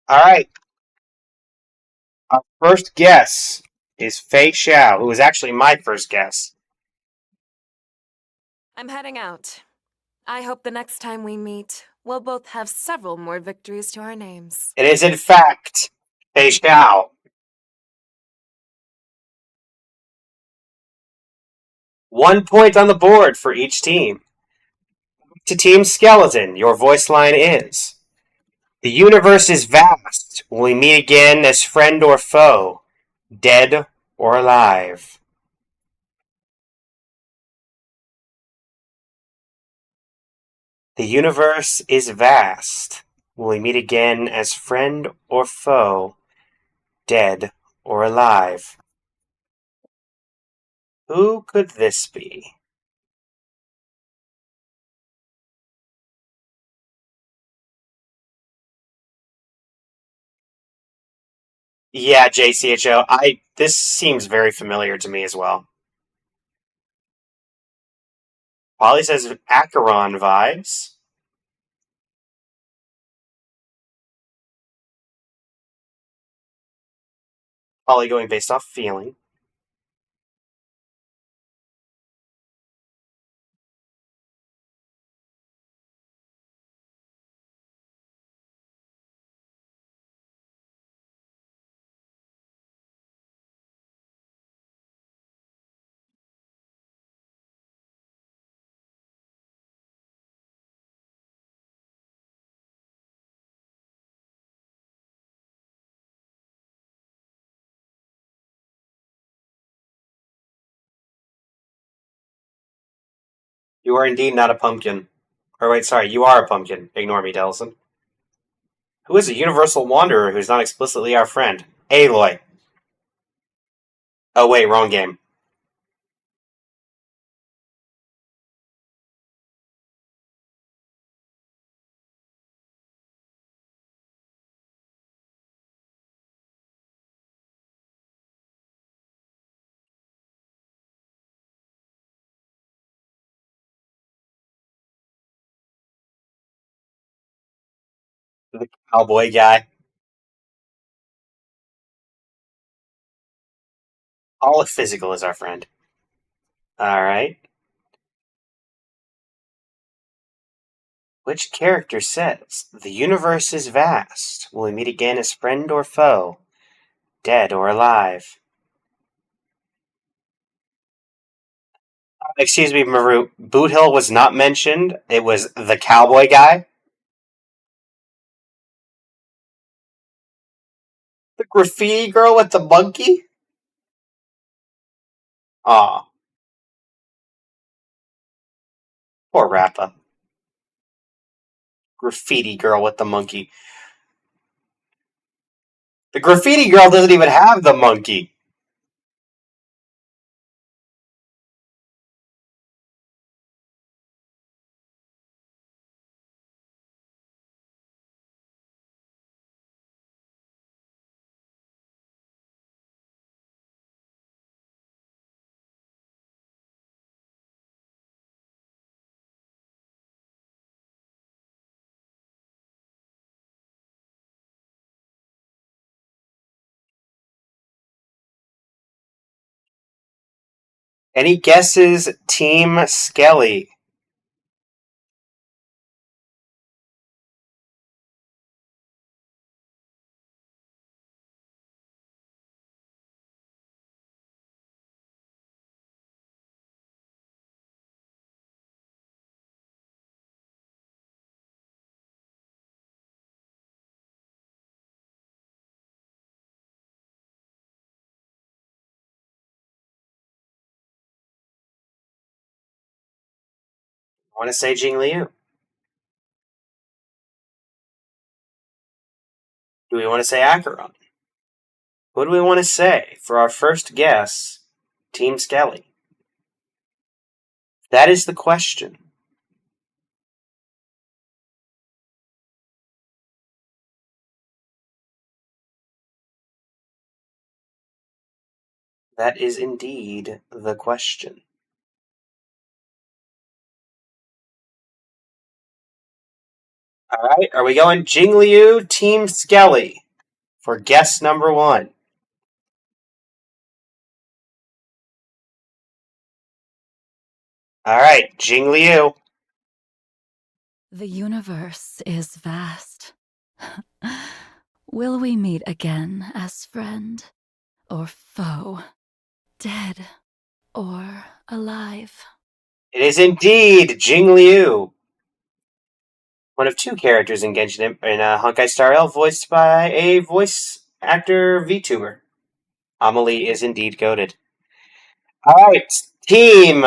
All right, our first guess is Fei Xiao, who was actually my first guess. I'm heading out. I hope the next time we meet, we'll both have several more victories to our names. It is, in fact, Fei Xiao. 1 point on the board for each team. To Team Skeleton, your voice line is: The universe is vast. Will we meet again as friend or foe? Dead or alive? The universe is vast. Will we meet again as friend or foe? Dead or alive? Who could this be? Yeah, JCHO. This seems very familiar to me as well. Polly says Acheron vibes. Polly going based off feeling. You are indeed not a pumpkin. Or wait, sorry, you are a pumpkin. Ignore me, Delson. Who is a universal wanderer who's not explicitly our friend? Aloy. Oh wait, wrong game. The cowboy guy. All of physical is our friend. Alright. Which character says, The universe is vast. Will we meet again as friend or foe? Dead or alive? Excuse me, Maru. Boot Hill was not mentioned. It was the cowboy guy. The graffiti girl with the monkey? Aw. Poor Rappa. Graffiti girl with the monkey. The graffiti girl doesn't even have the monkey. Any guesses, Team Skelly? want to say Jing Liu? Do we want to say Acheron? What do we want to say for our first guess, Team Skelly? That is the question. That is indeed the question. All right, are we going Jing Liu, Team Skelly for guess number 1? All right, Jing Liu. The universe is vast. Will we meet again as friend or foe, dead or alive? It is indeed Jing Liu. One of 2 characters in Genshin in Honkai Star Rail, voiced by a voice actor VTuber. Amelie is indeed goated. All right, Team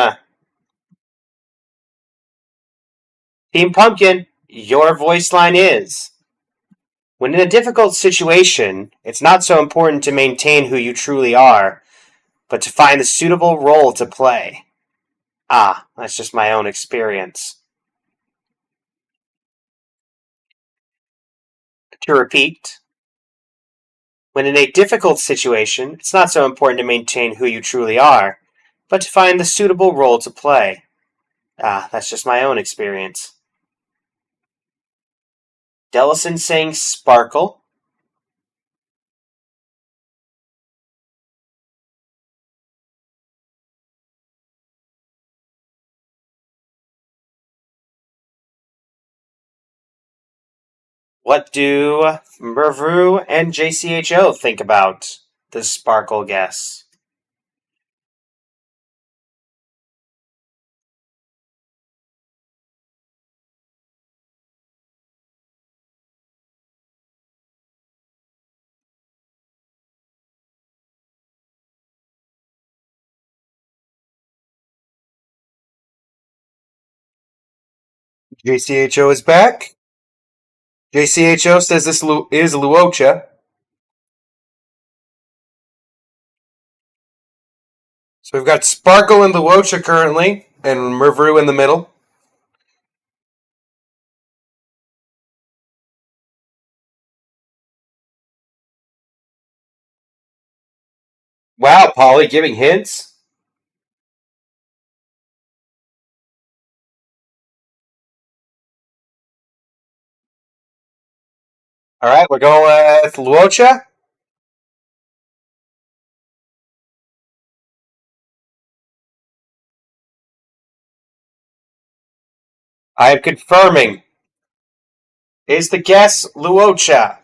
Pumpkin, your voice line is: when in a difficult situation, it's not so important to maintain who you truly are, but to find the suitable role to play. Ah, that's just my own experience. To repeat, when in a difficult situation, it's not so important to maintain who you truly are, but to find the suitable role to play. Ah, that's just my own experience. Dellison saying Sparkle. What do Mervru and JCHO think about the Sparkle guess? JCHO is back. JCHO says this is Luocha. So we've got Sparkle and Luocha currently, and Mervru in the middle. Wow, Polly giving hints? All right, we're going with Luocha. I am confirming. Is the guess Luocha?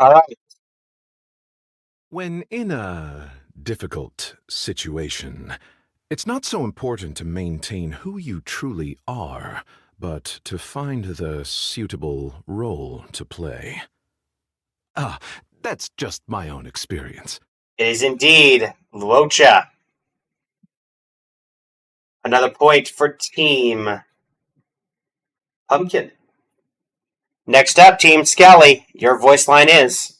All right. When in a difficult situation, it's not so important to maintain who you truly are, but to find the suitable role to play. Ah, that's just my own experience. It is indeed Luocha. Another point for Team Pumpkin. Next up, Team Skelly, your voice line is: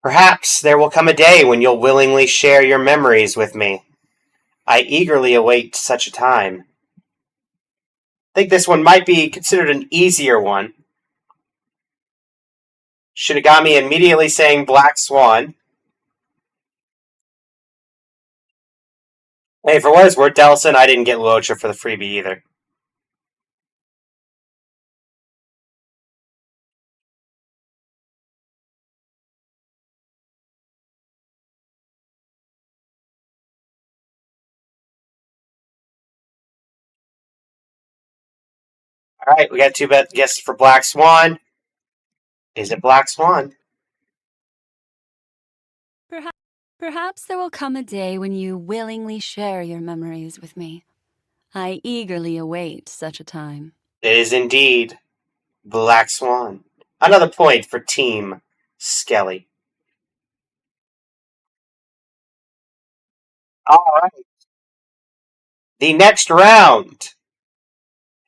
perhaps there will come a day when you'll willingly share your memories with me. I eagerly await such a time. I think this one might be considered an easier one. Shinigami immediately saying Black Swan. Hey, for what it's worth, Delson, I didn't get Luocha for the freebie either. All right, we got 2 guesses for Black Swan. Is it Black Swan? Perhaps there will come a day when you willingly share your memories with me. I eagerly await such a time. It is indeed Black Swan. Another point for Team Skelly. Alright. The next round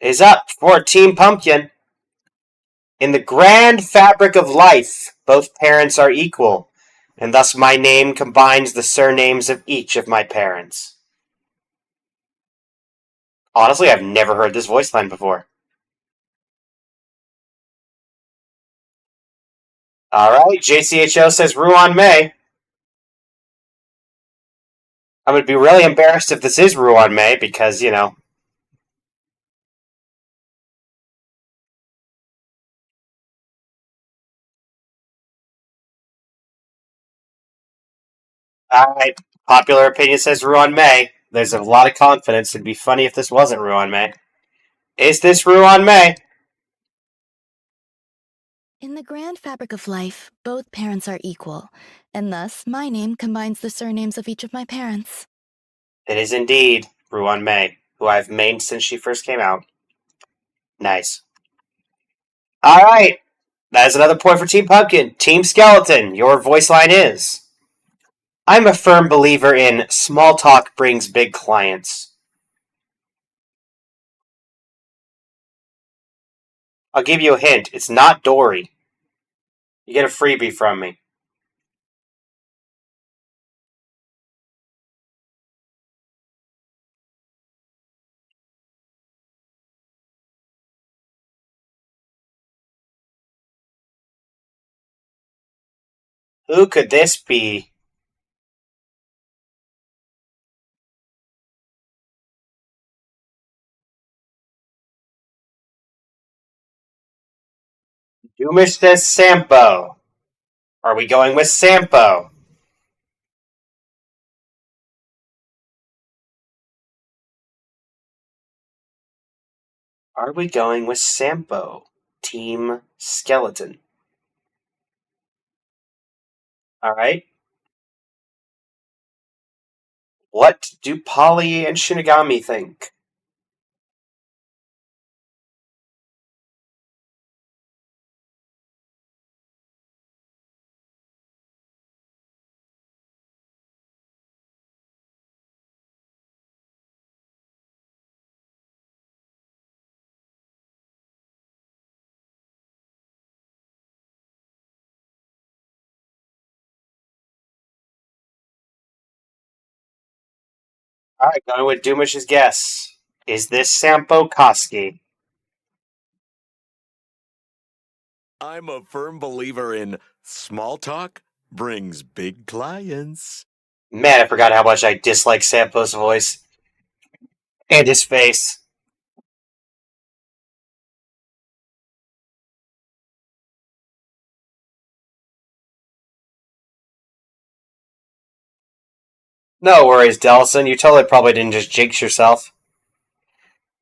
is up for Team Pumpkin. In the grand fabric of life, both parents are equal, and thus my name combines the surnames of each of my parents. Honestly, I've never heard this voice line before. Alright, JCHO says Ruan May. I'm going to be really embarrassed if this is Ruan May, because, you know. Alright, popular opinion says Ruan May. There's a lot of confidence. It'd be funny if this wasn't Ruan May. Is this Ruan May? In the grand fabric of life, both parents are equal, and thus my name combines the surnames of each of my parents. It is indeed Ruan May, who I've mained since she first came out. Nice. Alright, that is another point for Team Pumpkin. Team Skeleton, your voice line is: I'm a firm believer in small talk brings big clients. I'll give you a hint. It's not Dory. You get a freebie from me. Who could this be? Doomish says Sampo. Are we going with Sampo? Are we going with Sampo? Team Skeleton. Alright. What do Polly and Shinigami think? Alright, going with Doomish's guess. Is this Sampo Koski? I'm a firm believer in small talk brings big clients. Man, I forgot how much I dislike Sampo's voice. And his face. No worries, Delson. You totally probably didn't just jinx yourself.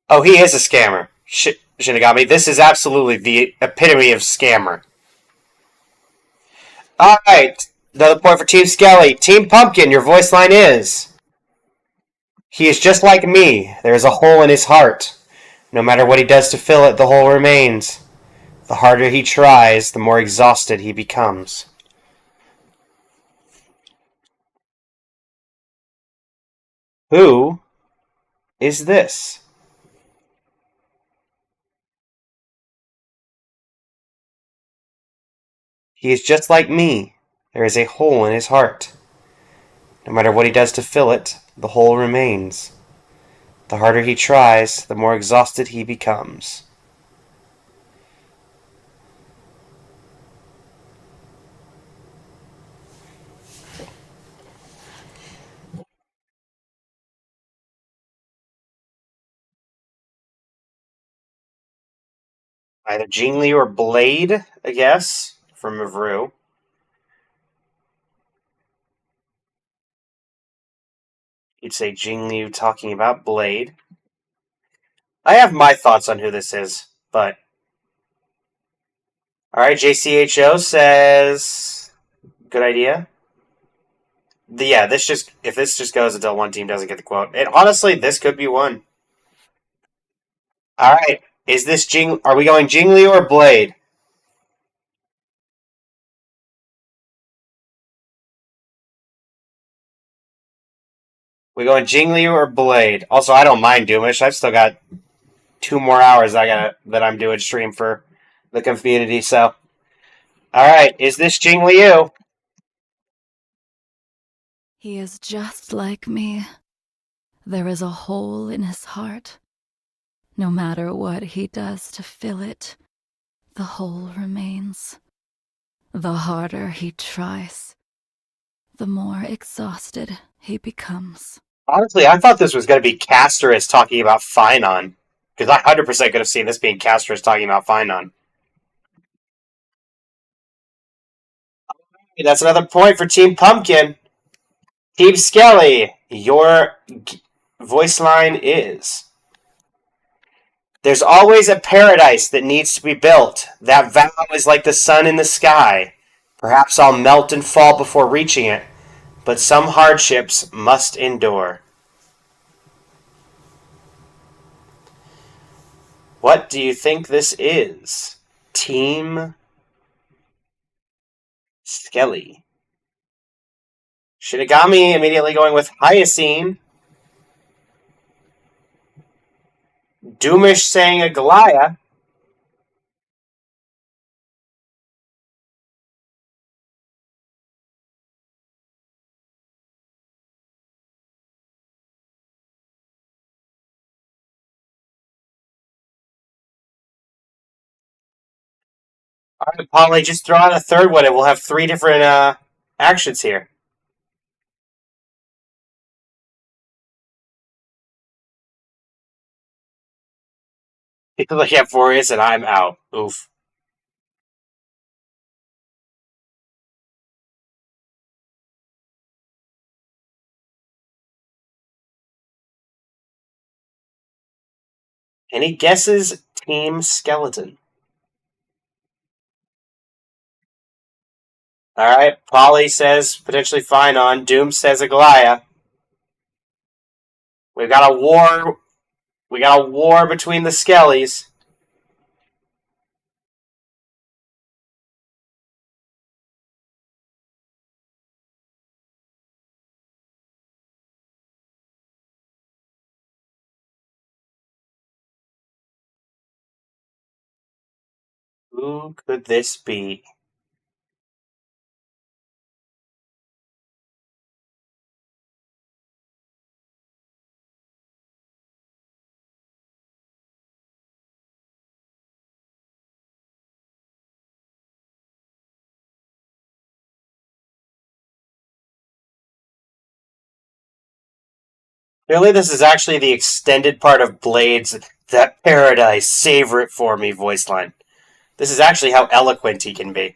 Oh, he is a scammer. Shinigami, this is absolutely the epitome of scammer. Alright, another point for Team Skelly. Team Pumpkin, your voice line is: he is just like me. There is a hole in his heart. No matter what he does to fill it, the hole remains. The harder he tries, the more exhausted he becomes. Who is this? He is just like me. There is a hole in his heart. No matter what he does to fill it, the hole remains. The harder he tries, the more exhausted he becomes. Either Jingli or Blade, I guess, from Mavru. You'd say Jingli talking about Blade. I have my thoughts on who this is, but... Alright, JCHO says... Good idea. Yeah, this just if this just goes until one team doesn't get the quote. And honestly, this could be one. All right, is this Jing? Are we going Jingli or Blade? We going Jingli or Blade? Also, I don't mind Doomish. I've still got 2 more hours that I'm doing stream for the community. So, all right, is this Jing Liu? He is just like me. There is a hole in his heart. No matter what he does to fill it, the hole remains. The harder he tries, the more exhausted he becomes. Honestly, I thought this was going to be Casterus talking about Finon. Because I 100% could have seen this being Casterus talking about Finon. That's another point for Team Pumpkin. Team Skelly, your voice line is: there's always a paradise that needs to be built. That vow is like the sun in the sky. Perhaps I'll melt and fall before reaching it, but some hardships must endure. What do you think this is? Team Skelly. Shinigami immediately going with Hyacine. Doomish saying Aglaya. All right, Polly, just throw out a third one and we'll have 3 different actions here. Like Furious and I'm out. Oof. Any guesses, Team Skeleton? All right, Polly says potentially Finon. Doom says Aglaya. We've got a war. We got a war between the Skellies. Who could this be? Clearly, this is actually the extended part of Blade's "That Paradise, savor it for me" voice line. This is actually how eloquent he can be.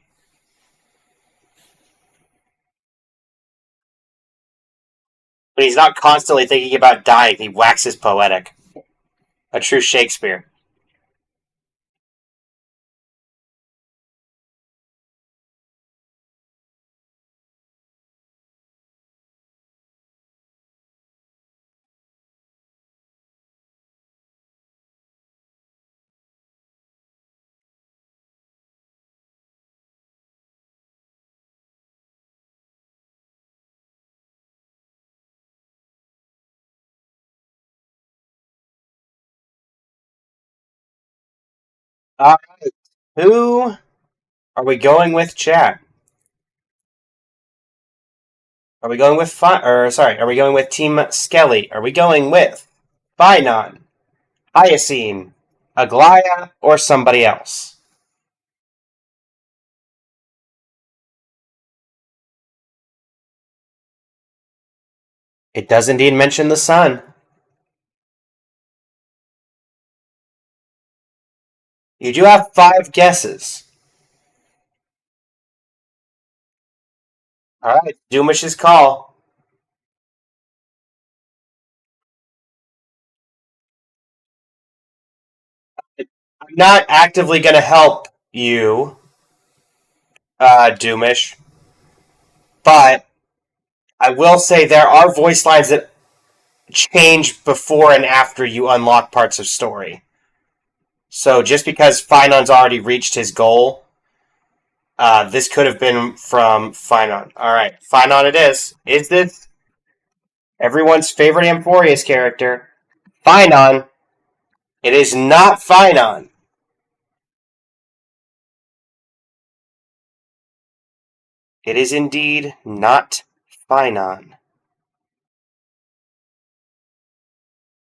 But he's not constantly thinking about dying, he waxes poetic. A true Shakespeare. Alright, who are we going with, chat? Are we going with are we going with Team Skelly? Are we going with Finon, Hyacine, Aglaya, or somebody else? It does indeed mention the sun. You do have 5 guesses. Alright, Doomish's call. I'm not actively going to help you, Doomish, but I will say there are voice lines that change before and after you unlock parts of story. So just because Finon's already reached his goal, this could have been from Finon. Alright, Finon it is. Is this everyone's favorite Amphorius character? Finon. It is not Finon. It is indeed not Finon.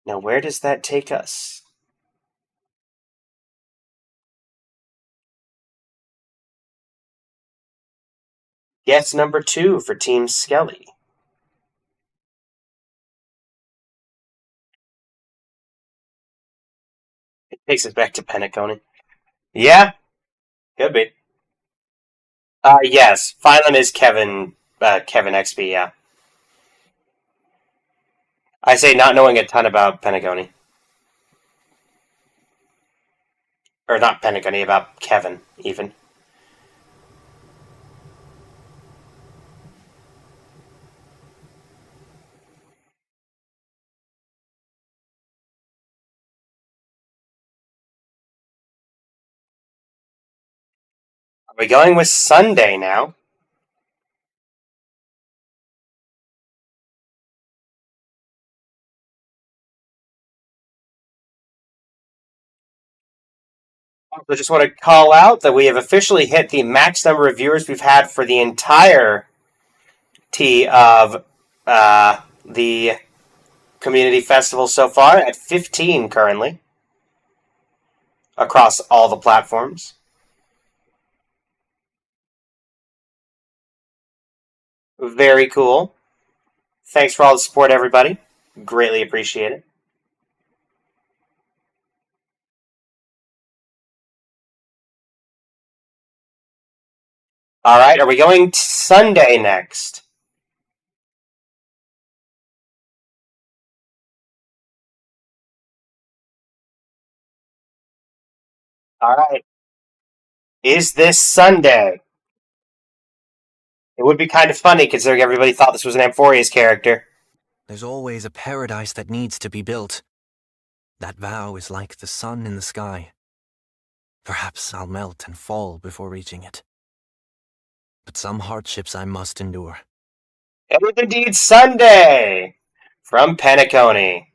Now, where does that take us? Guess number 2 for Team Skelly. It takes us back to Penacony. Yeah, could be. Yes, Phylon is Kevin XP, yeah. I say not knowing a ton about Penacony. Or not Penacony, about Kevin, even. Are we going with Sunday now? I just want to call out that we have officially hit the max number of viewers we've had for the entire of the community festival so far, at 15 currently, across all the platforms. Very cool. Thanks for all the support, everybody. Greatly appreciate it. All right, are we going Sunday next? All right. Is this Sunday? It would be kind of funny considering everybody thought this was an Amphorius character. There's always a paradise that needs to be built. That vow is like the sun in the sky. Perhaps I'll melt and fall before reaching it. But some hardships I must endure. It is indeed Sunday from Penacony.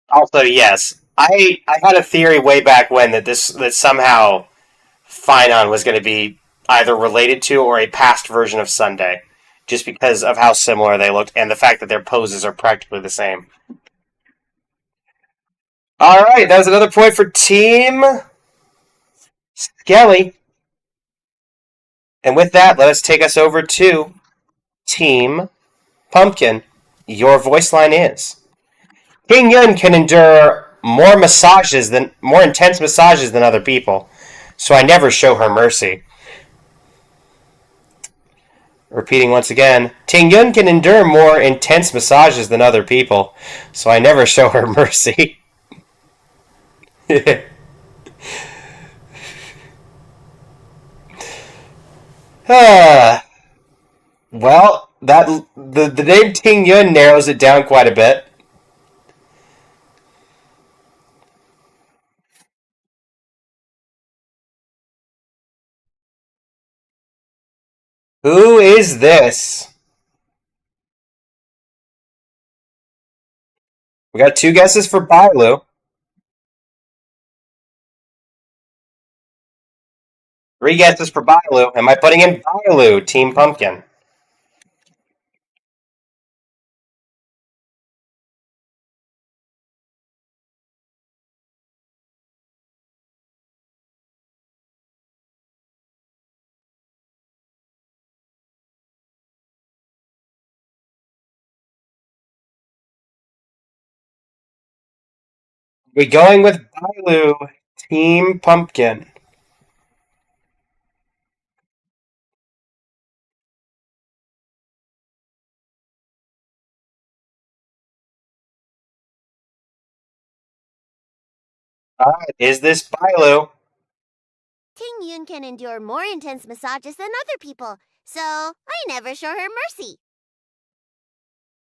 Also, yes, I had a theory way back when that somehow Finon was going to be either related to or a past version of Sunday, just because of how similar they looked and the fact that their poses are practically the same. All right, that was another point for Team Skelly. And with that, let us take us over to Team Pumpkin. Your voice line is: King Yun can endure more intense massages than other people, so I never show her mercy. Repeating once again, Ting Yun can endure more intense massages than other people, so I never show her mercy. Well, the name Ting Yun narrows it down quite a bit. Who is this? We got 2 guesses for Bailu. 3 guesses for Bailu. Am I putting in Bailu, Team Pumpkin? We going with Bailu, Team Pumpkin. Alright, is this Bailu? Ting Yun can endure more intense massages than other people, so I never show her mercy.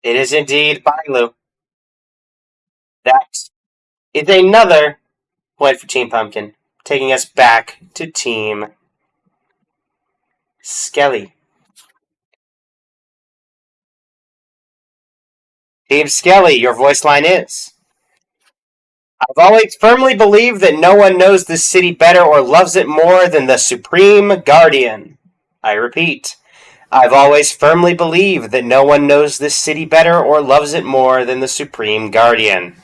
It is indeed Bailu. That is another point for Team Pumpkin, taking us back to Team Skelly. Team Skelly, your voice line is: I've always firmly believed that no one knows this city better or loves it more than the Supreme Guardian. I repeat, I've always firmly believed that no one knows this city better or loves it more than the Supreme Guardian.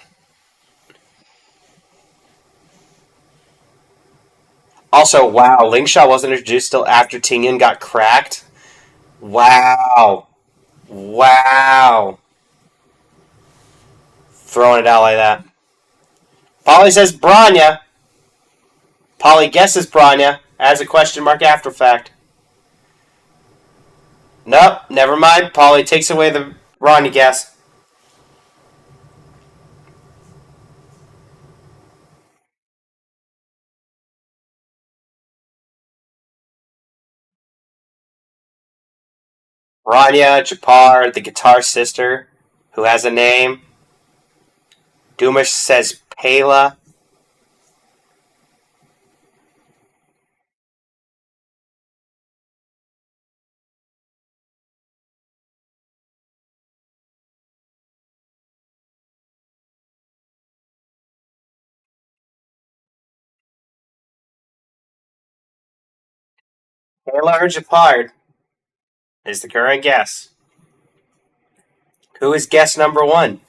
Also, wow, Lingshaw wasn't introduced till after Tingyun got cracked. Wow. Wow. Throwing it out like that. Polly says Branya. Polly guesses Branya. Adds a question mark after fact. Nope, never mind. Polly takes away the Branya guess. Branya, Japar, the guitar sister, who has a name. Doomish says Pela. Pela or Japar is the current guess. Who is guess number one?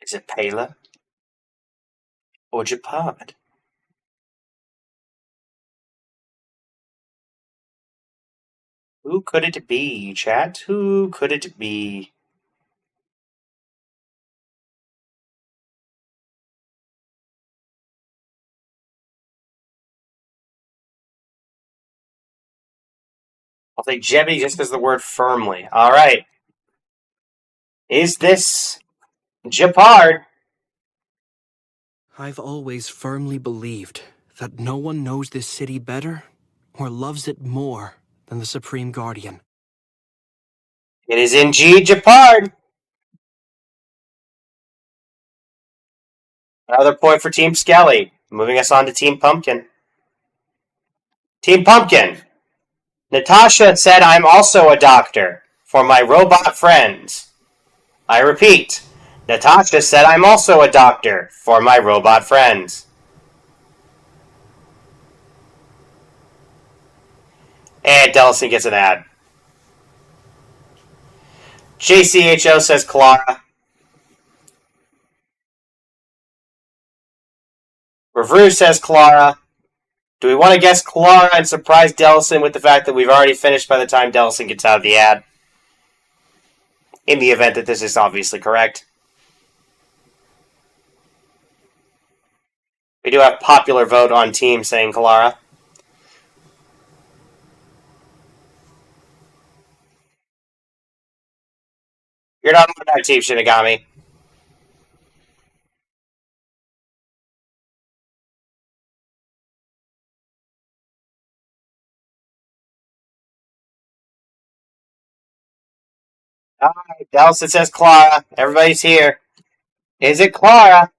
Is it Pela or Japar? Who could it be, chat? Who could it be? I'll say Jebby just because the word firmly. Alright. Is this Japar? I've always firmly believed that no one knows this city better or loves it more than the Supreme Guardian. It is indeed Japar. Another point for Team Skelly. Moving us on to Team Pumpkin. Team Pumpkin. Natasha said I'm also a doctor for my robot friends. I repeat, Natasha said I'm also a doctor for my robot friends. And Dellison gets an ad. JCHO says Clara. Revru says Clara. Do we want to guess Clara and surprise Dellison with the fact that we've already finished by the time Dellison gets out of the ad? In the event that this is obviously correct. We do have popular vote on team saying Clara. You're not on our team, Shinigami. Alright, Dellison says Clara. Everybody's here. Is it Clara?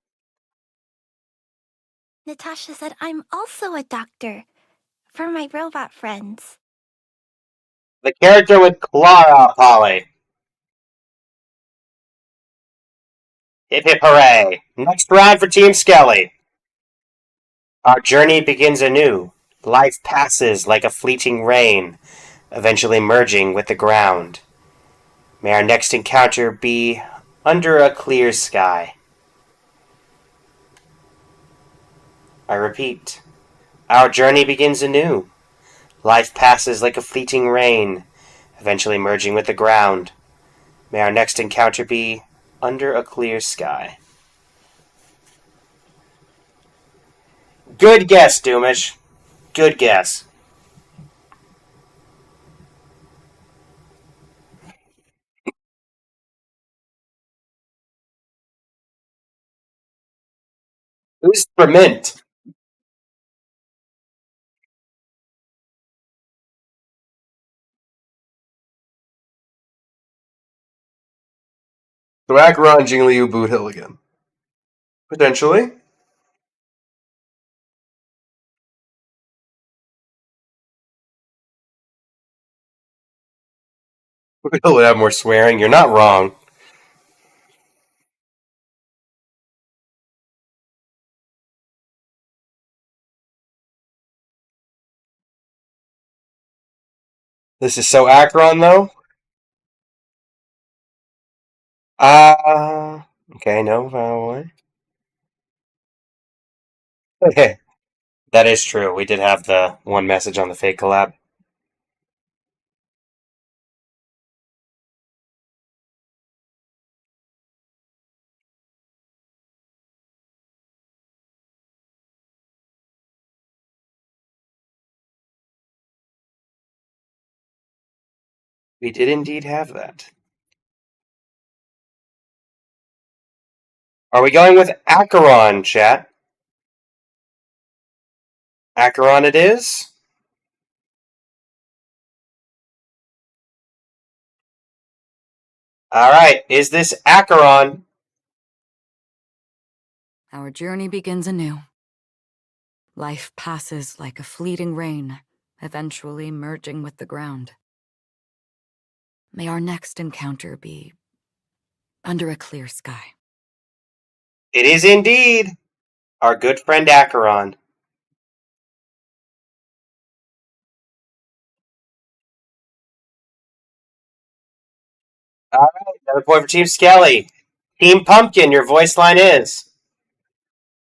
Natasha said I'm also a doctor for my robot friends. The character with Clara, Polly. Hip hip hooray. Next round for Team Skelly. Our journey begins anew. Life passes like a fleeting rain, eventually merging with the ground. May our next encounter be under a clear sky. I repeat, our journey begins anew. Life passes like a fleeting rain, eventually merging with the ground. May our next encounter be under a clear sky. Good guess, Doomish. Good guess. Who's for mint? So Acheron and Jingliu boot Hill again. Potentially. Boot Hill would have more swearing. You're not wrong. This is so Acheron, though. Okay, no, probably. Okay. That is true. We did have the one message on the fake collab. We did indeed have that. Are we going with Acheron, chat? Acheron it is? Alright, is this Acheron? Our journey begins anew. Life passes like a fleeting rain, eventually merging with the ground. May our next encounter be under a clear sky. It is indeed our good friend Acheron. Alright, another point for Team Skelly. Team Pumpkin, your voice line is: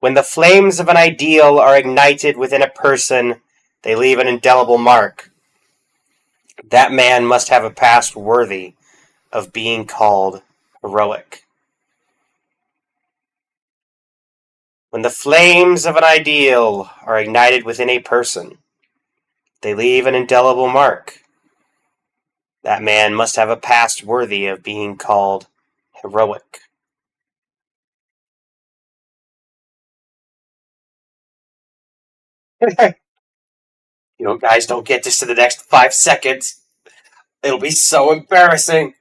when the flames of an ideal are ignited within a person, they leave an indelible mark. That man must have a past worthy of being called heroic. When the flames of an ideal are ignited within a person, they leave an indelible mark. That man must have a past worthy of being called heroic. Guys, don't get this to the next 5 seconds. It'll be so embarrassing.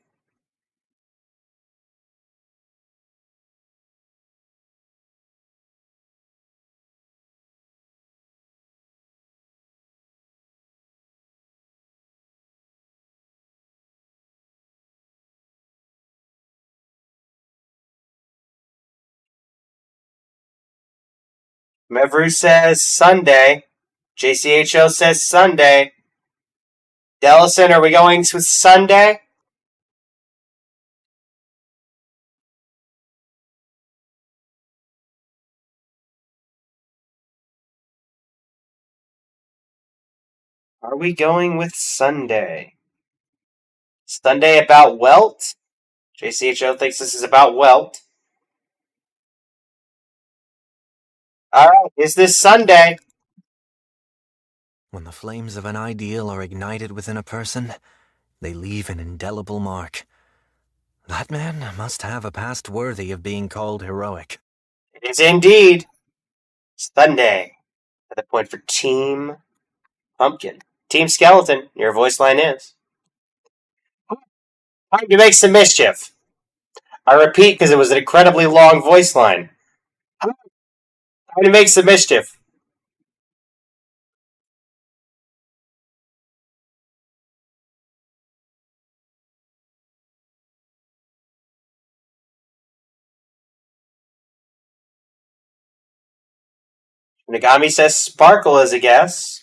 Mevru says Sunday. JCHO says Sunday. Dellison, are we going with Sunday? Are we going with Sunday? Sunday about Welt? JCHO thinks this is about Welt. Alright, is this Sunday? When the flames of an ideal are ignited within a person, they leave an indelible mark. That man must have a past worthy of being called heroic. It is indeed Sunday. Another point for Team Pumpkin. Team Skeleton, your voice line is: time to make some mischief. I repeat because it was an incredibly long voice line. Time to make some mischief. Nagami says Sparkle as a guess.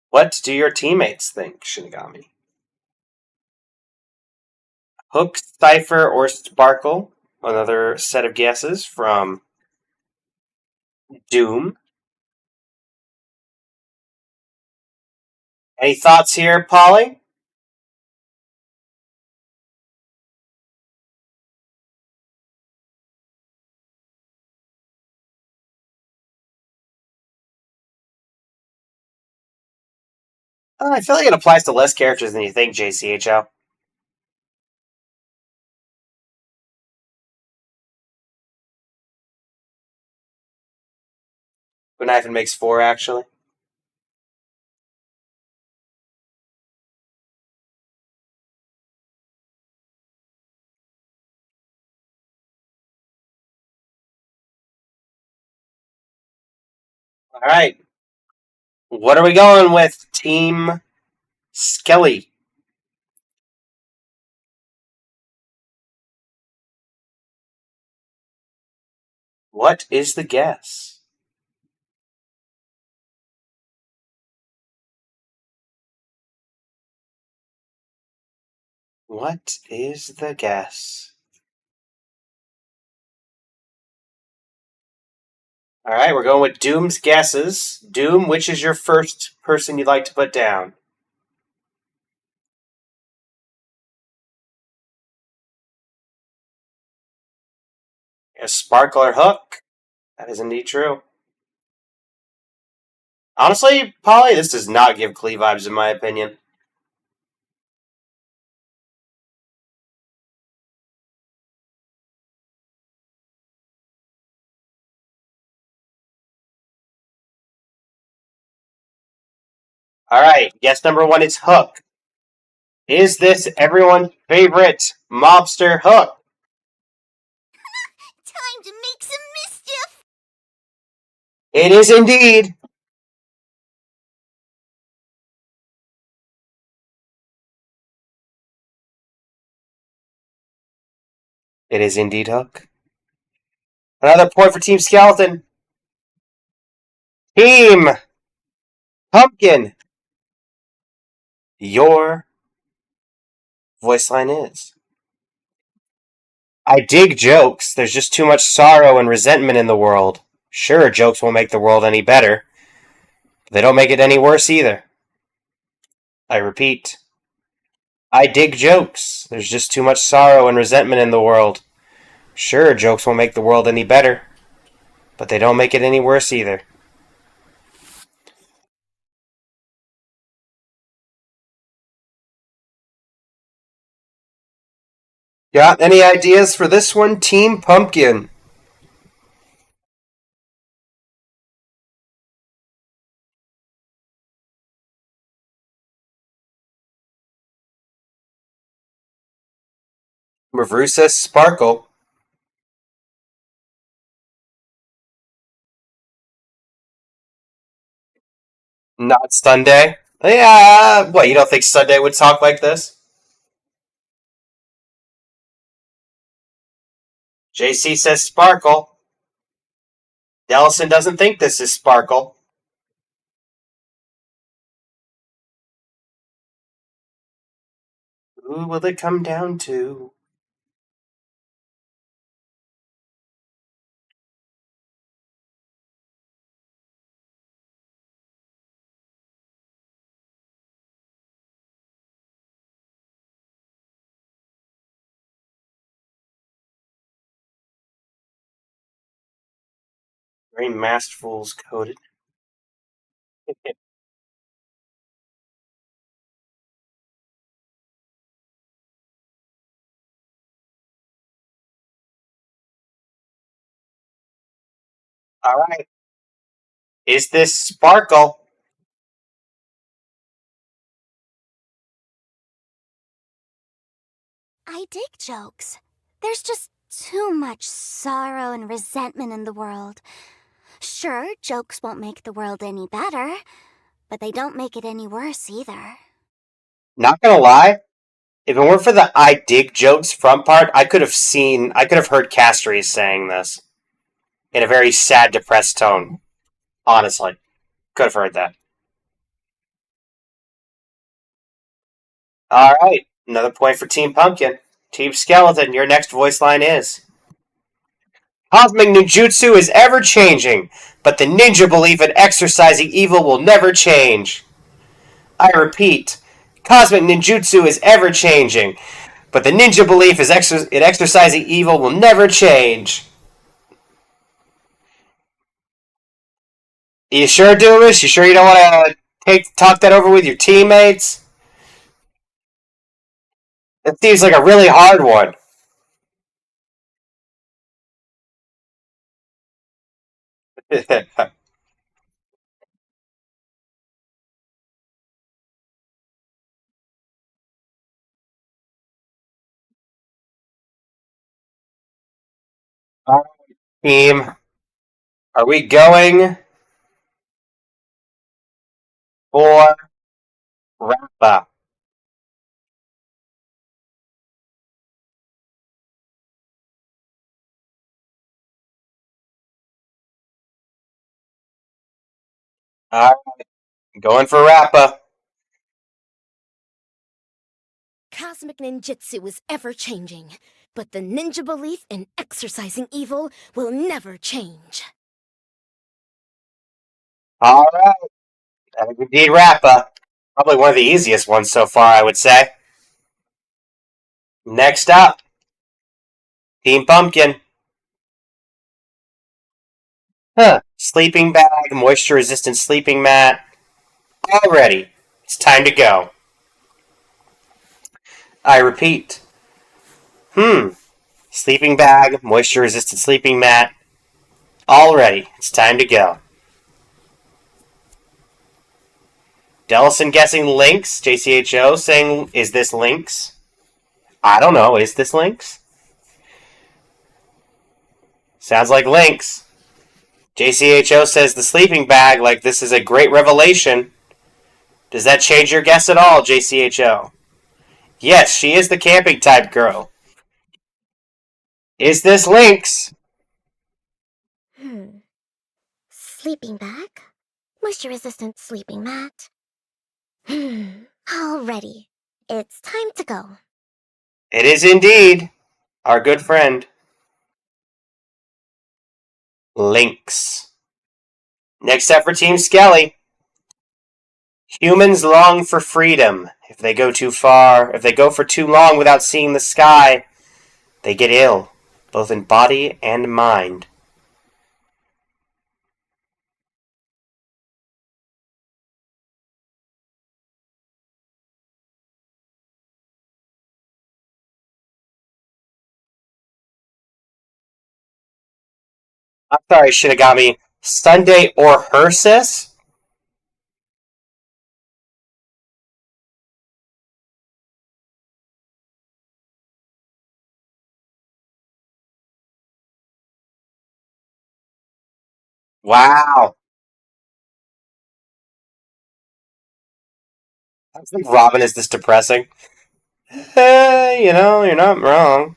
What do your teammates think, Shinigami? Hook, Cypher, or Sparkle? Another set of guesses from Doom. Any thoughts here, Polly? I feel like it applies to less characters than you think, JCHO. Knife makes 4, actually. All right. What are we going with, Team Skelly? What is the guess? What is the guess? All right, we're going with Doom's guesses. Doom, which is your first person you'd like to put down? A Sparkle or Hook? That is indeed true. Honestly, Polly, this does not give Klee vibes, in my opinion. All right, guess number 1 is Hook. Is this everyone's favorite mobster, Hook? Time to make some mischief! It is indeed. It is indeed Hook. Another point for Team Skeleton. Team Pumpkin. Your voice line is: I dig jokes. There's just too much sorrow and resentment in the world. Sure, jokes won't make the world any better. But they don't make it any worse either. I repeat. I dig jokes. There's just too much sorrow and resentment in the world. Sure, jokes won't make the world any better. But they don't make it any worse either. Got any ideas for this one, Team Pumpkin? Revru says Sparkle. Not Sunday. Yeah, what, you don't think Sunday would talk like this? JC says Sparkle. Dellison doesn't think this is Sparkle. Who will it come down to? Very masterful's coded. All right. Is this Sparkle? I dig jokes. There's just too much sorrow and resentment in the world. Sure, jokes won't make the world any better, but they don't make it any worse either. Not gonna lie, if it weren't for the I dig jokes front part, I could have heard Castries saying this in a very sad, depressed tone. Honestly, could have heard that. All right, another point for Team Pumpkin. Team Skeleton, your next voice line is: Cosmic ninjutsu is ever changing, but the ninja belief in exorcising evil will never change. I repeat, cosmic ninjutsu is ever changing, but the ninja belief in exorcising evil will never change. You sure, Doomish? You sure you don't want to talk that over with your teammates? It seems like a really hard one. All right, team. Are we going for Rappa? All right, going for Rappa. Cosmic ninjutsu is ever changing, but the ninja belief in exorcising evil will never change. All right, that is indeed Rappa. Probably one of the easiest ones so far, I would say. Next up, Team Pumpkin. Sleeping bag, moisture-resistant sleeping mat. Already, it's time to go. I repeat. Sleeping bag, moisture-resistant sleeping mat. Already, it's time to go. Dellison guessing Lynx. JCHO saying, is this Lynx? I don't know, is this Lynx? Sounds like Lynx. JCHO says the sleeping bag, like this is a great revelation. Does that change your guess at all, JCHO? Yes, she is the camping type girl. Is this Lynx? Sleeping bag? Moisture-resistant sleeping mat? Already. It's time to go. It is indeed our good friend, Lynx. Next up for Team Skelly. Humans long for freedom. If they go too far, if they go for too long without seeing the sky, they get ill, both in body and mind. I'm sorry, Shinigami. Sunday or Hersis? Wow. I think Robin is this depressing. You're not wrong.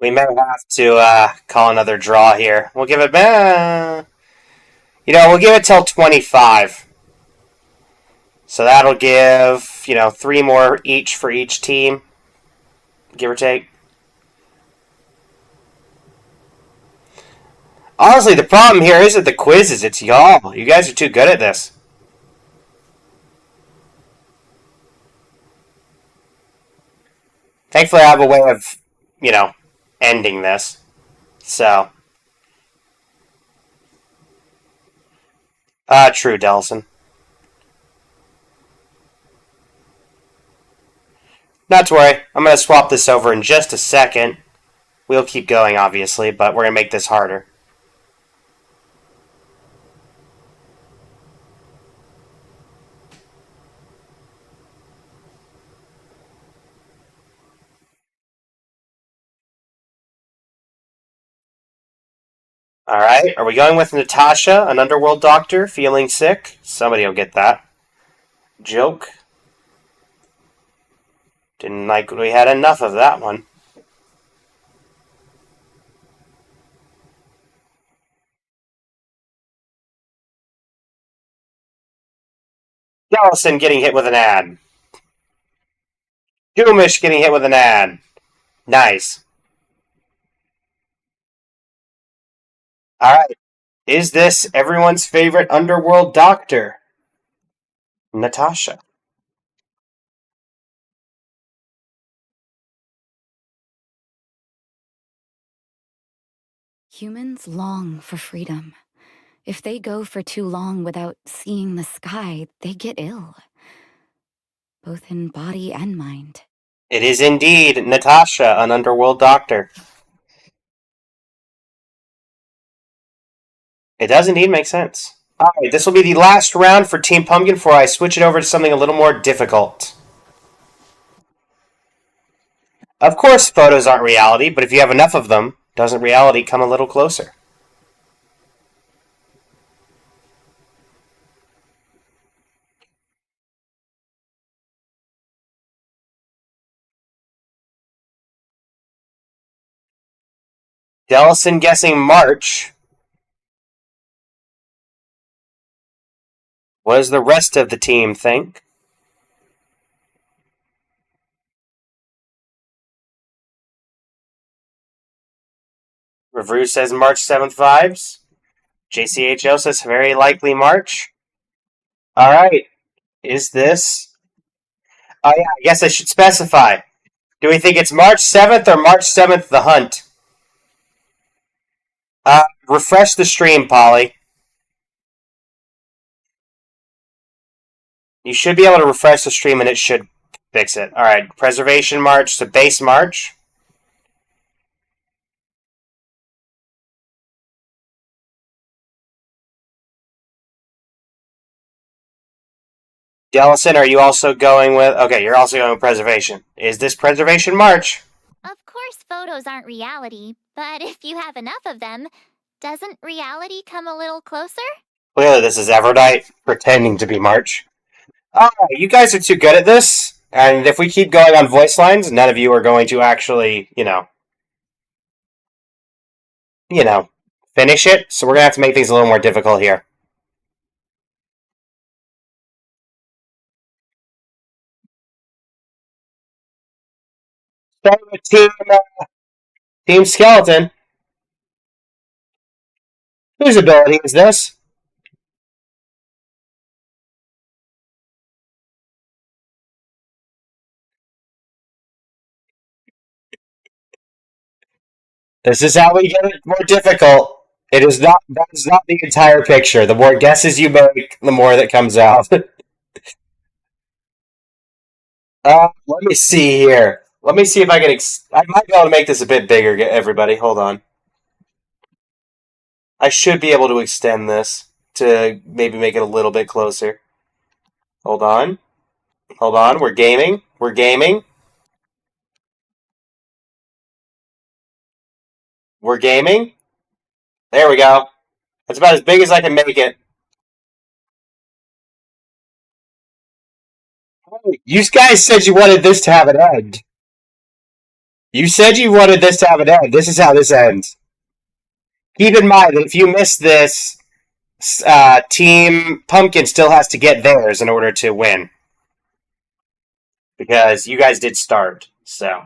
We may have to call another draw here. We'll give it. We'll give it till 25. So that'll give, 3 more each for each team, give or take. Honestly, the problem here isn't the quizzes, it's y'all. You guys are too good at this. Thankfully, I have a way of, ending this. So. True, Delson. Not to worry. I'm going to swap this over in just a second. We'll keep going, obviously, but we're going to make this harder. Alright, are we going with Natasha, an underworld doctor, feeling sick? Somebody will get that. Joke. Didn't like we had enough of that one. Jellison getting hit with an ad. Doomish getting hit with an ad. Nice. Alright. Is this everyone's favorite underworld doctor? Natasha. Humans long for freedom. If they go for too long without seeing the sky, they get ill, both in body and mind. It is indeed Natasha, an underworld doctor. It does indeed make sense. Alright, this will be the last round for Team Pumpkin before I switch it over to something a little more difficult. Of course, photos aren't reality, but if you have enough of them, doesn't reality come a little closer? Dellison guessing March. What does the rest of the team think? Review says March 7th vibes. JCHO says very likely March. Alright. Is this... Oh yeah, I guess I should specify. Do we think it's March 7th or March 7th the hunt? Refresh the stream, Polly. You should be able to refresh the stream and it should fix it. Alright, preservation March to base March. Jellison, are you also going with... Okay, you're also going with preservation. Is this preservation March? Of course, photos aren't reality, but if you have enough of them, doesn't reality come a little closer? Clearly this is Everdite pretending to be March. Oh, you guys are too good at this. And if we keep going on voice lines, none of you are going to actually, finish it. So we're going to have to make things a little more difficult here. Start with Team Skeleton. Whose ability is this? This is how we get it more difficult. It is not. That is not the entire picture. The more guesses you make, the more that comes out. Let me see here. Let me see if I can. I might be able to make this a bit bigger. Everybody, hold on. I should be able to extend this to maybe make it a little bit closer. Hold on. Hold on. We're gaming. We're gaming. We're gaming. There we go. That's about as big as I can make it. You guys said you wanted this to have an end. You said you wanted this to have an end. This is how this ends. Keep in mind that if you miss this, Team Pumpkin still has to get theirs in order to win. Because you guys did start, so.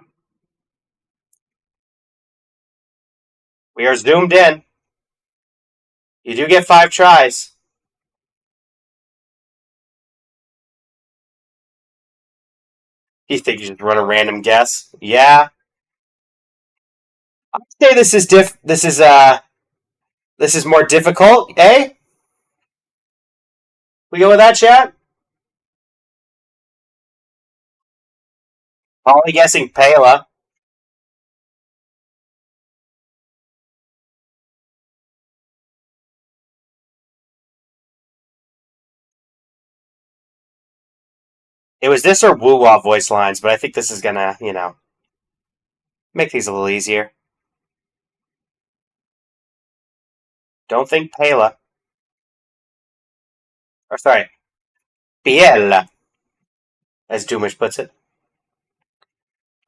We are zoomed in. You do get 5 tries. You think you just run a random guess? Yeah. I'd say this is this is more difficult, eh? We go with that, chat? Probably guessing Pela. It was this or woo-wah voice lines, but I think this is gonna, make these a little easier. Don't think Pela. Or sorry, Piella, as Doomish puts it.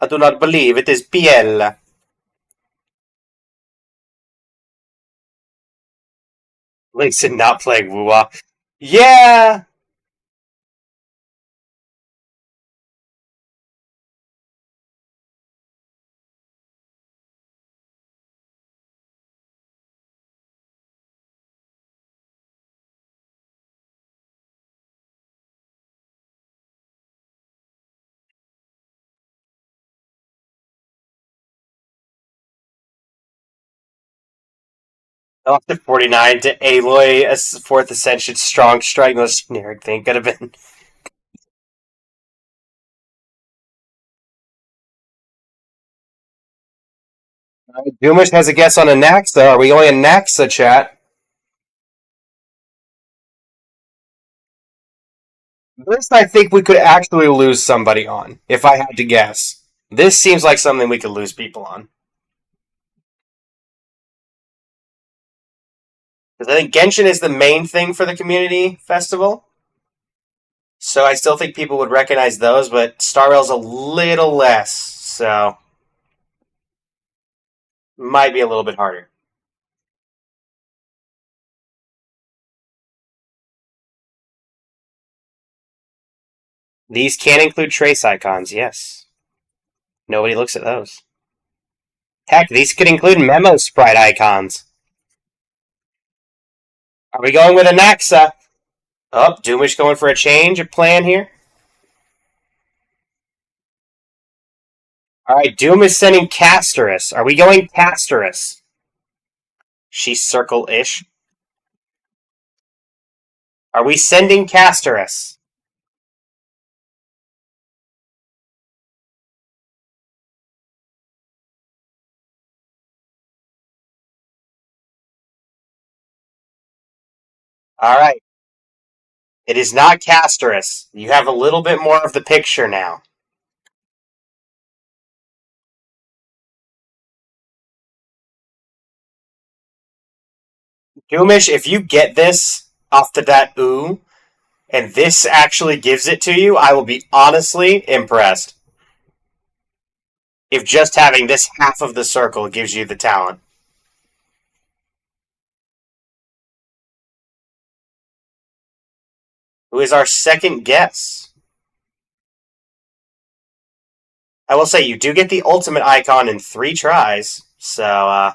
I do not believe it is Piella. Linkson not playing woo-wah. Yeah! Off to 49 to Aloy as 4th Ascension Strong Strike. Most generic thing could have been. Doomish has a guess on a Naxa. Are we going a Naxa, chat? This I think we could actually lose somebody on, if I had to guess. This seems like something we could lose people on. Because I think Genshin is the main thing for the community festival. So I still think people would recognize those, but Star Rail's a little less, so might be a little bit harder. These can include trace icons, yes. Nobody looks at those. Heck, these could include memo sprite icons. Are we going with Anaxa? Oh, Doomish going for a change of plan here. Alright, Doom is sending Castorus. Are we going Castorus? She's circle-ish. Are we sending Castorus? Alright. It is not Castorus. You have a little bit more of the picture now. Doomish, if you get this off the bat, ooh, and this actually gives it to you, I will be honestly impressed. If just having this half of the circle gives you the talent. Who is our second guess? I will say, you do get the ultimate icon in 3 tries, so,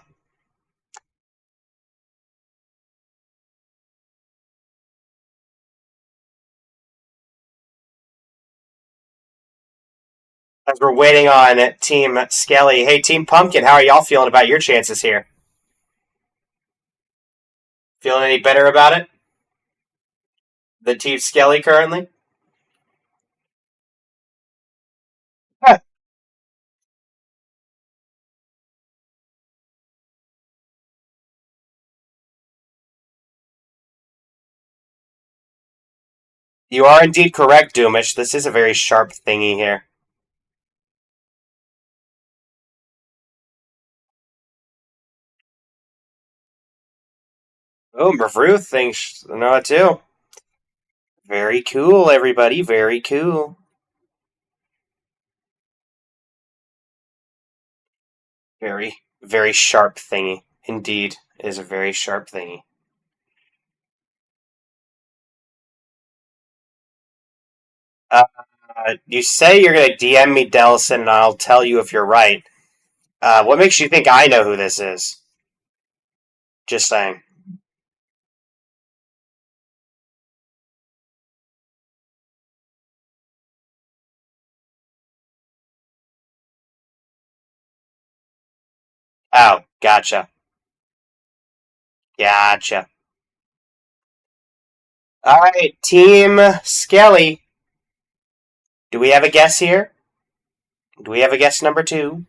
as we're waiting on Team Skelly. Hey, Team Pumpkin, how are y'all feeling about your chances here? Feeling any better about it than Team Skelly currently? Huh. You are indeed correct, Doomish. This is a very sharp thingy here. Oh, Mavru thinks no too. Very cool, everybody. Very cool. Very, very sharp thingy. Indeed, it is a very sharp thingy. You say you're going to DM me, Delson, and I'll tell you if you're right. What makes you think I know who this is? Just saying. Oh, gotcha. Gotcha. Alright, Team Skelly. Do we have a guess here? Do we have a guess number 2?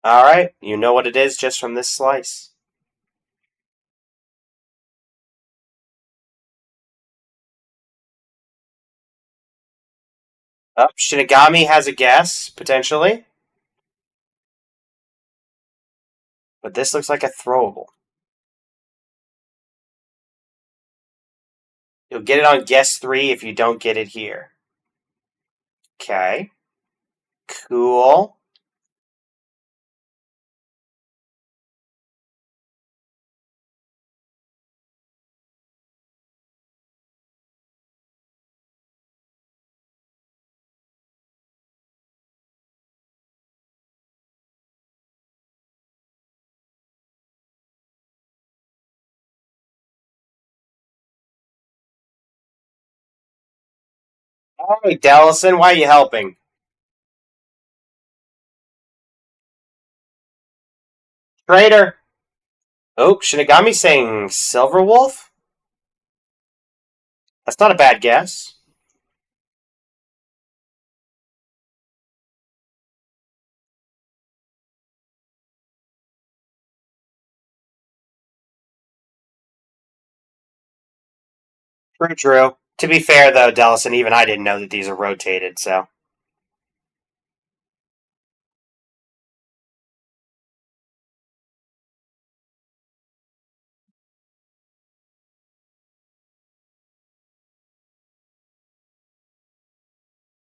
Alright, you know what it is just from this slice. Oh, Shinigami has a guess, potentially. But this looks like a throwable. You'll get it on guess 3 if you don't get it here. Okay. Cool. Alright, Dellison, why are you helping? Traitor! Oh, Shinigami saying Silverwolf? That's not a bad guess. True. To be fair, though, Dellison, even I didn't know that these are rotated, so.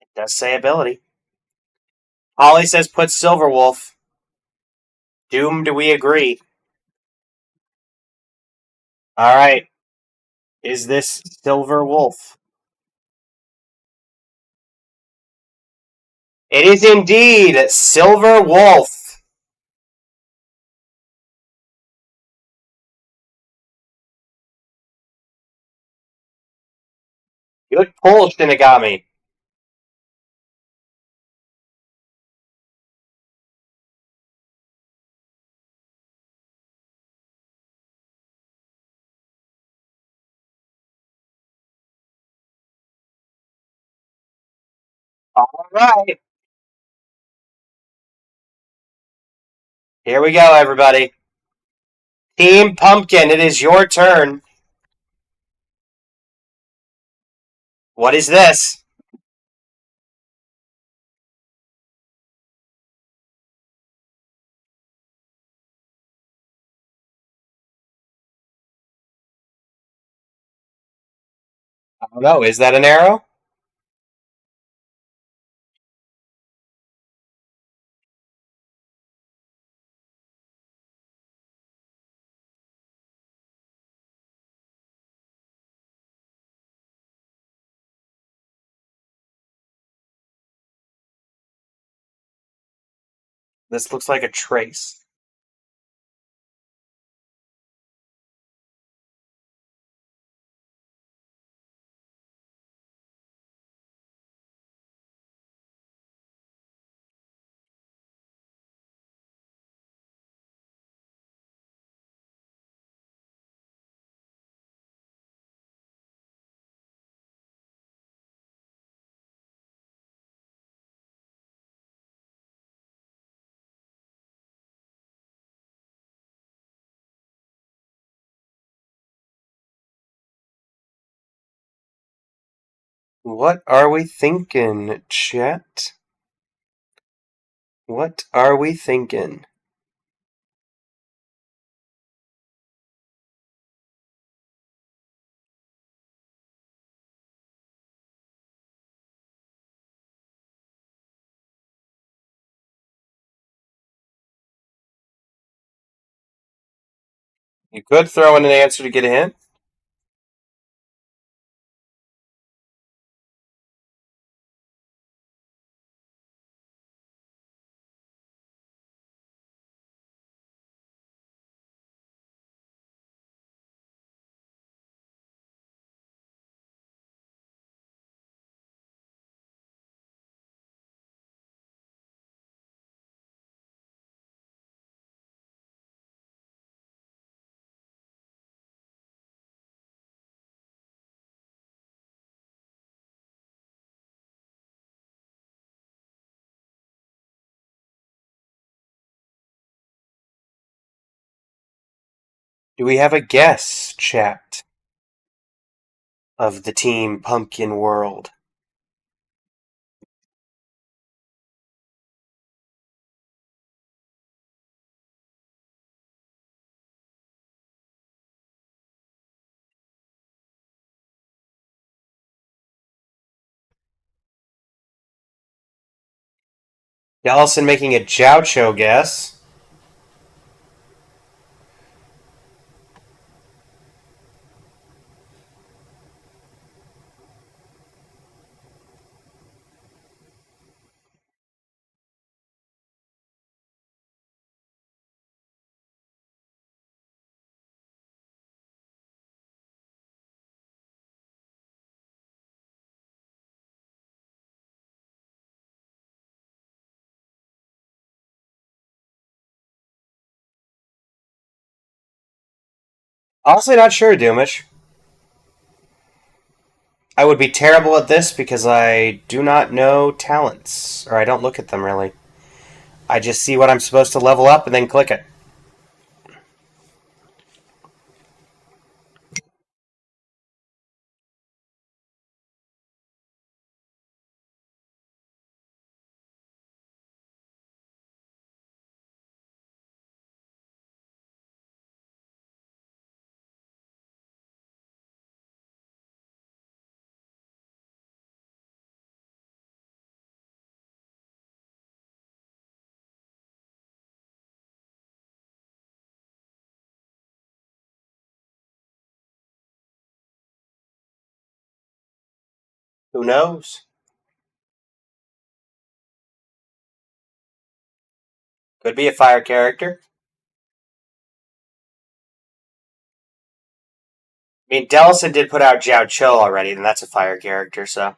It does say ability. Holly says put Silverwolf. Doom, do we agree? Alright. Is this Silver Wolf? It is indeed Silver Wolf. Good pull, Shinigami. Alright. Here we go, everybody. Team Pumpkin, it is your turn. What is this? I don't know. Is that an arrow? This looks like a trace. What are we thinking, chat? What are we thinking? You could throw in an answer to get a hint. Do we have a guess, chat, of the Team Pumpkin world? Allison making a Joucho guess. Honestly, not sure, Doomish. I would be terrible at this because I do not know talents, or I don't look at them really. I just see what I'm supposed to level up and then click it. Who knows? Could be a fire character. I mean, Delson did put out Jiao Cho already, and that's a fire character, so.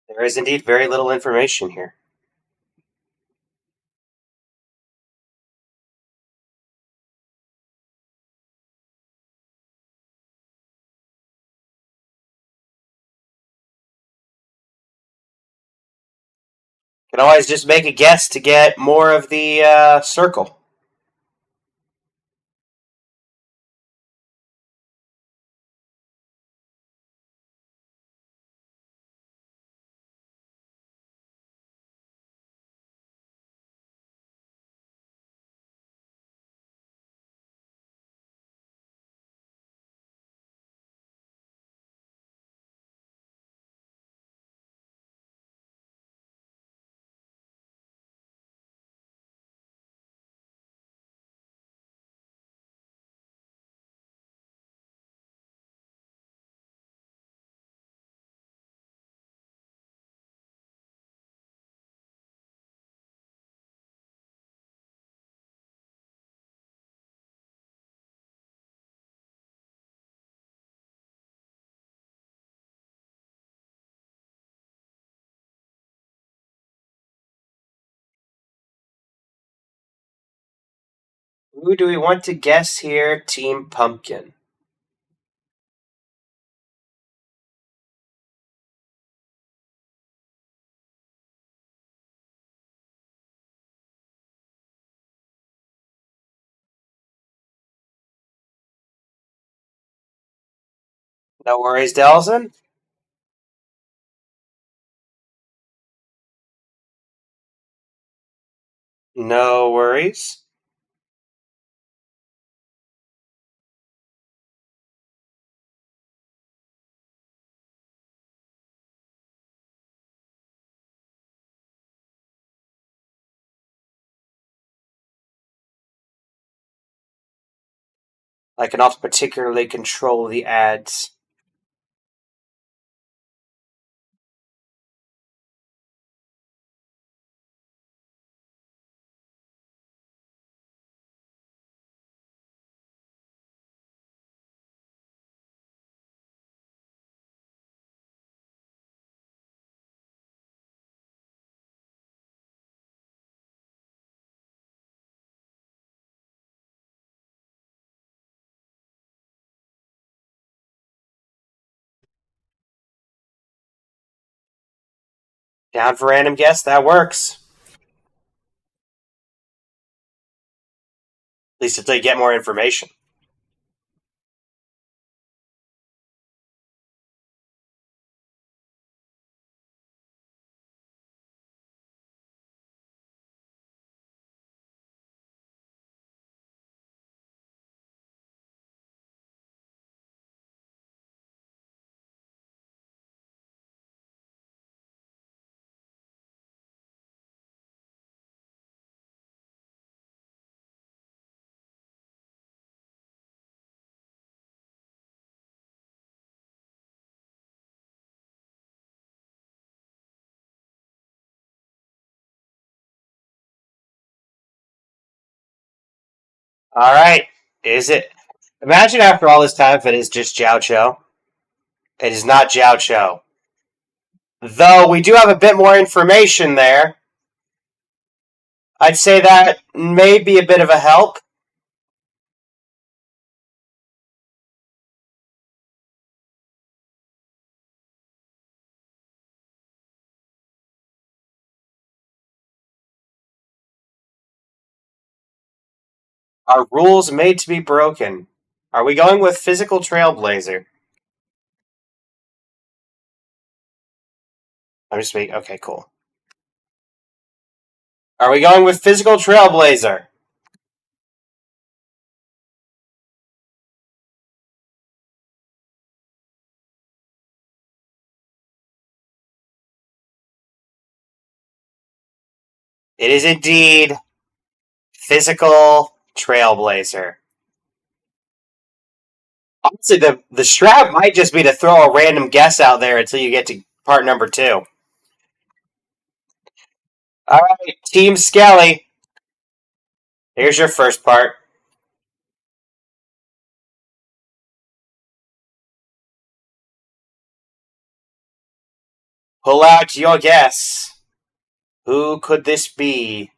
There is indeed very little information here. Can always just make a guess to get more of the circle. Who do we want to guess here? Team Pumpkin. No worries, Delson. No worries. I can also particularly control the ads. Down for random guess? That works. At least until you get more information. Alright. Is it? Imagine after all this time if it is just Jiao Cho. It is not Jiao Cho. Though we do have a bit more information there. I'd say that may be a bit of a help. Are rules made to be broken? Are we going with physical trailblazer? I'm just waiting. Okay, cool. Are we going with physical trailblazer? It is indeed physical trailblazer. Honestly, the strap might just be to throw a random guess out there until you get to part number 2. All right, Team Skelly. Here's your first part. Pull out your guess. Who could this be?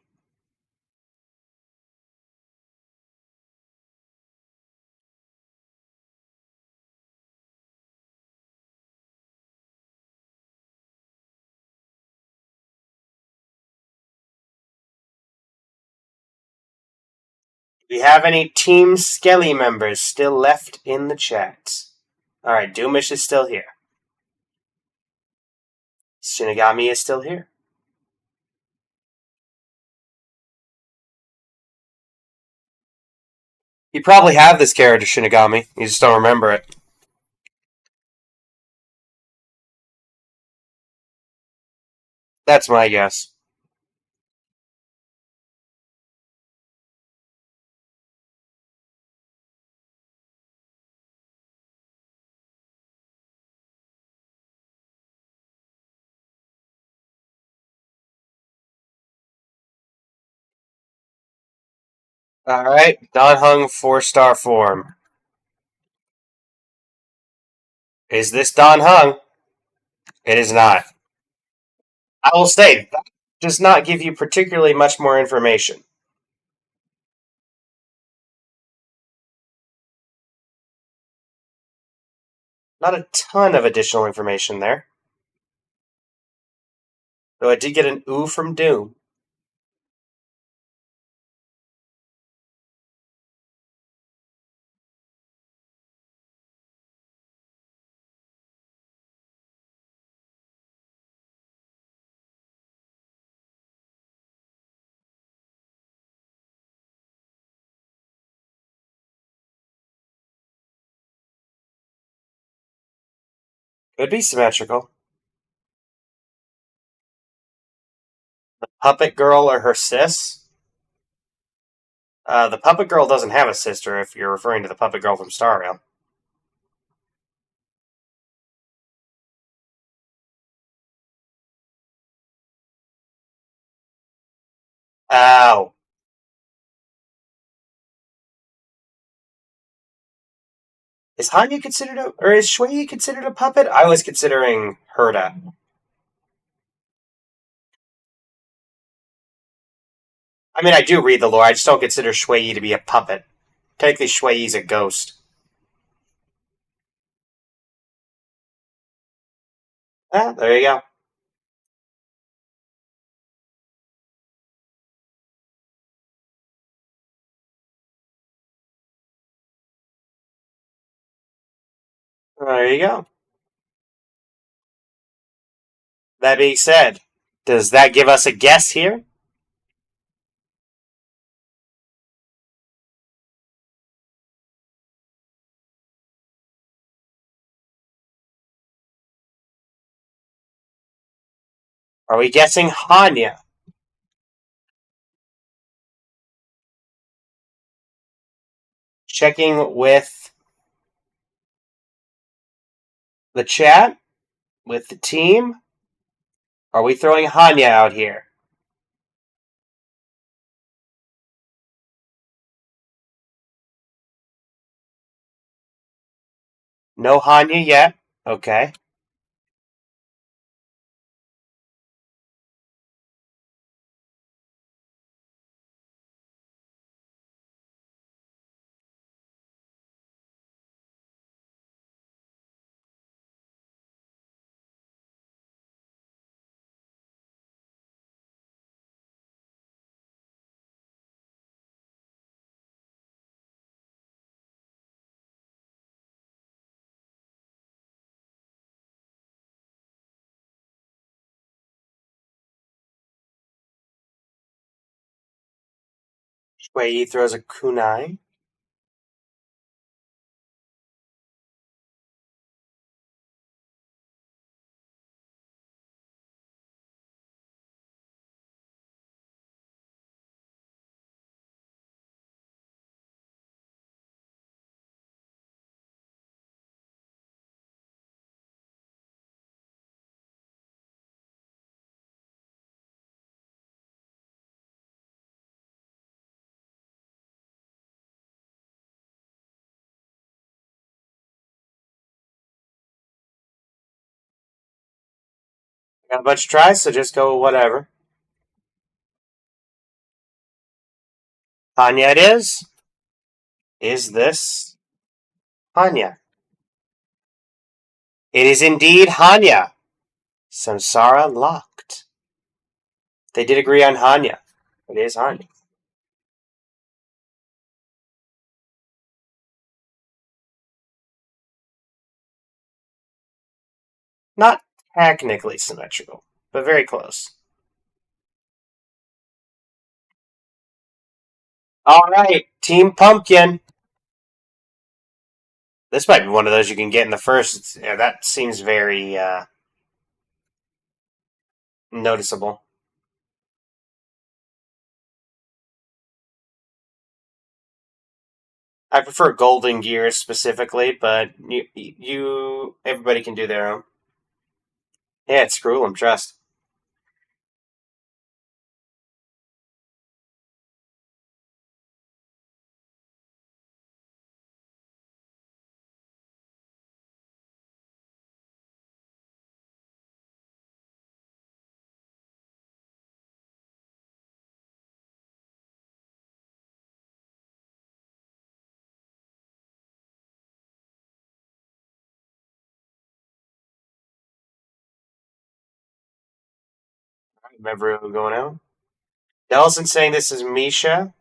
Do we have any Team Skelly members still left in the chat? Alright, Doomish is still here. Shinigami is still here. You probably have this character, Shinigami. You just don't remember it. That's my guess. Alright, Don Hung 4-star form. Is this Don Hung? It is not. I will say, that does not give you particularly much more information. Not a ton of additional information there. Though I did get an ooh from Doom. Could be symmetrical. The puppet girl or her sis? The puppet girl doesn't have a sister if you're referring to the puppet girl from Star Rail. Ow. Is Hanya considered or is Shui considered a puppet? I was considering Herda. I mean, I do read the lore, I just don't consider Shui to be a puppet. Technically, Shui's a ghost. Ah, there you go. There you go. That being said, does that give us a guess here? Are we guessing Hanya? Checking with the chat? With the team? Are we throwing Hanya out here? No Hanya yet. Okay. Shui throws a kunai. Got a bunch of tries, so just go whatever. Hanya it is. Is this Hanya? It is indeed Hanya. Samsara locked. They did agree on Hanya. It is Hanya. Not technically symmetrical, but very close. All right, Team Pumpkin. This might be one of those you can get in the first. Yeah, that seems very noticeable. I prefer golden gears specifically, but everybody can do their own. Yeah, it's screw 'em, trust. Remember who going out? Nelson saying this is Misha.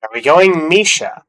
Are we going Misha?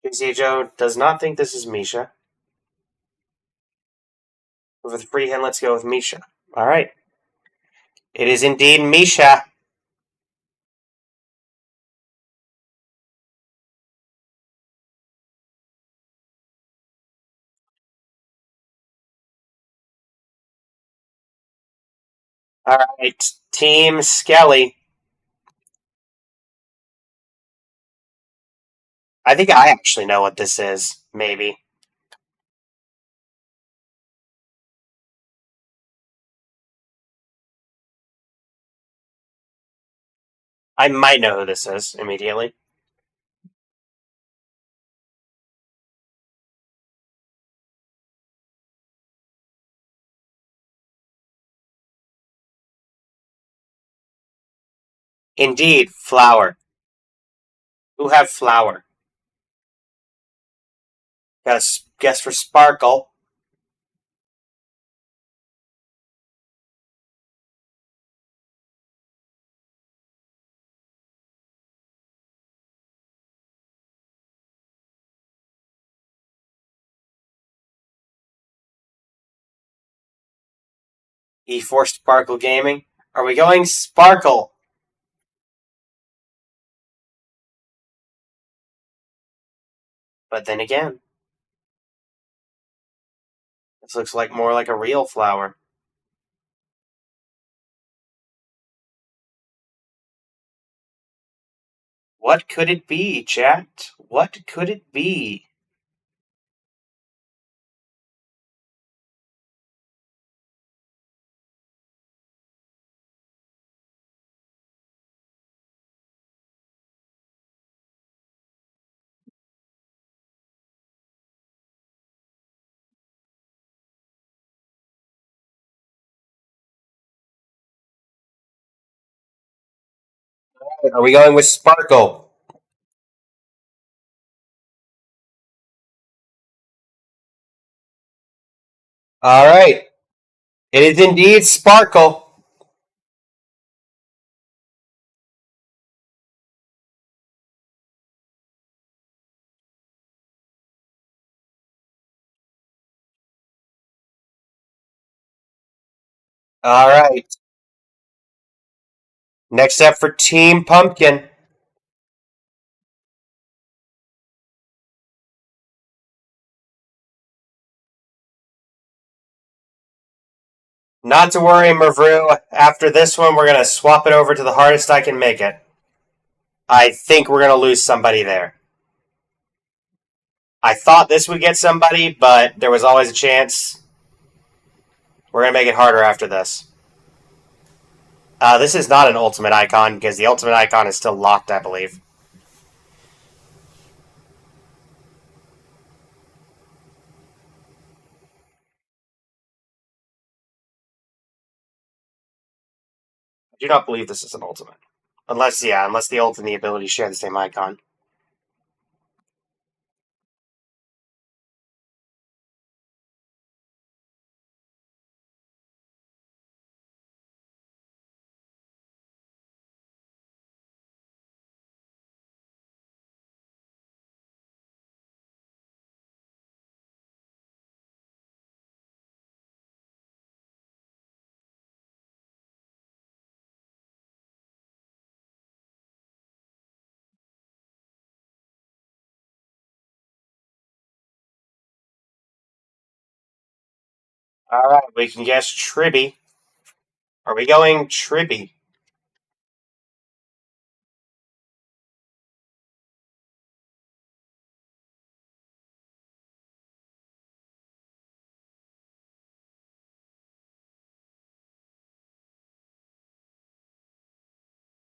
JC Joe does not think this is Misha. With the free hand, let's go with Misha. All right. It is indeed Misha. All right. Team Skelly. I think I actually know what this is. Maybe. I might know who this is immediately. Indeed, flower. Who have flower? Got a guess for Sparkle. E4 Sparkle Gaming. Are we going Sparkle? But then again, This looks like more like a real flower. What could it be, chat? What could it be? Are we going with sparkle? All right. It is indeed sparkle. All right. Next up for Team Pumpkin. Not to worry, Mervru. After this one, we're going to swap it over to the hardest I can make it. I think we're going to lose somebody there. I thought this would get somebody, but there was always a chance. We're going to make it harder after this. This is not an ultimate icon, because the ultimate icon is still locked, I believe. I do not believe this is an ultimate. Unless the ult and the ability share the same icon. Alright, we can guess Tribby. Are we going Tribby?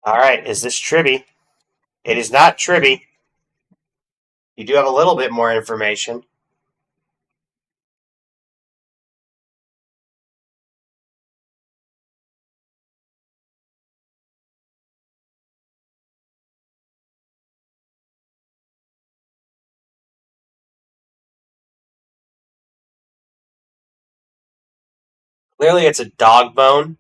Alright, is this Tribby? It is not Tribby. You do have a little bit more information. Clearly, it's a dog bone.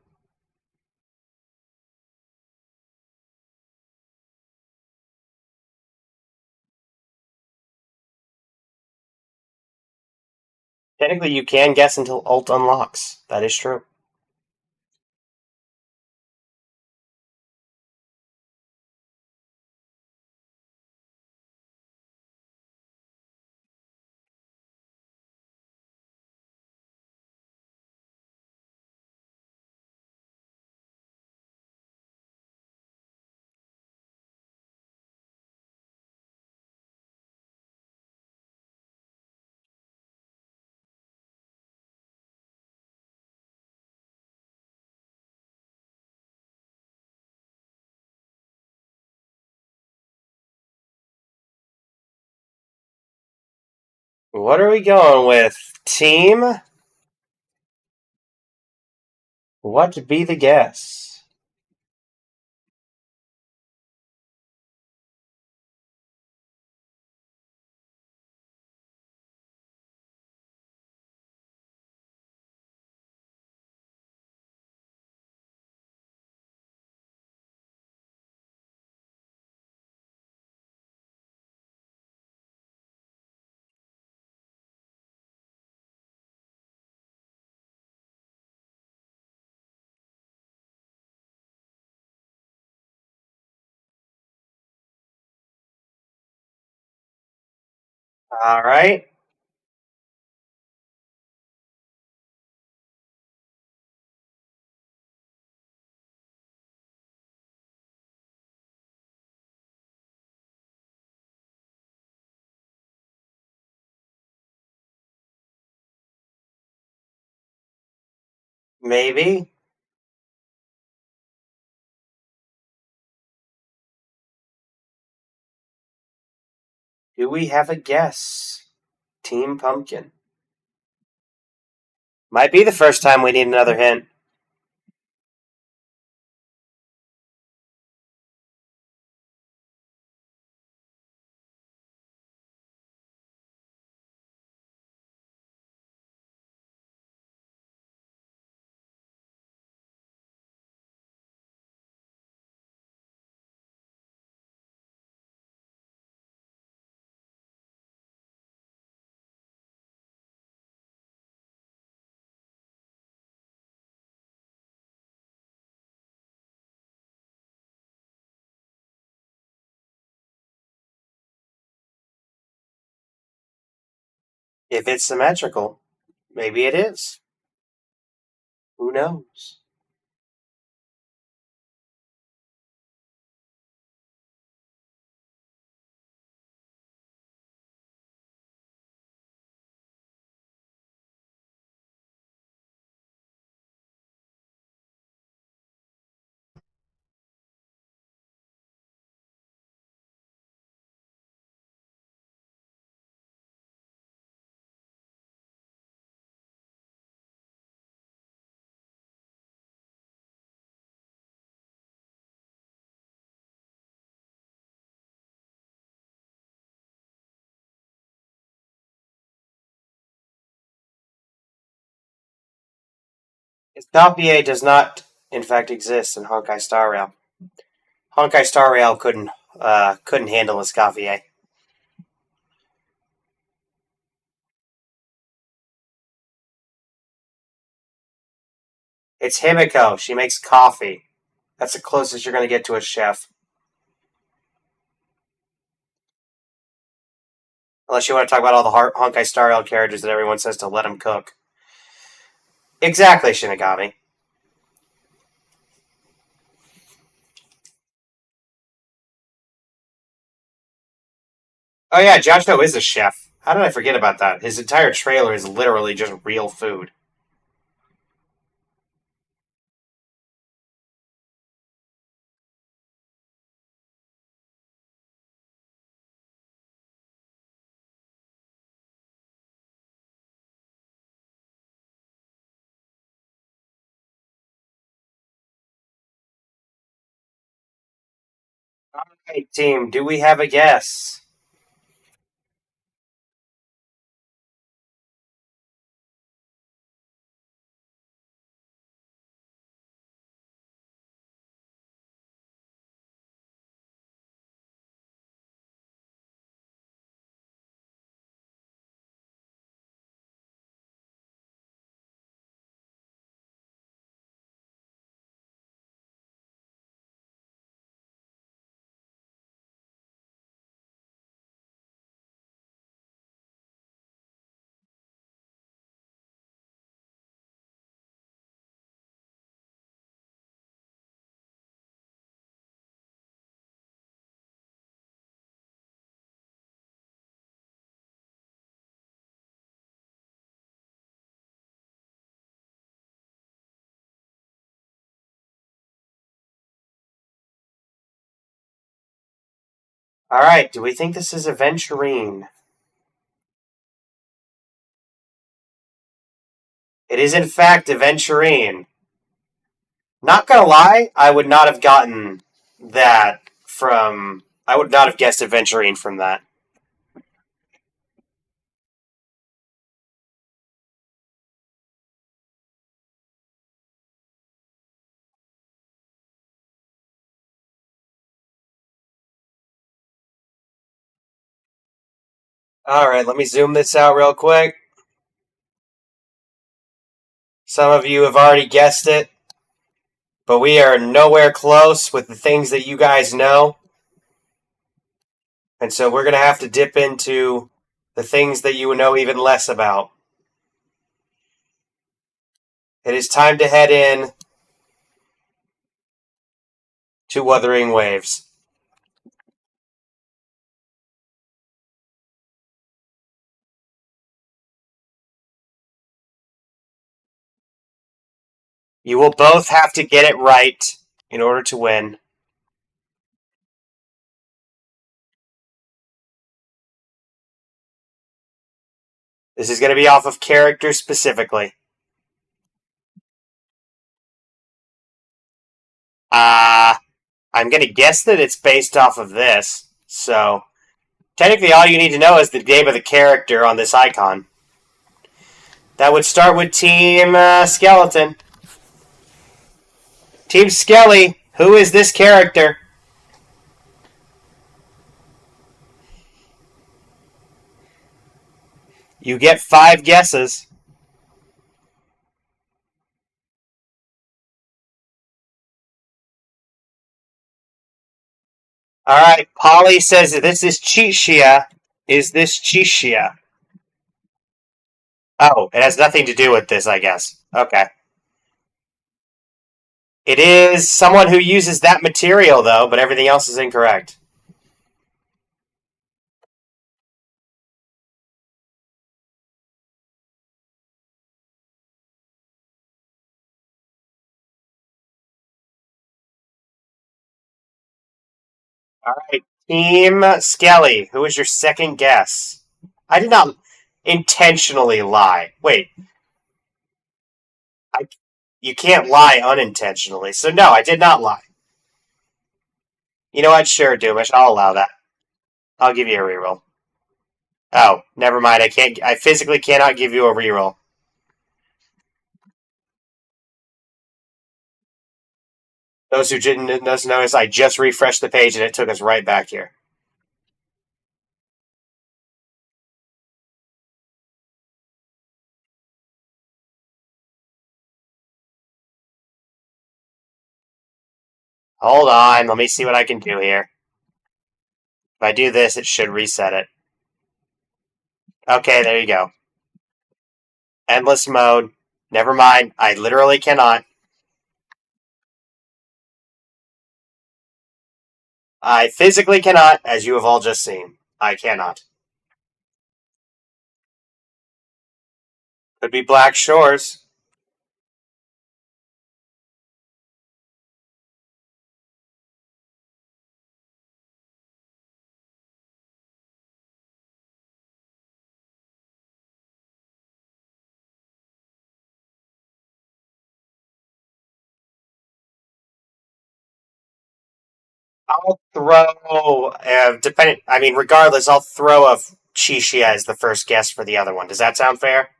Technically, you can guess until ult unlocks. That is true. What are we going with? Team? What be the guess? Alright. Maybe. Do we have a guess? Team Pumpkin. Might be the first time we need another hint. If it's symmetrical, maybe it is. Who knows? Escoffier does not, in fact, exist in Honkai Star Rail. Honkai Star Rail couldn't handle Escoffier. It's Himiko. She makes coffee. That's the closest you're going to get to a chef. Unless you want to talk about all the Honkai Star Rail characters that everyone says to let them cook. Exactly, Shinigami. Oh yeah, Joshua is a chef. How did I forget about that? His entire trailer is literally just real food. Alright, team, do we have a guess? Alright, do we think this is Aventurine? It is in fact Aventurine. Not gonna lie, I would not have gotten that from... I would not have guessed Aventurine from that. Alright, let me zoom this out real quick. Some of you have already guessed it, but we are nowhere close with the things that you guys know. And so we're going to have to dip into the things that you know even less about. It is time to head in to Wuthering Waves. You will both have to get it right in order to win. This is going to be off of character specifically. I'm going to guess that it's based off of this. So, technically all you need to know is the name of the character on this icon. That would start with Team Skeleton. Team Skelly, who is this character? You get 5 guesses. Alright, Polly says that this is Chichia. Is this Chichia? Oh, it has nothing to do with this, I guess. Okay. It is someone who uses that material, though, but everything else is incorrect. Alright, Team Skelly, who is your second guess? I did not intentionally lie. Wait. You can't lie unintentionally, so no, I did not lie. You know what? Sure, Doomish, I'll allow that. I'll give you a reroll. Oh, never mind. I physically cannot give you a reroll. Those who didn't notice, I just refreshed the page and it took us right back here. Hold on, let me see what I can do here. If I do this, it should reset it. Okay, there you go. Endless mode. Never mind, I literally cannot. I physically cannot, as you have all just seen. I cannot. Could be Black Shores. I'll throw, regardless, I'll throw a Chichia as the first guess for the other one. Does that sound fair?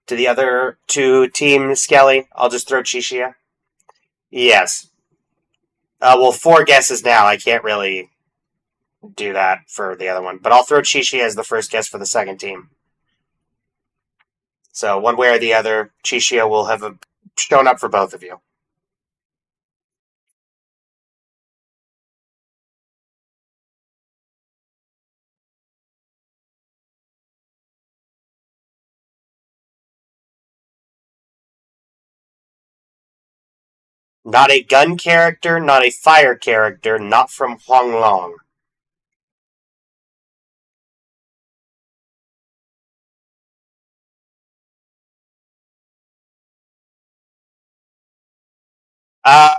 To the other two Team Skelly, I'll just throw Chichia. Yes. Well, 4 guesses now. I can't really do that for the other one, but I'll throw Chichia as the first guess for the second team. So one way or the other, Chichia will have shown up for both of you. Not a gun character, not a fire character, not from Huanglong. A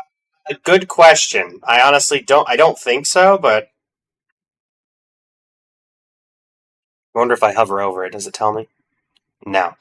good question. I honestly don't think so, but I wonder if I hover over it, does it tell me? No.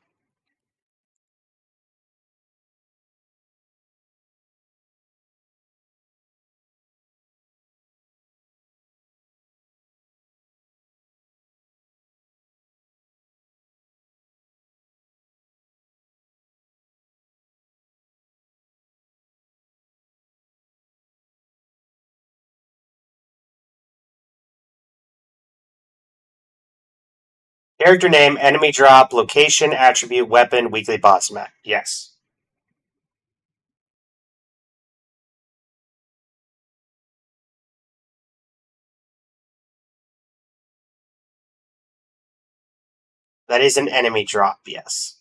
Character name, enemy drop, location, attribute, weapon, weekly boss map. Yes. That is an enemy drop, yes.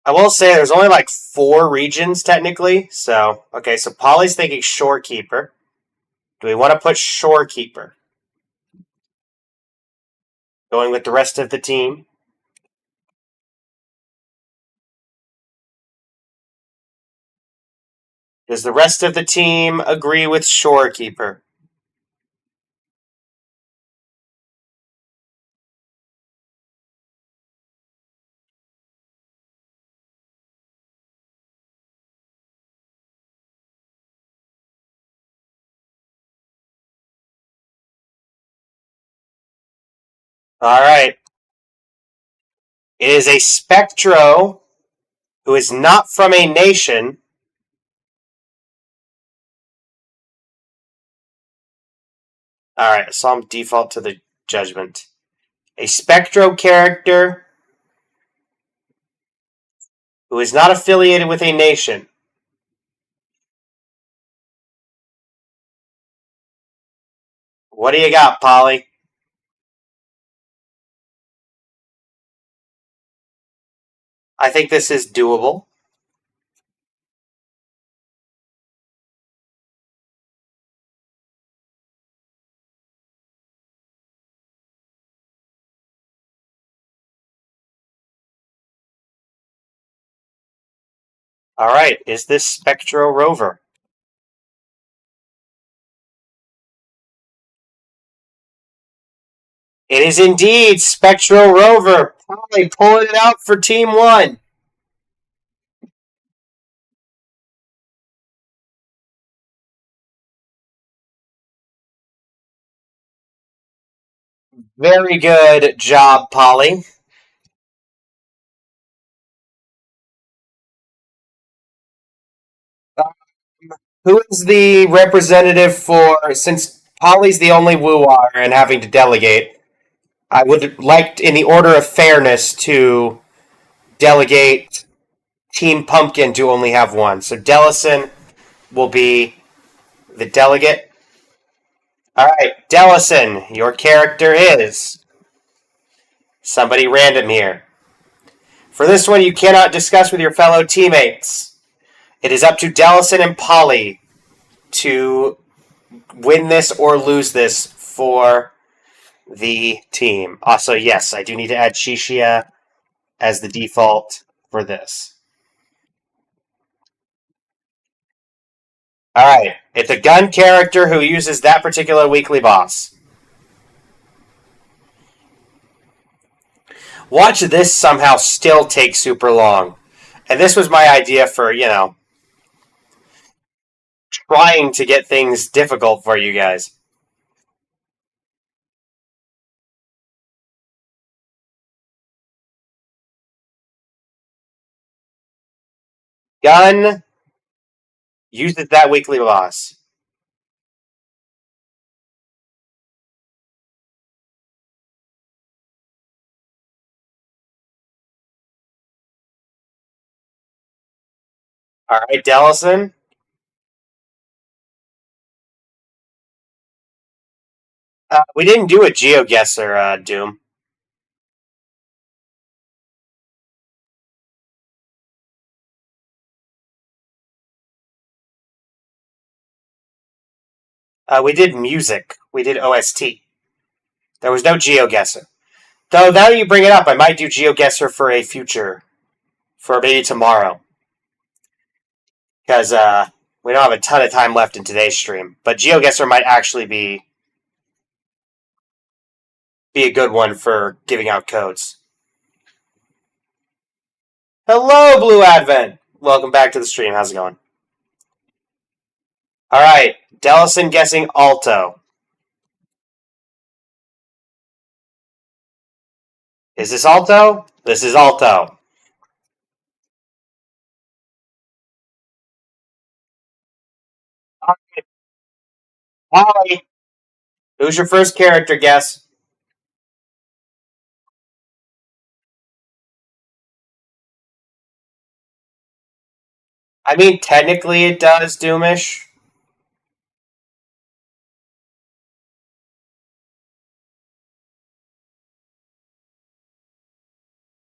I will say there's only like 4 regions technically, so okay, so Polly's thinking Shorekeeper. Do we want to put Shorekeeper? Going with the rest of the team. Does the rest of the team agree with Shorekeeper? All right. It is a Spectro who is not from a nation. All right, so I'm default to the judgment. A Spectro character who is not affiliated with a nation. What do you got, Polly? I think this is doable. All right, is this Spectro Rover? It is indeed Spectro Rover. Polly pulling it out for Team 1. Very good job, Polly. Who is the representative for, since Polly's the only woo-wire and having to delegate, I would like, in the order of fairness, to delegate Team Pumpkin to only have one. So Dellison will be the delegate. All right, Dellison, your character is somebody random here. For this one, you cannot discuss with your fellow teammates. It is up to Dellison and Polly to win this or lose this for the team. Also, yes, I do need to add Shishia as the default for this. Alright, it's a gun character who uses that particular weekly boss. Watch this somehow still take super long. And this was my idea for, trying to get things difficult for you guys. Gun uses that weekly boss. Alright, Dellison. We didn't do a GeoGuessr, Doom. We did music. We did OST. There was no GeoGuessr. Though, now that you bring it up, I might do GeoGuessr for a future. For maybe tomorrow. Because we don't have a ton of time left in today's stream. But GeoGuessr might actually be a good one for giving out codes. Hello, Blue Advent! Welcome back to the stream. How's it going? Alright, Dellison guessing Alto. Is this Alto? This is Alto. Alright. Holly, who's your first character guess? I mean, technically it does, Doomish.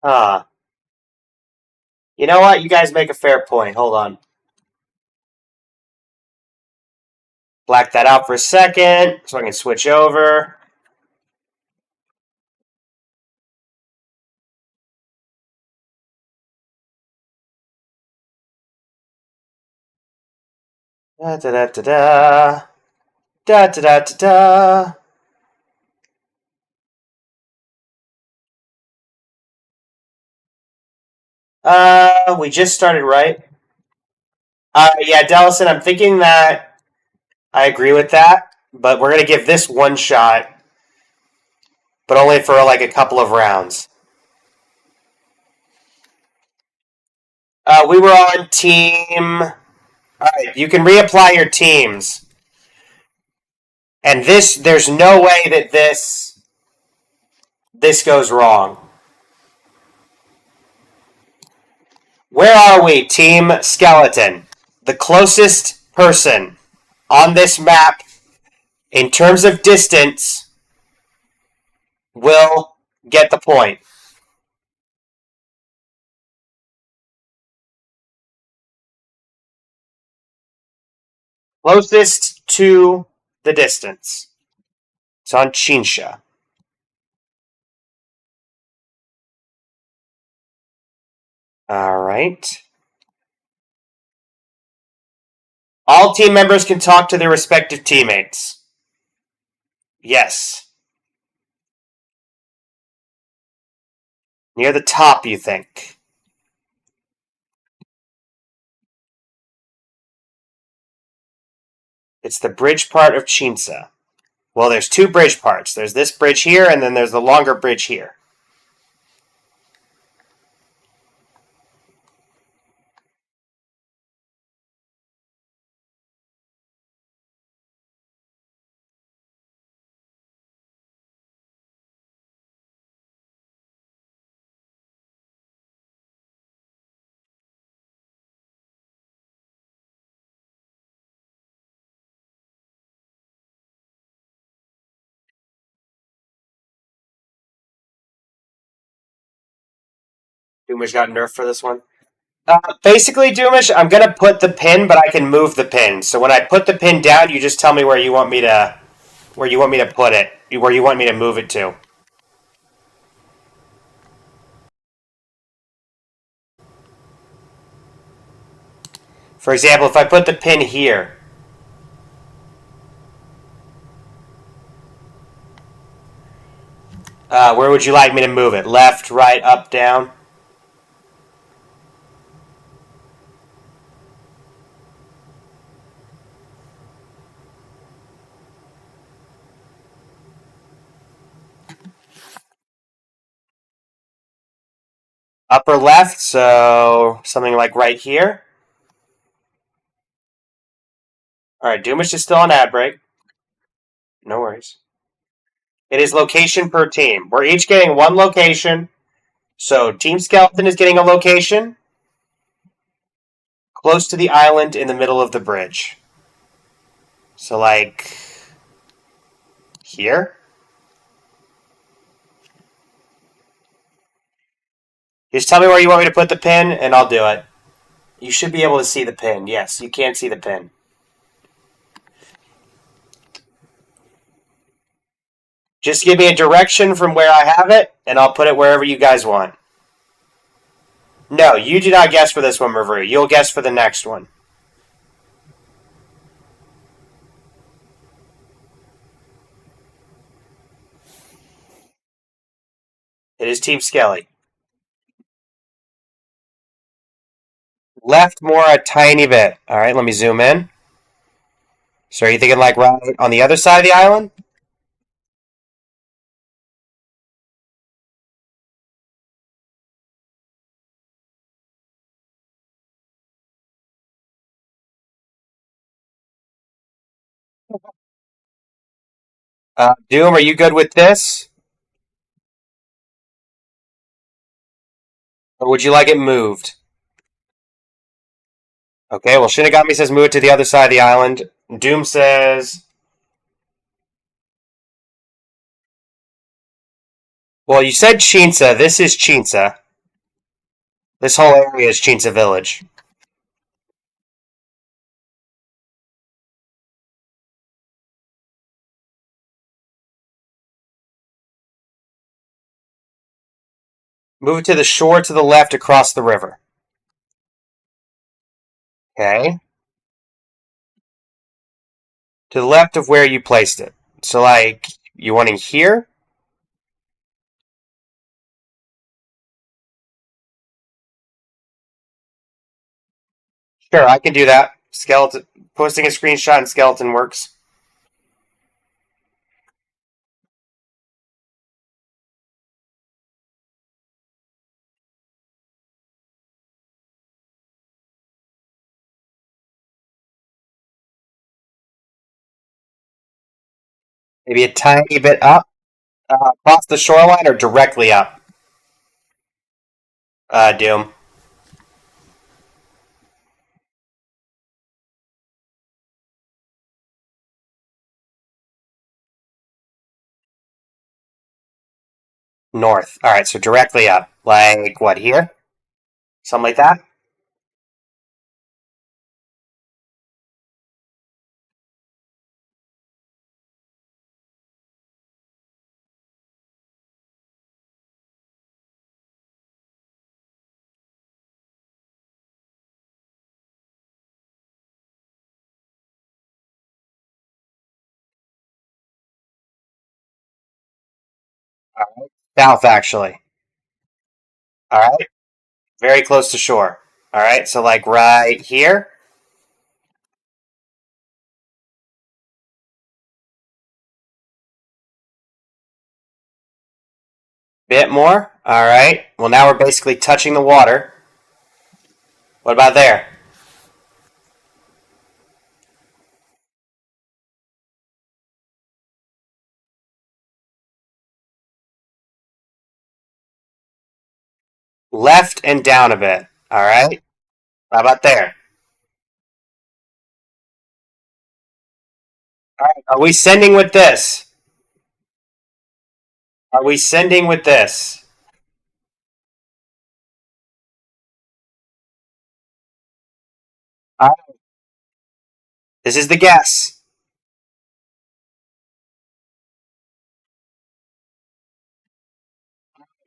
Huh. You know what? You guys make a fair point. Hold on. Black that out for a second so I can switch over. Da da da da da. Da da da da da. We just started, right? Yeah, Dallison, I'm thinking that I agree with that, but we're gonna give this one shot, but only for like a couple of rounds. We were on team. Alright, you can reapply your teams. And there's no way that this goes wrong. Where are we, Team Skeleton? The closest person on this map, in terms of distance, will get the point. Closest to the distance. It's on Chinsha. Alright. All team members can talk to their respective teammates. Yes. Near the top, you think. It's the bridge part of Chinsa. Well, there's two bridge parts. There's this bridge here, and then there's the longer bridge here. Doomish got nerfed for this one. Basically, Doomish, I'm gonna put the pin, but I can move the pin. So when I put the pin down, you just tell me where you want me to put it, where you want me to move it to. For example, if I put the pin here, where would you like me to move it? Left, right, up, down? Upper left, so something like right here. Alright, Doomish is still on ad break. No worries. It is location per team. We're each getting one location. So Team Skeleton is getting a location close to the island in the middle of the bridge. So like here? Just tell me where you want me to put the pin, and I'll do it. You should be able to see the pin. Yes, you can see the pin. Just give me a direction from where I have it, and I'll put it wherever you guys want. No, you do not guess for this one, Maru. You'll guess for the next one. It is Team Skelly. Left more a tiny bit. Alright, let me zoom in. So are you thinking like right on the other side of the island? Doom, are you good with this? Or would you like it moved? Okay, well, Shinigami says move it to the other side of the island. Doom says... Well, you said Chinsa. This is Chinsa. This whole area is Chinsa Village. Move it to the shore to the left across the river. Okay. To the left of where you placed it. So, like, you wanting here? Sure, I can do that. Skeleton. Posting a screenshot in skeleton works. Maybe a tiny bit up, across the shoreline, or directly up. Doom. North. All right, so directly up. Like what here? Something like that. South, actually. All right, very close to shore. All right, so like right here. Bit more. All right. Well, now we're basically touching the water. What about there? Left and down a bit. All right. How about there? All right. Are we sending with this? Are we sending with this? All right. This is the guess.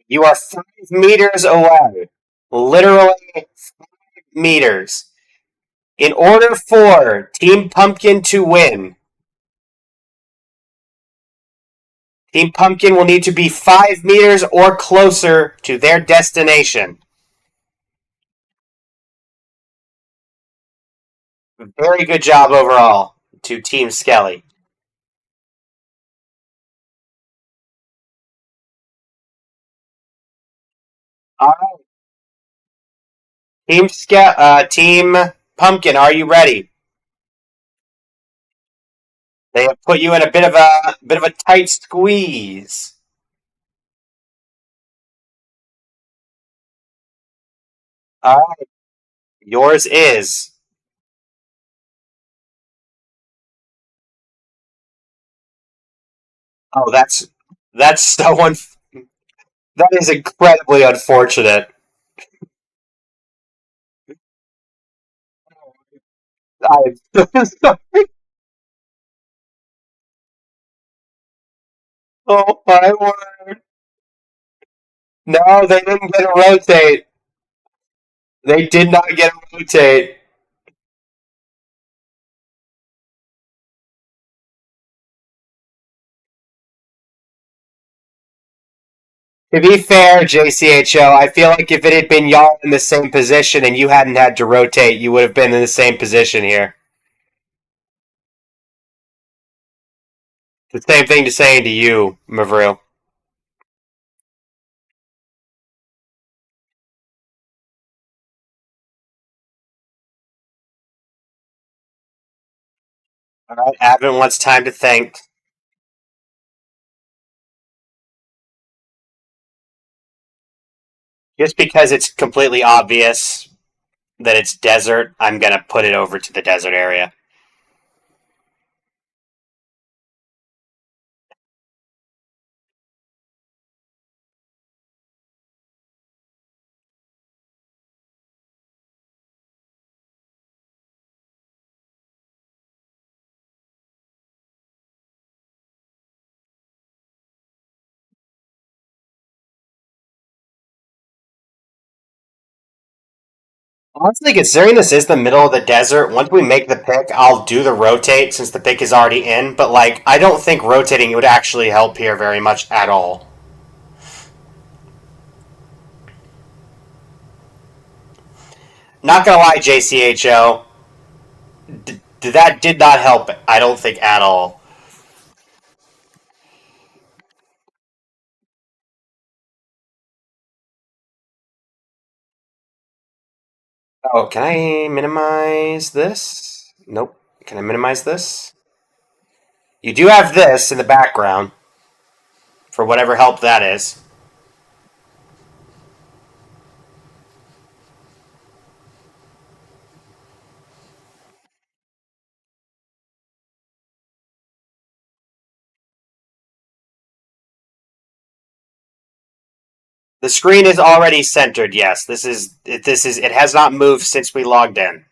You are 5 meters away. Literally meters. In order for Team Pumpkin to win, Team Pumpkin will need to be 5 meters or closer to their destination. Very good job overall to Team Skelly. All right, Team Pumpkin, are you ready? They have put you in a bit of a tight squeeze. All right, yours is. Oh, that's so that is incredibly unfortunate. I'm so sorry. Oh my word! No, they didn't get a rotate. They did not get a rotate. To be fair, JCHO, I feel like if it had been y'all in the same position and you hadn't had to rotate, you would have been in the same position here. It's the same thing to saying to you, Mavril. All right, Advent wants time to think. Just because it's completely obvious that it's desert, I'm gonna put it over to the desert area. Honestly, considering this is the middle of the desert, once we make the pick, I'll do the rotate since the pick is already in. But like, I don't think rotating would actually help here very much at all. Not gonna lie, JCHO, that did not help. I don't think at all. Oh, can I minimize this? Nope. Can I minimize this? You do have this in the background for whatever help that is. The screen is already centered. Yes, this is it has not moved since we logged in.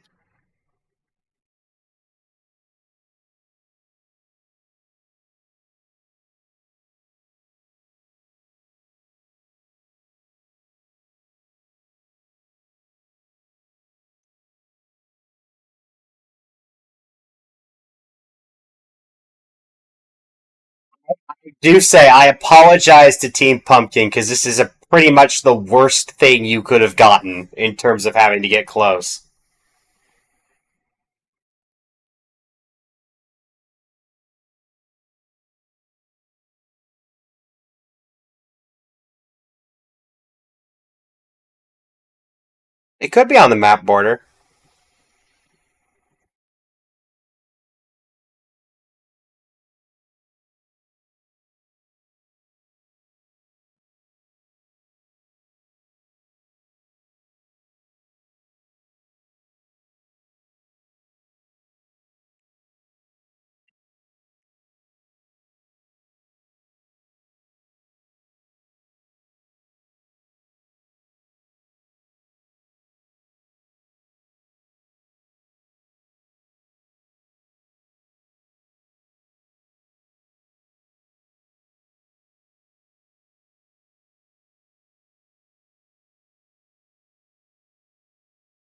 Do say I apologize to Team Pumpkin because this is a pretty much the worst thing you could have gotten in terms of having to get close. It could be on the map border.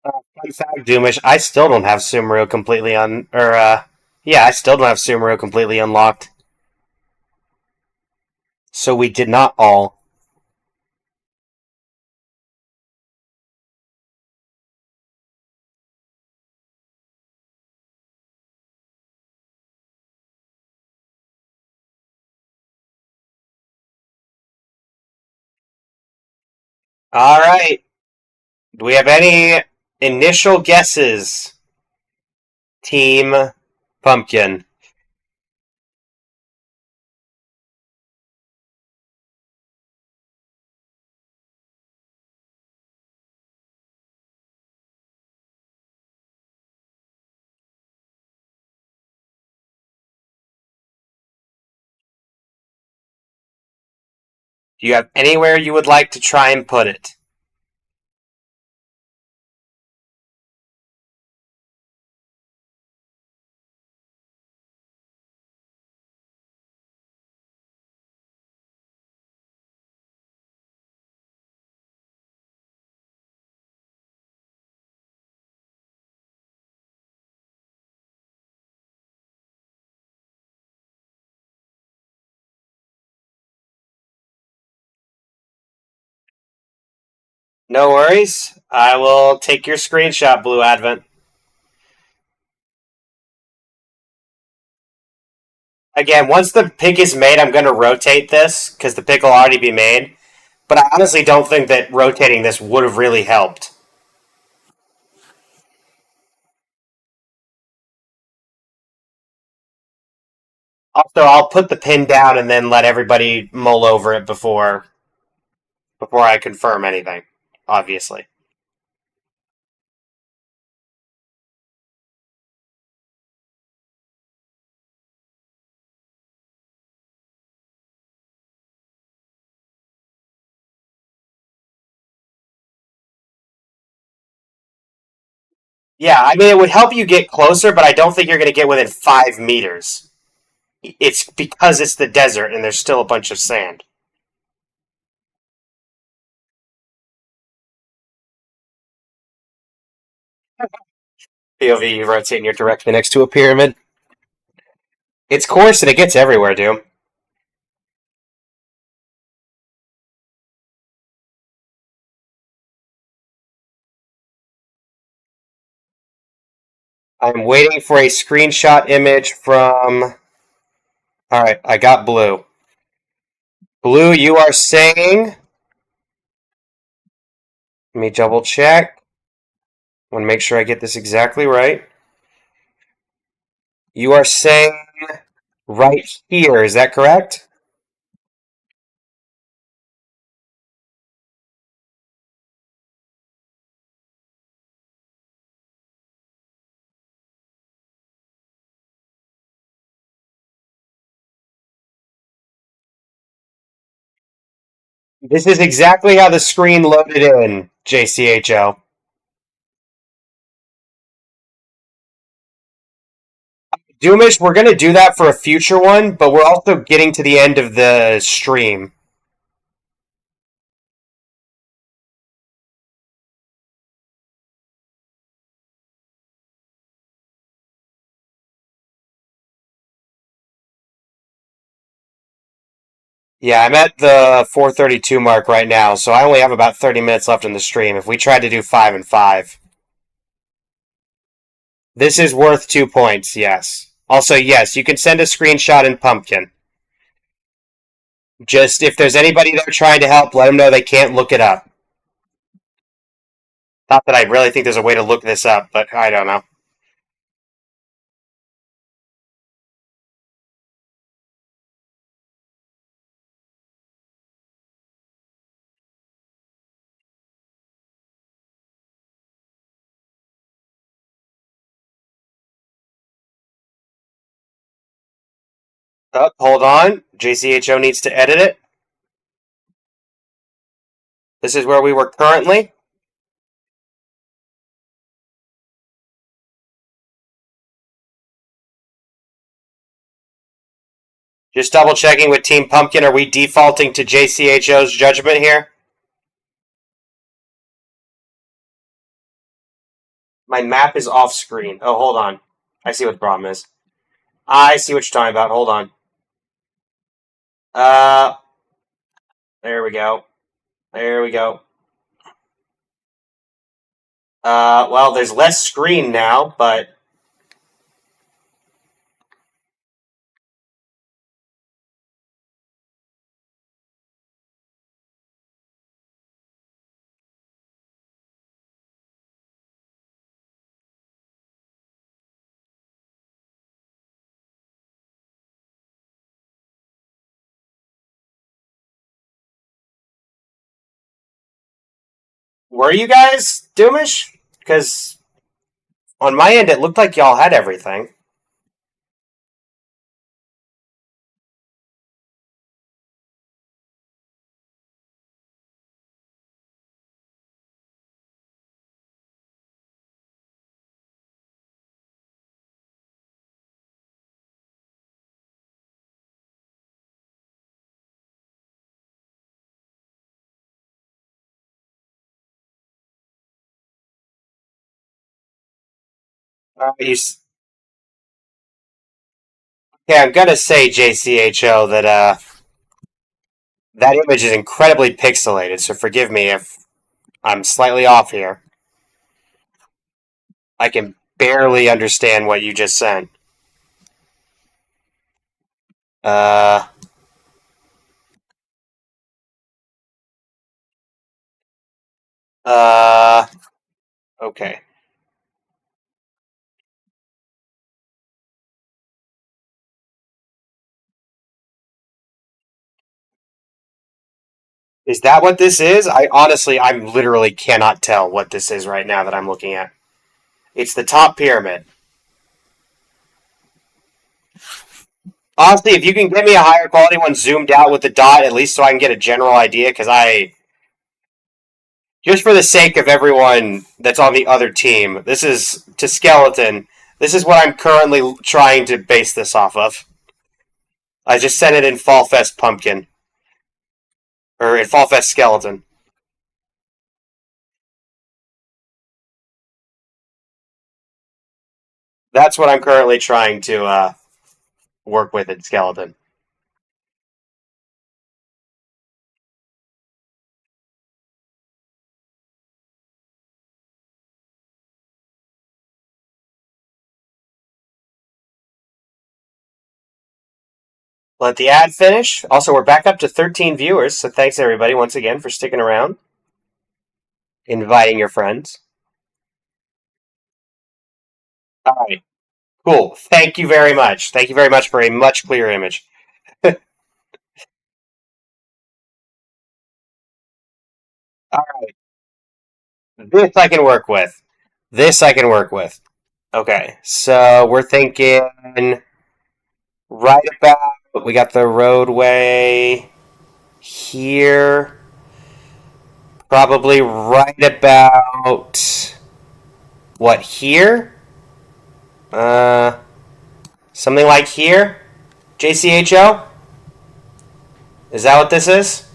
Fun fact, Doomish, I still don't have Sumeru completely yeah, I still don't have Sumeru completely unlocked. So we did not all. All right. Do we have any initial guesses, Team Pumpkin? Do you have anywhere you would like to try and put it? No worries. I will take your screenshot, Blue Advent. Again, once the pick is made, I'm going to rotate this because the pick will already be made. But I honestly don't think that rotating this would have really helped. Also, I'll put the pin down and then let everybody mull over it before I confirm anything. Obviously. Yeah, I mean, it would help you get closer, but I don't think you're going to get within 5 meters. It's because it's the desert and there's still a bunch of sand. POV, you rotate in your direction next to a pyramid. It's coarse and it gets everywhere, Doom. I'm waiting for a screenshot image from... Alright, I got Blue. Blue, you are saying... Let me double check. I want to make sure I get this exactly right. You are saying right here, is that correct? This is exactly how the screen loaded in, JCHO. Doomish, we're going to do that for a future one, but we're also getting to the end of the stream. Yeah, I'm at the 4:32 mark right now, so I only have about 30 minutes left in the stream. If we tried to do 5 and 5. This is worth 2 points, yes. Also, yes, you can send a screenshot in Pumpkin. Just, if there's anybody there trying to help, let them know they can't look it up. Not that I really think there's a way to look this up, but I don't know. Oh, hold on. JCHO needs to edit it. This is where we were currently. Just double checking with Team Pumpkin. Are we defaulting to JCHO's judgment here? My map is off screen. Oh, hold on. I see what the problem is. I see what you're talking about. Hold on. There we go. There we go. Well, there's less screen now, but... Were you guys Doomish? Because on my end, it looked like y'all had everything. Okay, I'm gonna say, JCHO, that that image is incredibly pixelated, so forgive me if I'm slightly off here. I can barely understand what you just said. Uh... Okay. Is that what this is? I'm literally cannot tell what this is right now that I'm looking at. It's the top pyramid. Honestly, if you can get me a higher quality one zoomed out with the dot, at least so I can get a general idea, because just for the sake of everyone that's on the other team, this is, to Skeleton, this is what I'm currently trying to base this off of. I just sent it in Fall Fest Pumpkin. Or in Fall Fest Skeleton. That's what I'm currently trying to work with in Skeleton. Let the ad finish. Also, we're back up to 13 viewers, so thanks everybody once again for sticking around, inviting your friends. All right, cool. Thank you very much. Thank you very much for a much clearer image. All right, this I can work with. This I can work with. Okay, so we're thinking right about. We got the roadway here. Probably right about what here? Something like here? JCHO? Is that what this is?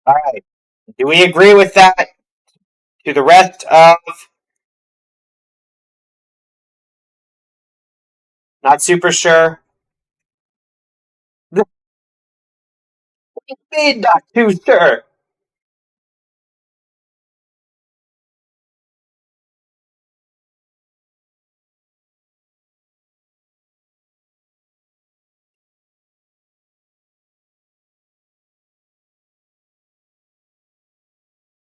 Alright. Do we agree with that to the rest of not super sure? Not too sure.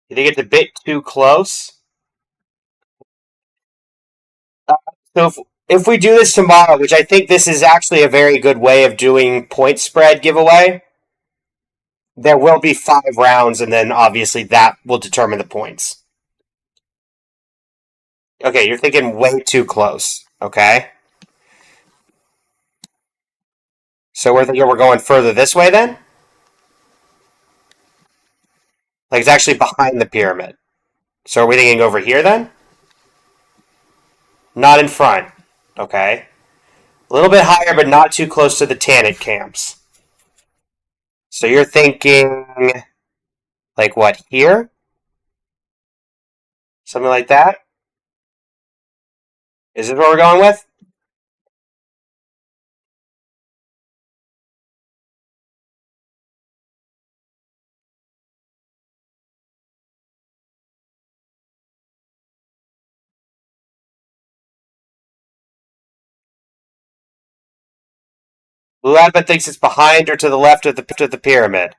You think it's a bit too close? So if we do this tomorrow, which I think this is actually a very good way of doing point spread giveaway, there will be 5 rounds, and then obviously that will determine the points. Okay, you're thinking way too close. Okay. So we're thinking we're going further this way then? Like it's actually behind the pyramid. So are we thinking over here then? Not in front. Okay. A little bit higher, but not too close to the Tanit camps. So you're thinking like what, here? Something like that? Is this what we're going with? Blue Advent thinks it's behind or to the left of the pyramid.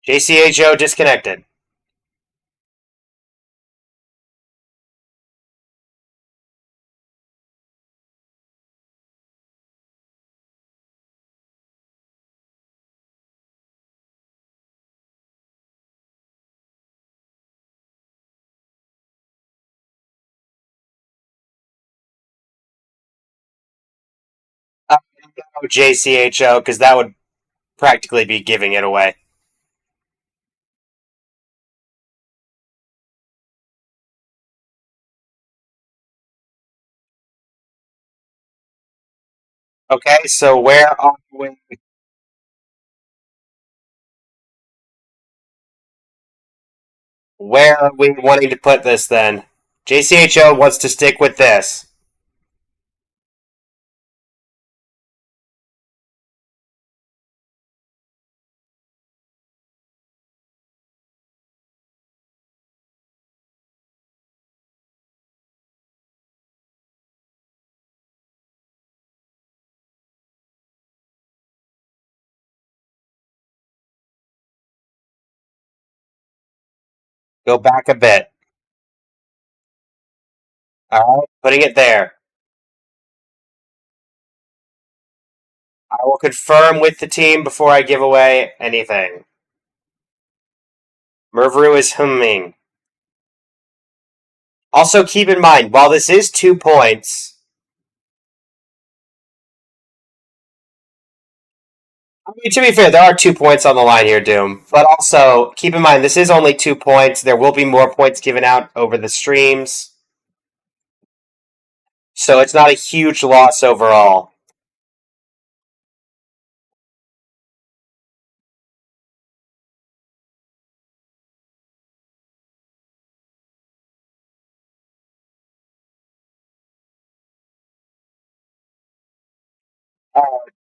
JCHO disconnected. JCHO, because that would practically be giving it away. Okay, so where are we? Where are we wanting to put this then? JCHO wants to stick with this. Go back a bit. Alright, putting it there. I will confirm with the team before I give away anything. Mervru is humming. Also, keep in mind, while this is 2 points, I mean, to be fair, there are 2 points on the line here, Doom. But also, keep in mind, this is only 2 points. There will be more points given out over the streams. So it's not a huge loss overall.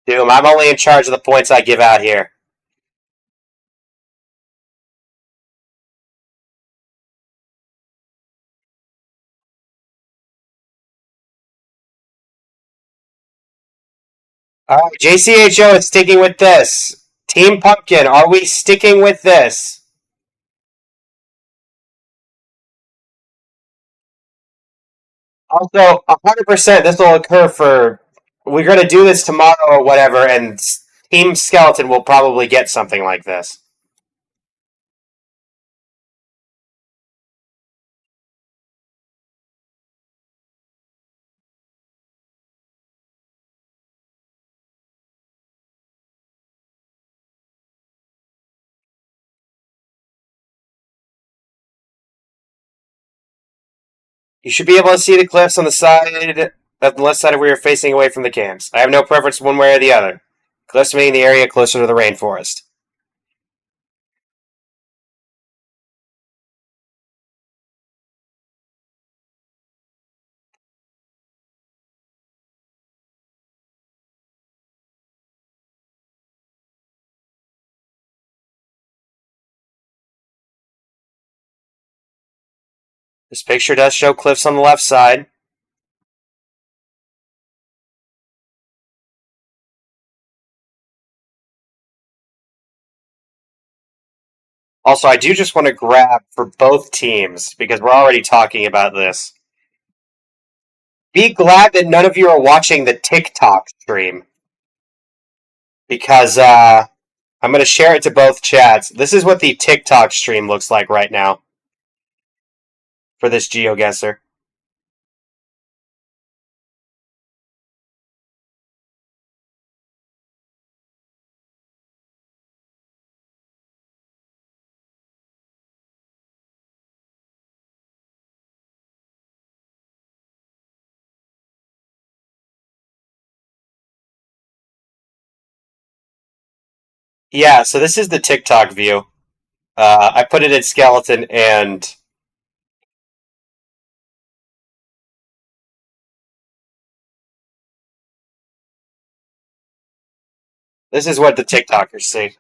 Doom, I'm only in charge of the points I give out here. All right, JCHO is sticking with this. Team Pumpkin, are we sticking with this? Also, 100% this will occur for. We're going to do this tomorrow or whatever, and Team Skeleton will probably get something like this. You should be able to see the cliffs on the side, of the left side of where you're facing away from the camps. I have no preference one way or the other. Cliffs mean the area closer to the rainforest. This picture does show cliffs on the left side. Also, I do just want to grab for both teams, because we're already talking about this. Be glad that none of you are watching the TikTok stream. Because I'm going to share it to both chats. This is what the TikTok stream looks like right now for this GeoGuessr. Yeah, so this is the TikTok view. I put it in skeleton, and this is what the TikTokers see.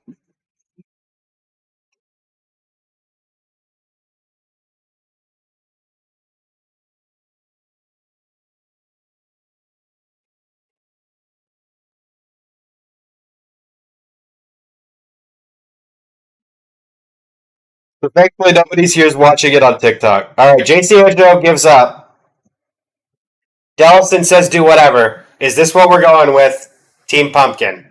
So thankfully, nobody's here is watching it on TikTok. All right, JCHO gives up. Dellison says do whatever. Is this what we're going with? Team Pumpkin.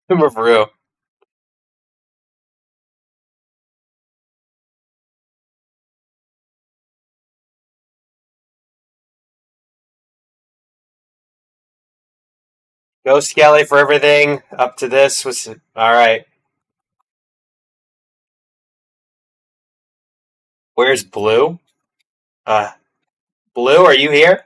Tomb of Rue. Go Skelly for everything. Up to this was all right. Where's Blue? Blue, are you here?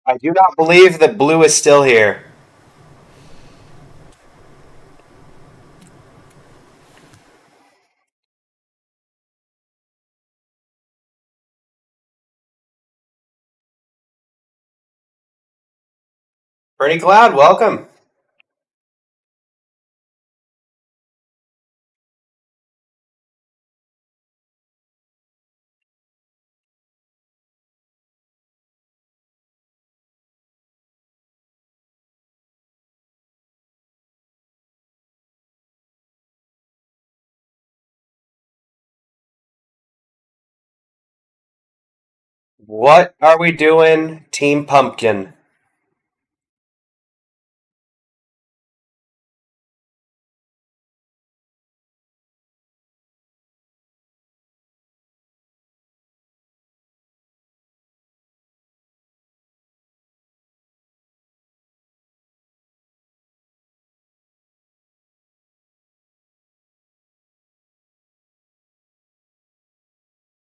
I do not believe that Blue is still here. Bernie Cloud, welcome. What are we doing, Team Pumpkin?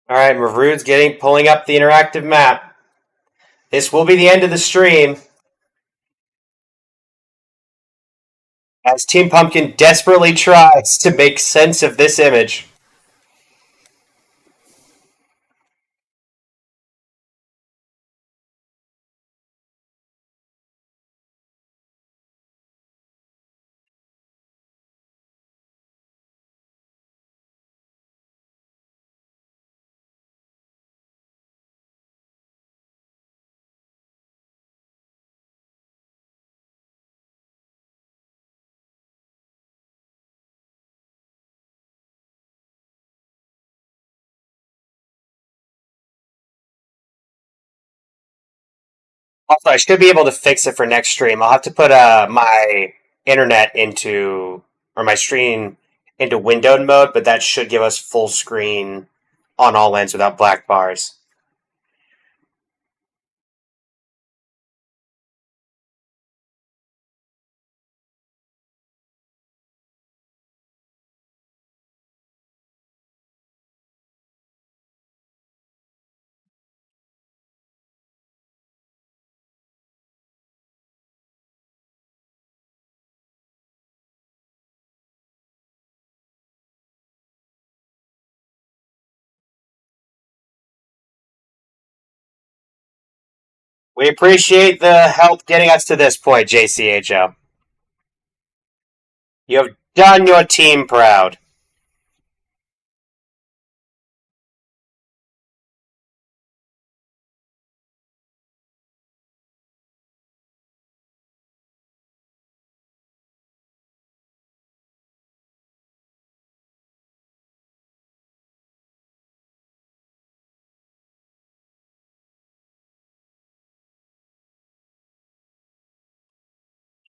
All right, Mavrood's pulling up the interactive map. This will be the end of the stream, as Team Pumpkin desperately tries to make sense of this image. Also, I should be able to fix it for next stream. I'll have to put my internet into, or my stream into windowed mode, but that should give us full screen on all ends without black bars. We appreciate the help getting us to this point, JCHO. You have done your team proud.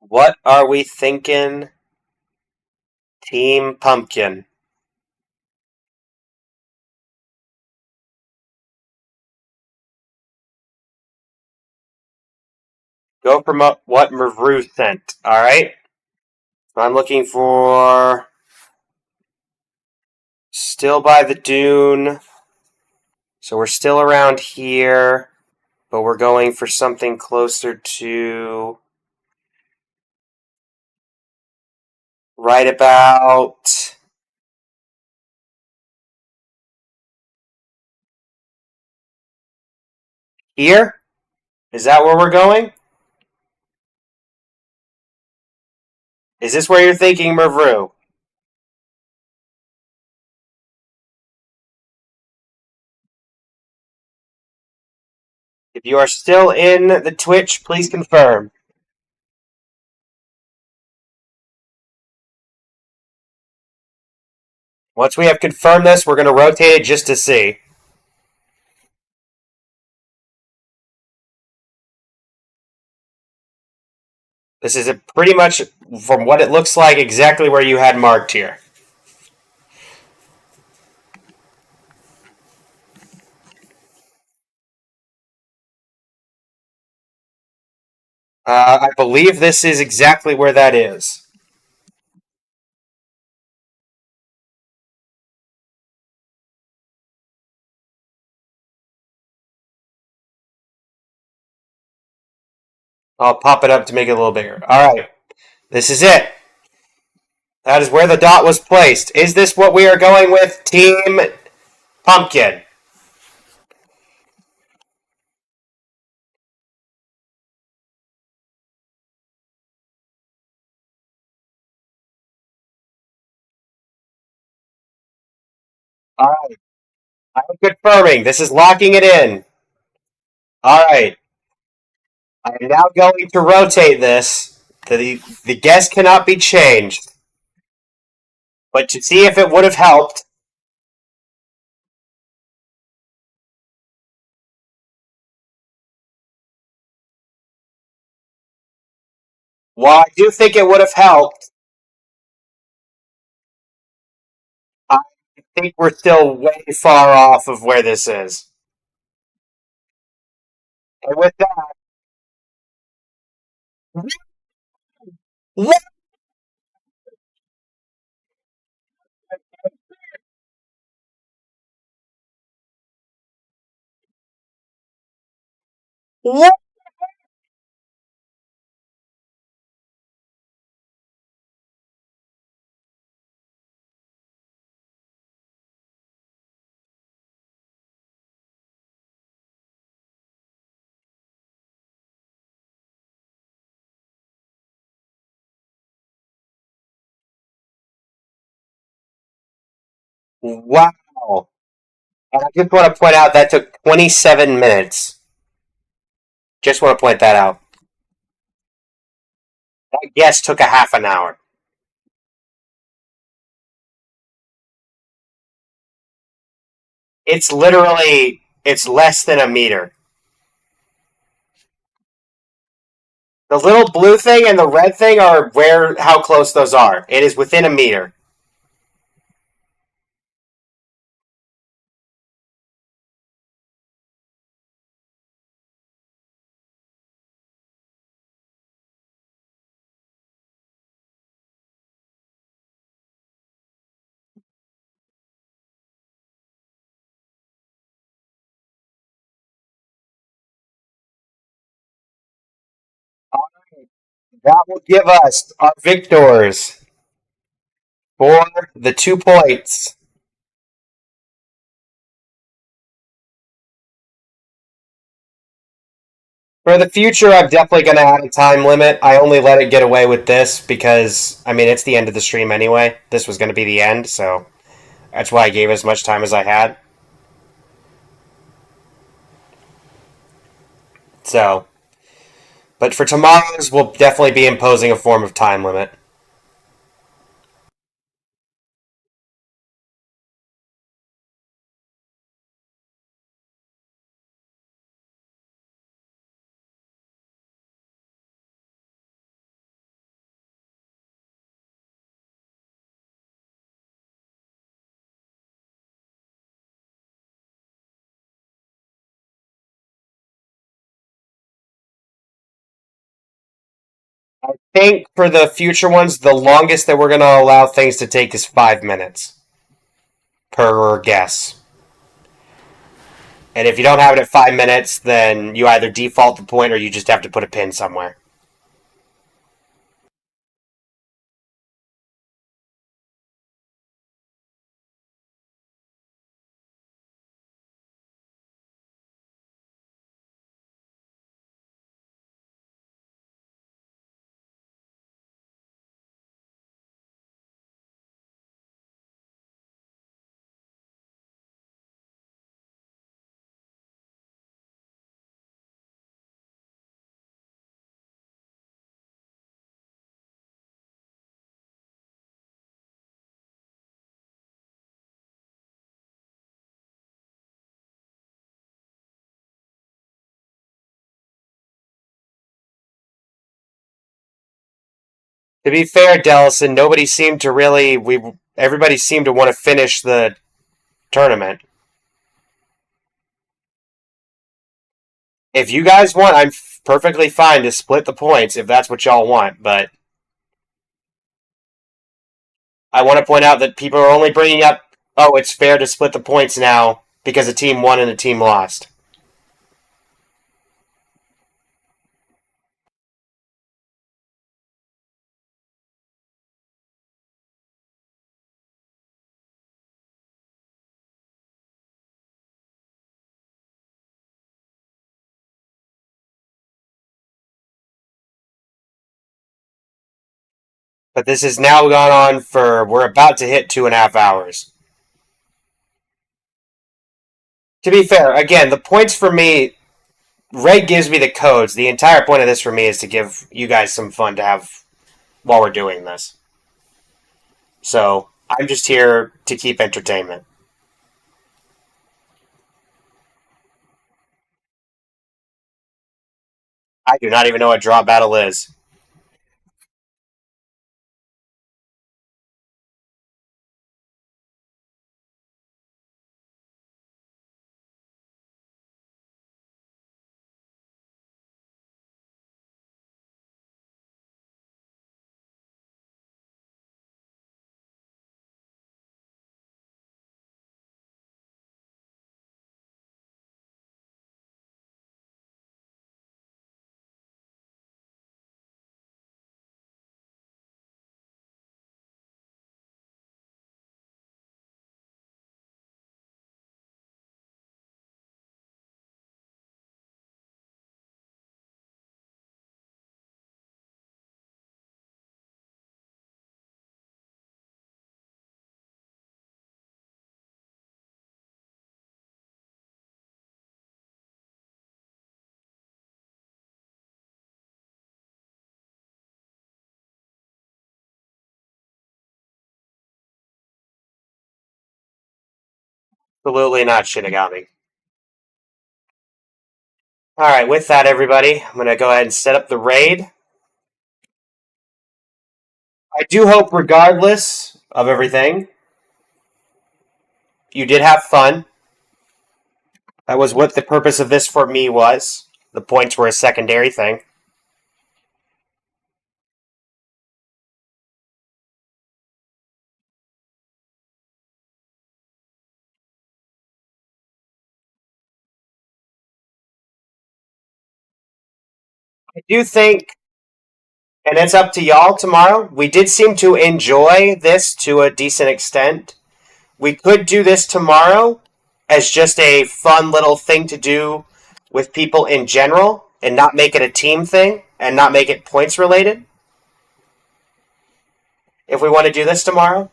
What are we thinking, Team Pumpkin? Go from what Mavru sent, alright? I'm looking for still by the dune. So we're still around here, but we're going for something closer to right about here? Is that where we're going? Is this where you're thinking, Mavru? If you are still in the Twitch, please confirm. Once we have confirmed this, we're going to rotate it just to see. This is pretty much, from what it looks like, exactly where you had marked here. I believe this is exactly where that is. I'll pop it up to make it a little bigger. Alright, this is it. That is where the dot was placed. Is this what we are going with, Team Pumpkin? Alright, I'm confirming. This is locking it in. Alright. I am now going to rotate this. The guess cannot be changed. But to see if it would have helped, While I do think it would have helped, I think we're still way far off of where this is. And with that, what? What? Wow. And I just want to point out that took 27 minutes. Just want to point that out. That guess took a half an hour. It's less than a meter. The little blue thing and the red thing are how close those are. It is within a meter. That will give us our victors for the 2 points. For the future, I'm definitely going to add a time limit. I only let it get away with this because, I mean, it's the end of the stream anyway. This was going to be the end, so that's why I gave as much time as I had. So, but for tomorrow's, we'll definitely be imposing a form of time limit. I think for the future ones, the longest that we're going to allow things to take is 5 minutes per guess. And if you don't have it at 5 minutes, then you either default the point or you just have to put a pin somewhere. To be fair, Dellison, nobody seemed to really. Everybody seemed to want to finish the tournament. If you guys want, I'm perfectly fine to split the points if that's what y'all want. But I want to point out that people are only bringing up, oh, it's fair to split the points now because a team won and a team lost. But this has now gone on for. We're about to hit 2.5 hours. To be fair, again, the points for me, Ray gives me the codes. The entire point of this for me is to give you guys some fun to have while we're doing this. So I'm just here to keep entertainment. I do not even know what draw battle is. Absolutely not Shinigami. Alright, with that, everybody, I'm going to go ahead and set up the raid. I do hope, regardless of everything, you did have fun. That was what the purpose of this for me was. The points were a secondary thing. I do think, and it's up to y'all tomorrow, we did seem to enjoy this to a decent extent. We could do this tomorrow as just a fun little thing to do with people in general and not make it a team thing and not make it points related. If we want to do this tomorrow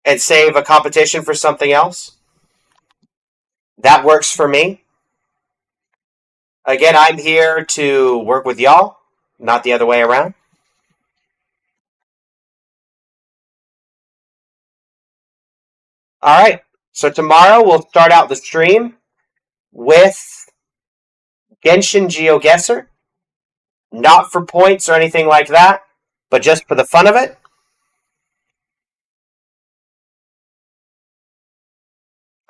and save a competition for something else, that works for me. Again, I'm here to work with y'all, not the other way around. All right, so tomorrow we'll start out the stream with Genshin GeoGuessr. Not for points or anything like that, but just for the fun of it.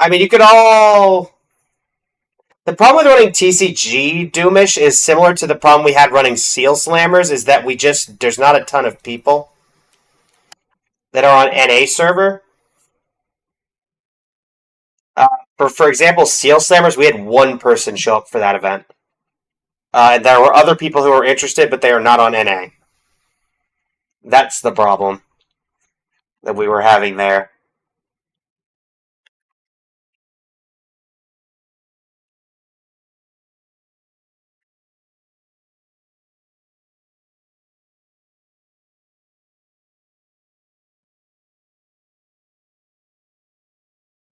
I mean, you could all... The problem with running TCG Doomish is similar to the problem we had running Seal Slammers, is that there's not a ton of people that are on NA server. For example, Seal Slammers, we had one person show up for that event. There were other people who were interested, but they are not on NA. That's the problem that we were having there.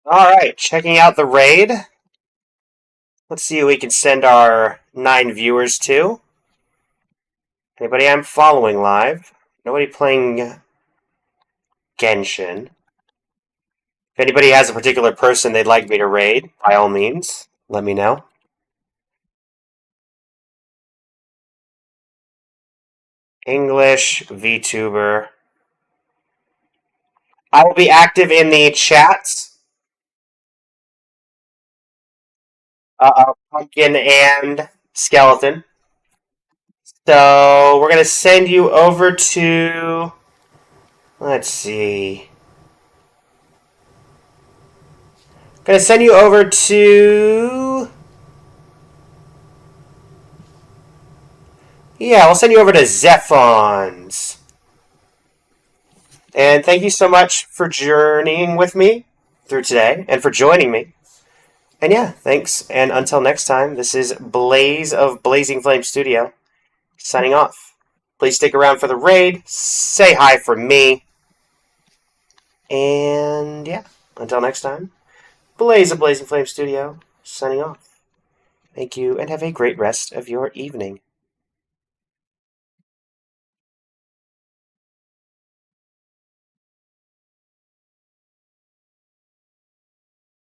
Alright, checking out the raid. Let's see who we can send our 9 viewers to. Anybody I'm following live? Nobody playing Genshin. If anybody has a particular person they'd like me to raid, by all means, let me know. English VTuber. I will be active in the chats. Pumpkin and Skeleton. So we're going to send you over to... Let's see. Going to send you over to... Yeah, we'll send you over to Zephons. And thank you so much for journeying with me through today and for joining me. And yeah, thanks. And until next time, this is Blaze of Blazing Flame Studio signing off. Please stick around for the raid. Say hi for me. And yeah, until next time, Blaze of Blazing Flame Studio signing off. Thank you and have a great rest of your evening.